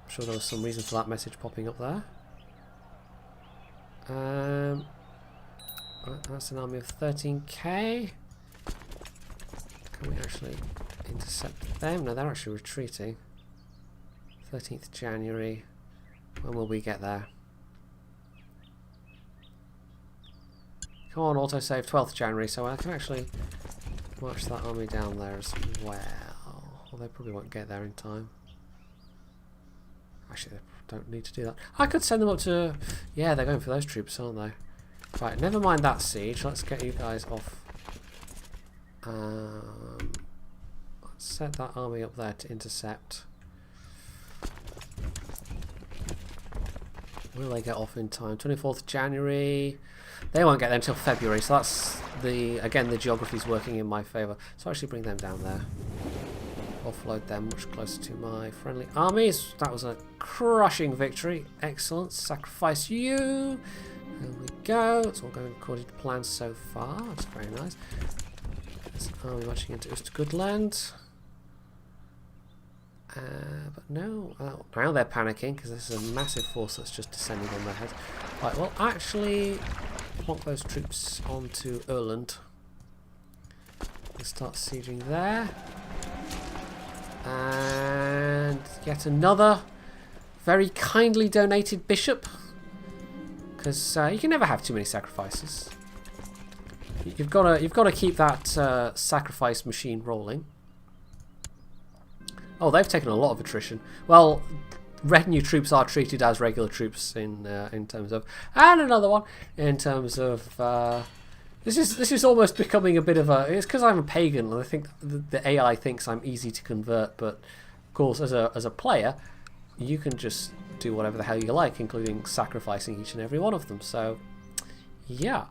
I'm sure there was some reason for that message popping up there. That's an army of 13k. Can we actually intercept them? No, they're actually retreating. 13th January. When will we get there? Come on, autosave 12th January, so I can actually march that army down there as well. Well, they probably won't get there in time. Actually, they don't need to do that. I could send them up to... Yeah, they're going for those troops, aren't they? Right, never mind that siege. Let's get you guys off. Let's set that army up there to intercept. Will they get off in time? 24th January. They won't get there until February, so that's the... Again, the geography's working in my favour. So actually bring them down there. Offload them much closer to my friendly armies. That was a crushing victory. Excellent. Sacrifice you. There we go. It's all going according to plan so far. That's very nice. There's an army marching into Östergötland. But no, now they're panicking because this is a massive force that's just descending on their heads. Right, well, actually, plonk those troops onto Öland. We'll start sieging there. And yet another very kindly donated bishop. Because you can never have too many sacrifices. You've got to keep that sacrifice machine rolling. Oh, they've taken a lot of attrition. Well, retinue troops are treated as regular troops in terms of, and another one in terms of. This is almost becoming a bit of a. It's because I'm a pagan, and I think the AI thinks I'm easy to convert. But of course, as a player, you can just do whatever the hell you like, including sacrificing each and every one of them. So, yeah,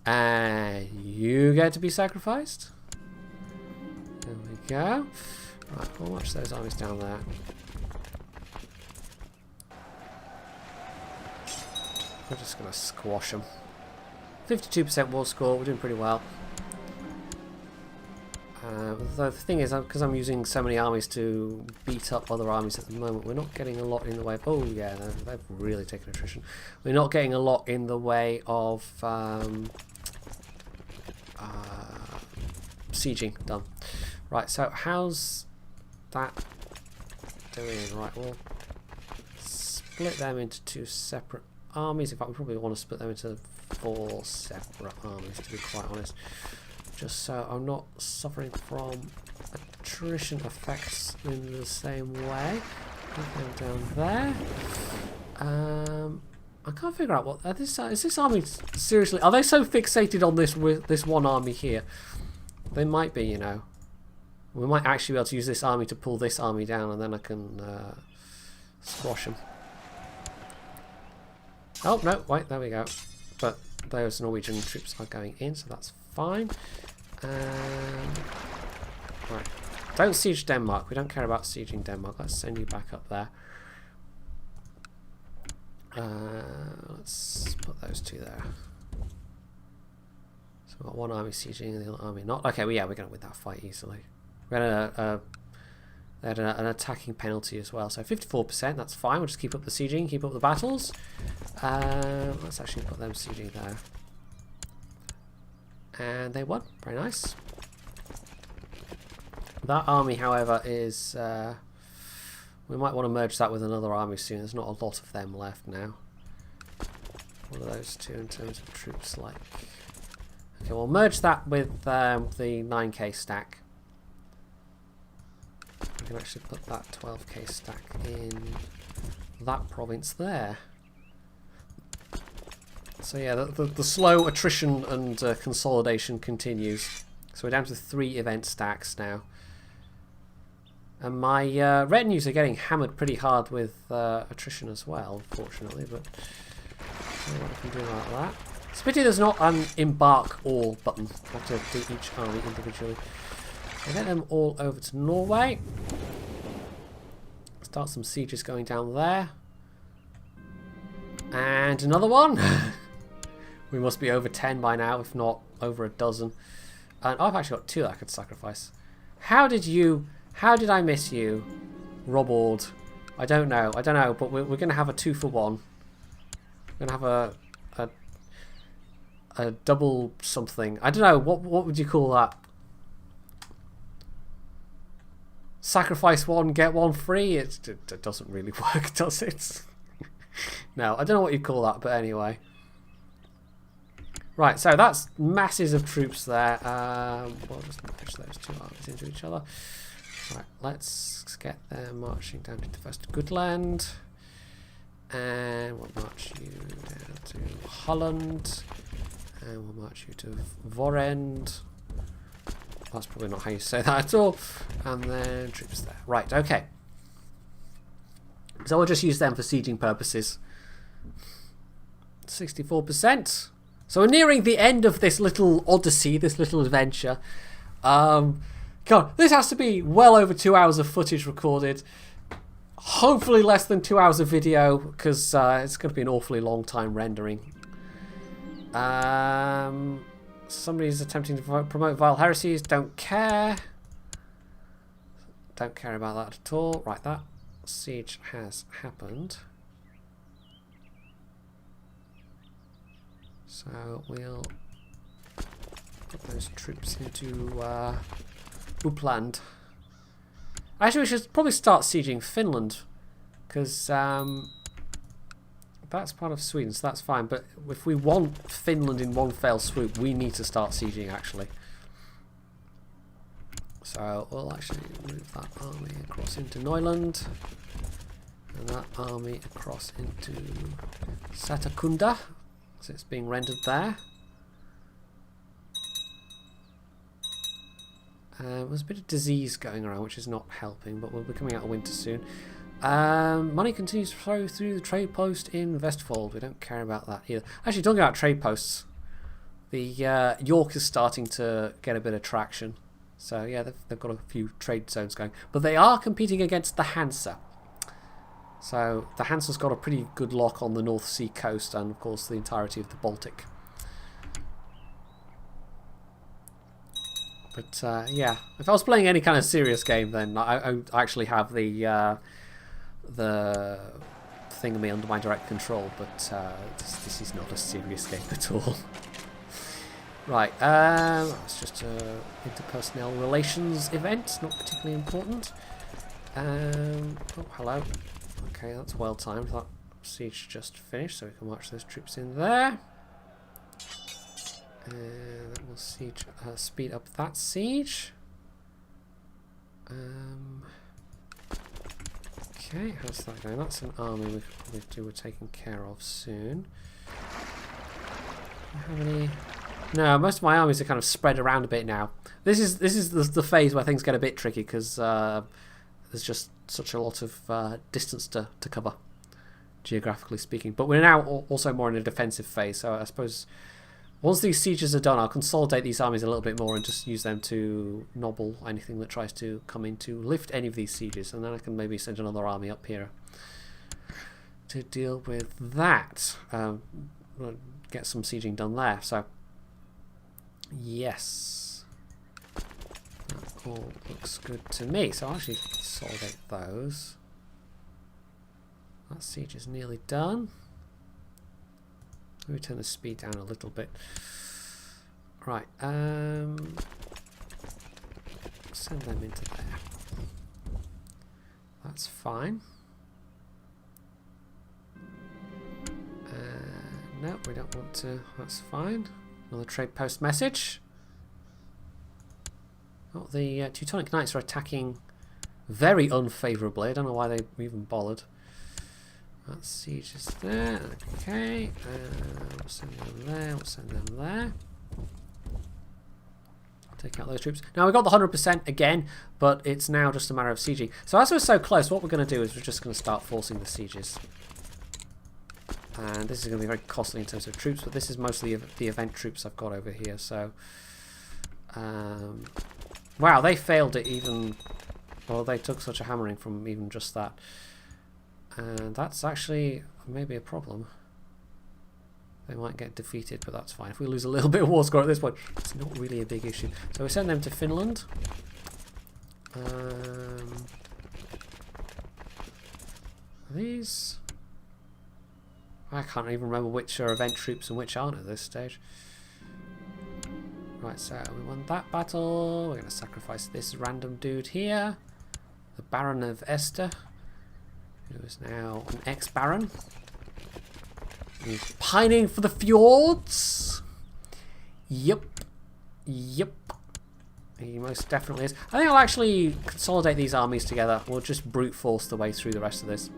and you get to be sacrificed. There we go. Right, we'll watch those armies down there. We're just going to squash them. 52% war score, we're doing pretty well. The thing is, because I'm using so many armies to beat up other armies at the moment, we're not getting a lot in the way of... Oh yeah, they've really taken attrition. We're not getting a lot in the way of sieging done. Right, so how's that doing? Right, we'll split them into two separate armies. In fact, we probably want to split them into 4 separate armies, to be quite honest, just so I'm not suffering from attrition effects in the same way. Put them down there. I can't figure out what is this army seriously. Are they so fixated on this one army here? They might be, you know. We might actually be able to use this army to pull this army down, and then I can squash them. Oh, no, wait, there we go. But those Norwegian troops are going in, so that's fine. Right. Don't siege Denmark. We don't care about sieging Denmark. Let's send you back up there. Let's put those two there. So we've got one army sieging and the other army not. Okay, well, yeah, we're going to win that fight easily. We're going to they had an attacking penalty as well, so 54%, that's fine. We'll just keep up the sieging, keep up the battles. Let's actually put them sieging there. And they won, very nice. That army, however, is... we might want to merge that with another army soon. There's not a lot of them left now. What are those two in terms of troops like? Okay, we'll merge that with the 9k stack. We can actually put that 12k stack in that province there. So yeah, the slow attrition and consolidation continues. So we're down to 3 event stacks now. And my retinues are getting hammered pretty hard with attrition as well, unfortunately. But I don't know what I can do about that. It's a pity there's not an embark all button. I have to do each army individually. I'll get them all over to Norway. Start some sieges going down there. And another one. We must be over 10 by now, if not over a dozen. And I've actually got 2 that I could sacrifice. How did I miss you, Robord? I don't know, but we're going to have a 2 for 1. We're going to have a double something. I don't know, what would you call that? Sacrifice 1, get 1 free? It doesn't really work, does it? No, I don't know what you call that, but anyway. Right, so that's masses of troops there. We'll just push those 2 armies into each other. Right, let's get them marching down to first Goodland. And we'll march you down to Holland. And we'll march you to Vorend. That's probably not how you say that at all. And then troops there. Right, okay. So we'll just use them for sieging purposes. 64%. So we're nearing the end of this little odyssey, this little adventure. God, this has to be well over 2 hours of footage recorded. Hopefully less than 2 hours of video, because it's going to be an awfully long time rendering. Somebody's attempting to promote vile heresies. Don't care. Don't care about that at all. Right, that siege has happened. So we'll put those troops into Uppland. Actually, we should probably start sieging Finland, because that's part of Sweden, so that's fine. But if we want Finland in one fell swoop, we need to start sieging, actually. So we'll actually move that army across into Neuland, and that army across into Satakunda, so it's being rendered there. There's a bit of disease going around, which is not helping, but we'll be coming out of winter soon. Money continues to flow through the trade post in Vestfold. We don't care about that either. Actually, talking about trade posts, the York is starting to get a bit of traction. So yeah, they've got a few trade zones going. But they are competing against the Hansa. So the Hansa's got a pretty good lock on the North Sea coast and, of course, the entirety of the Baltic. But yeah, if I was playing any kind of serious game, then I actually have the thingamy under my direct control. But this is not a serious game at all. Right, it's just a interpersonnel relations event, not particularly important. Oh, hello. Okay, that's well timed. That siege just finished, so we can march those troops in there. And that will siege, speed up that siege. Okay, how's that going? That's an army we could probably do with taking care of soon. Do I have any? No, most of my armies are kind of spread around a bit now. This is the phase where things get a bit tricky, because there's just such a lot of distance to cover, geographically speaking. But we're now also more in a defensive phase, so I suppose once these sieges are done, I'll consolidate these armies a little bit more and just use them to nobble anything that tries to come in to lift any of these sieges, and then I can maybe send another army up here to deal with that. We'll get some sieging done there. So, yes. That all looks good to me. So I'll actually consolidate those. That siege is nearly done. Let me turn the speed down a little bit. Right, send them into there. That's fine. No, we don't want to. That's fine. Another trade post message. Oh, the Teutonic Knights are attacking very unfavourably. I don't know why they even bothered. That siege is there. Okay. We'll send them there. We'll send them there. Take out those troops. Now we've got the 100% again, but it's now just a matter of sieging. So as we're so close, what we're going to do is we're just going to start forcing the sieges. And this is going to be very costly in terms of troops, but this is mostly the event troops I've got over here. So, wow, they failed it even. Well, they took such a hammering from even just that. And that's actually maybe a problem. They might get defeated, but that's fine. If we lose a little bit of war score at this point, it's not really a big issue. So we send them to Finland. These... I can't even remember which are event troops and which aren't at this stage. Right, so we won that battle. We're going to sacrifice this random dude here. The Baron of Este, who is now an ex-baron. He's pining for the fjords. Yep. Yep. He most definitely is. I think I'll actually consolidate these armies together. We'll just brute force the way through the rest of this.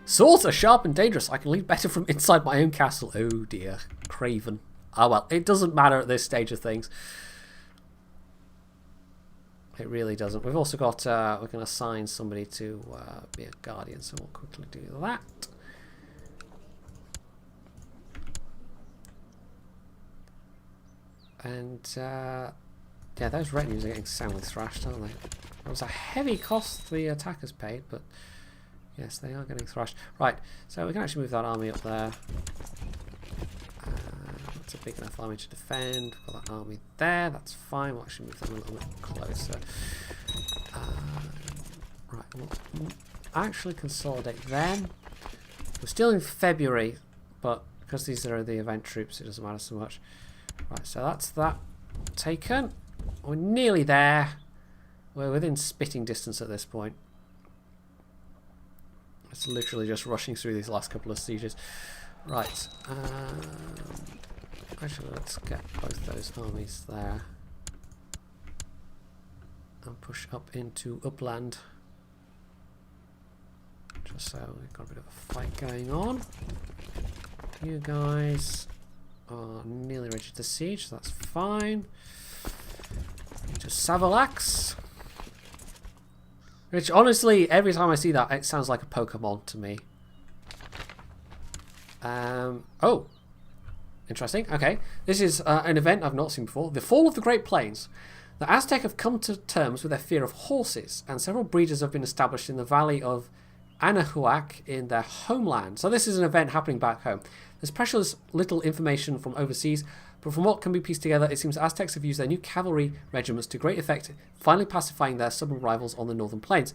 Swords are sharp and dangerous. I can lead better from inside my own castle. Oh dear. Craven. Ah well, it doesn't matter at this stage of things. It really doesn't. We've also got, we're going to assign somebody to be a guardian, so we'll quickly do that. And, yeah, those retinues are getting soundly thrashed, aren't they? That was a heavy cost the attackers paid, but yes, they are getting thrashed. Right, so we can actually move that army up there. That's a big enough army to defend. We've got that army there, that's fine. We'll actually move them a little bit closer. Right, we'll actually consolidate them. We're still in February, but because these are the event troops, it doesn't matter so much. Right, so that's that taken. We're nearly there. We're within spitting distance at this point. It's literally just rushing through these last couple of sieges. Right. Actually, let's get both those armies there. And push up into upland. Just so we've got a bit of a fight going on. You guys are nearly ready to siege, so that's fine. Into Savalax. Which, honestly, every time I see that, it sounds like a Pokemon to me. Oh. Interesting. Okay. This is an event I've not seen before. The Fall of the Great Plains. The Aztec have come to terms with their fear of horses, and several breeders have been established in the valley of Anahuac in their homeland. So this is an event happening back home. There's precious little information from overseas, but from what can be pieced together, it seems Aztecs have used their new cavalry regiments to great effect, finally pacifying their stubborn rivals on the northern plains.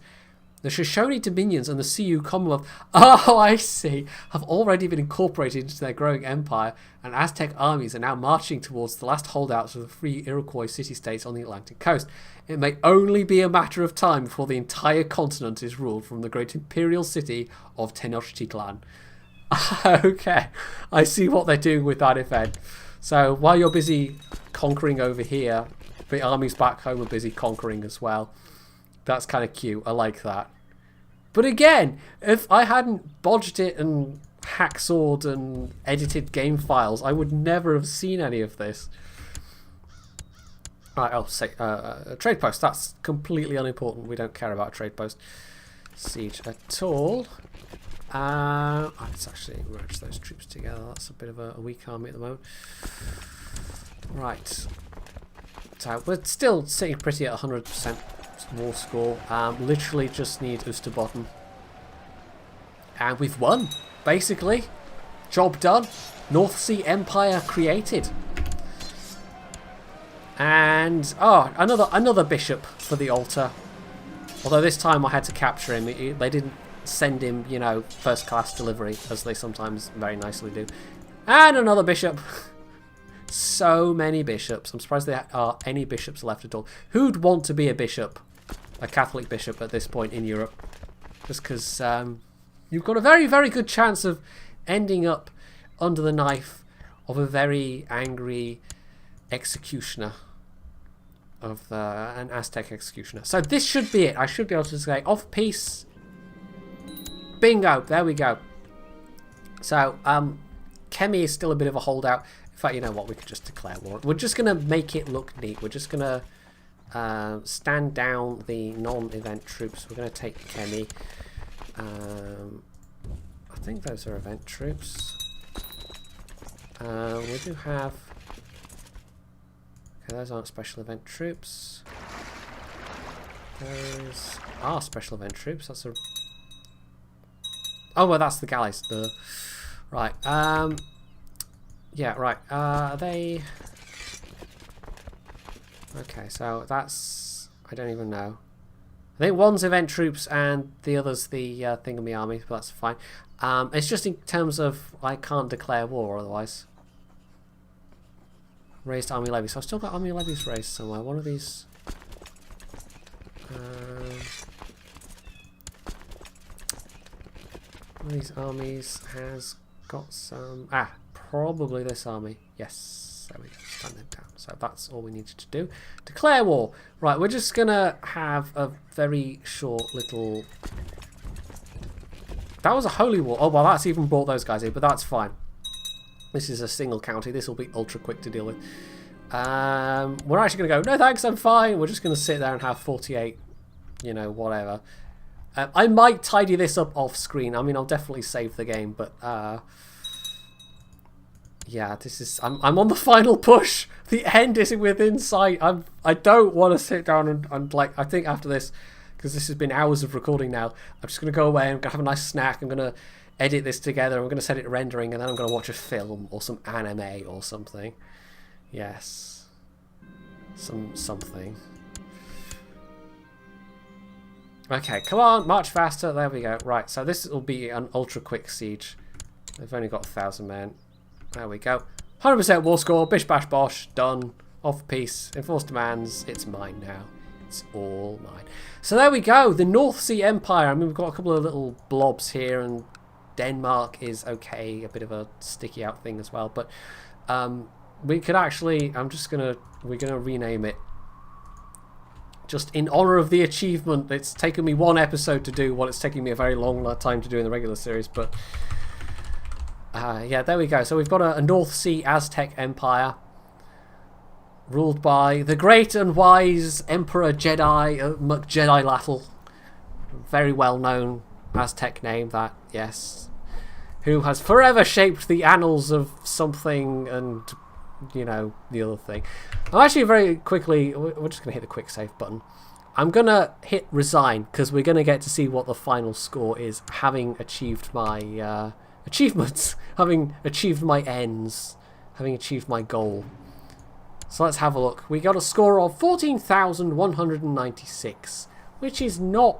The Shoshone Dominions and the Sioux Commonwealth, oh I see, have already been incorporated into their growing empire, and Aztec armies are now marching towards the last holdouts of the free Iroquois city-states on the Atlantic coast. It may only be a matter of time before the entire continent is ruled from the great imperial city of Tenochtitlan. Okay, I see what they're doing with that event. So while you're busy conquering over here, the armies back home are busy conquering as well. That's kind of cute. I like that. But again, if I hadn't bodged it and hacksawed and edited game files, I would never have seen any of this. Right, I'll say a trade post. That's completely unimportant. We don't care about a trade post siege at all. Let's actually merge those troops together. That's a bit of a weak army at the moment. Right. So we're still sitting pretty at 100% war score. Literally just need Oosterbotten. And we've won, basically. Job done. North Sea Empire created. And, oh, another bishop for the altar. Although this time I had to capture him. They didn't send him, you know, first class delivery, as they sometimes very nicely do. And another bishop. So many bishops. I'm surprised there are any bishops left at all. Who'd want to be a bishop? A Catholic bishop at this point in Europe? Just because you've got a very, very good chance of ending up under the knife of a very angry executioner. Of an Aztec executioner. So this should be it. I should be able to say off peace. Bingo. There we go. So, Kemi is still a bit of a holdout. In fact, you know what? We could just declare war. We're just going to make it look neat. We're just going to stand down the non-event troops. We're going to take Kemi. I think those are event troops. We do have... Okay, those aren't special event troops. Those are special event troops. That's a... Oh, well, that's the galleys. Right. Yeah, right. Are they... Okay, so that's... I don't even know. I think one's event troops and the other's the Thingamy army, but that's fine. It's just in terms of I can't declare war otherwise. Raised army levies. So I've still got army levies raised somewhere. One of these... one of these armies has got some... Ah, probably this army. Yes, there we go. Stand them down. So that's all we needed to do. Declare war. Right, we're just going to have a very short little... That was a holy war. Oh, well, that's even brought those guys in, but that's fine. This is a single county. This will be ultra quick to deal with. We're actually going to go, no thanks, I'm fine. We're just going to sit there and have 48, you know, whatever. I might tidy this up off screen. I mean, I'll definitely save the game, but yeah, this is... I'm on the final push. The end isn't within sight. I don't want to sit down and like, I think after this, because this has been hours of recording now, I'm just going to go away. I'm going to have a nice snack. I'm going to edit this together. I'm going to set it to rendering, and then I'm going to watch a film or some anime or something. Yes. Something. Okay, come on, march faster. There we go. Right, so this will be an ultra quick siege. They've only got 1,000 men. There we go. 100% war score. Bish bash bosh. Done. Off peace. Enforced demands. It's mine now. It's all mine. So there we go. The North Sea Empire. I mean, we've got a couple of little blobs here, and Denmark is okay. A bit of a sticky out thing as well. But we could actually... We're gonna rename it. Just in honor of the achievement. It's taken me one episode to do what it's taking me a very long time to do in the regular series, but yeah, there we go. So we've got a North Sea Aztec Empire ruled by the great and wise Emperor Jedi McJedi-Lattle. Very well known Aztec name, that, yes, who has forever shaped the annals of something and, you know, the other thing. I'm actually very quickly, we're just going to hit the quick save button. I'm going to hit resign because we're going to get to see what the final score is, having achieved my achievements, having achieved my ends, having achieved my goal. So let's have a look. We got a score of 14,196, which is not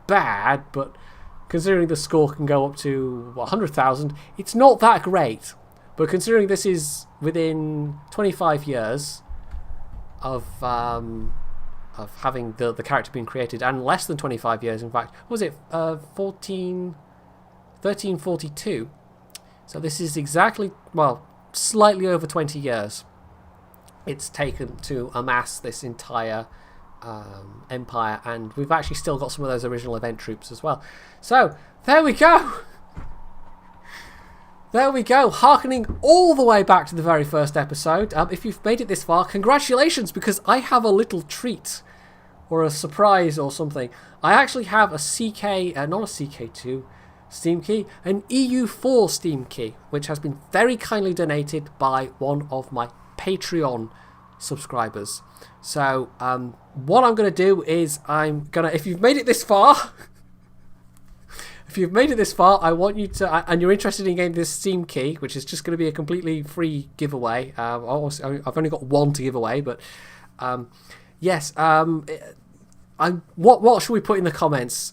bad, but considering the score can go up to 100,000, it's not that great. But considering this is within 25 years of having the character being created, and less than 25 years, in fact, what was it 1342? So this is exactly, well, slightly over 20 years it's taken to amass this entire empire, and we've actually still got some of those original event troops as well. So there we go. There we go, harkening all the way back to the very first episode. If you've made it this far, congratulations, because I have a little treat, or a surprise or something. I actually have a CK, not a CK2 Steam key, an EU4 Steam key, which has been very kindly donated by one of my Patreon subscribers. So, what I'm going to do is, if you've made it this far... If you've made it this far, I want you to, and you're interested in getting this Steam key, which is just going to be a completely free giveaway. I've only got one to give away, but yes. What should we put in the comments?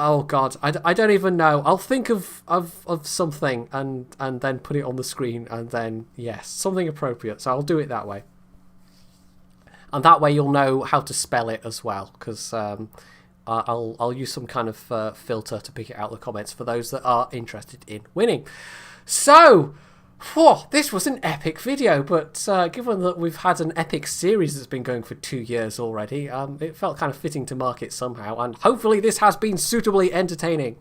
Oh God, I don't even know. I'll think of something and then put it on the screen, and then yes, something appropriate. So I'll do it that way, and that way you'll know how to spell it as well, because I'll use some kind of filter to pick it out of the comments for those that are interested in winning. So, this was an epic video, but given that we've had an epic series that's been going for 2 years already, it felt kind of fitting to mark it somehow, and hopefully this has been suitably entertaining.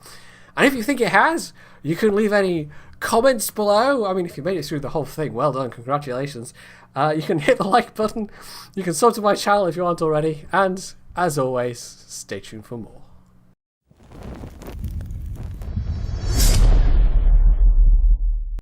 And if you think it has, you can leave any comments below. I mean, if you made it through the whole thing, well done, congratulations. You can hit the like button, you can sub to my channel if you aren't already, and as always, stay tuned for more.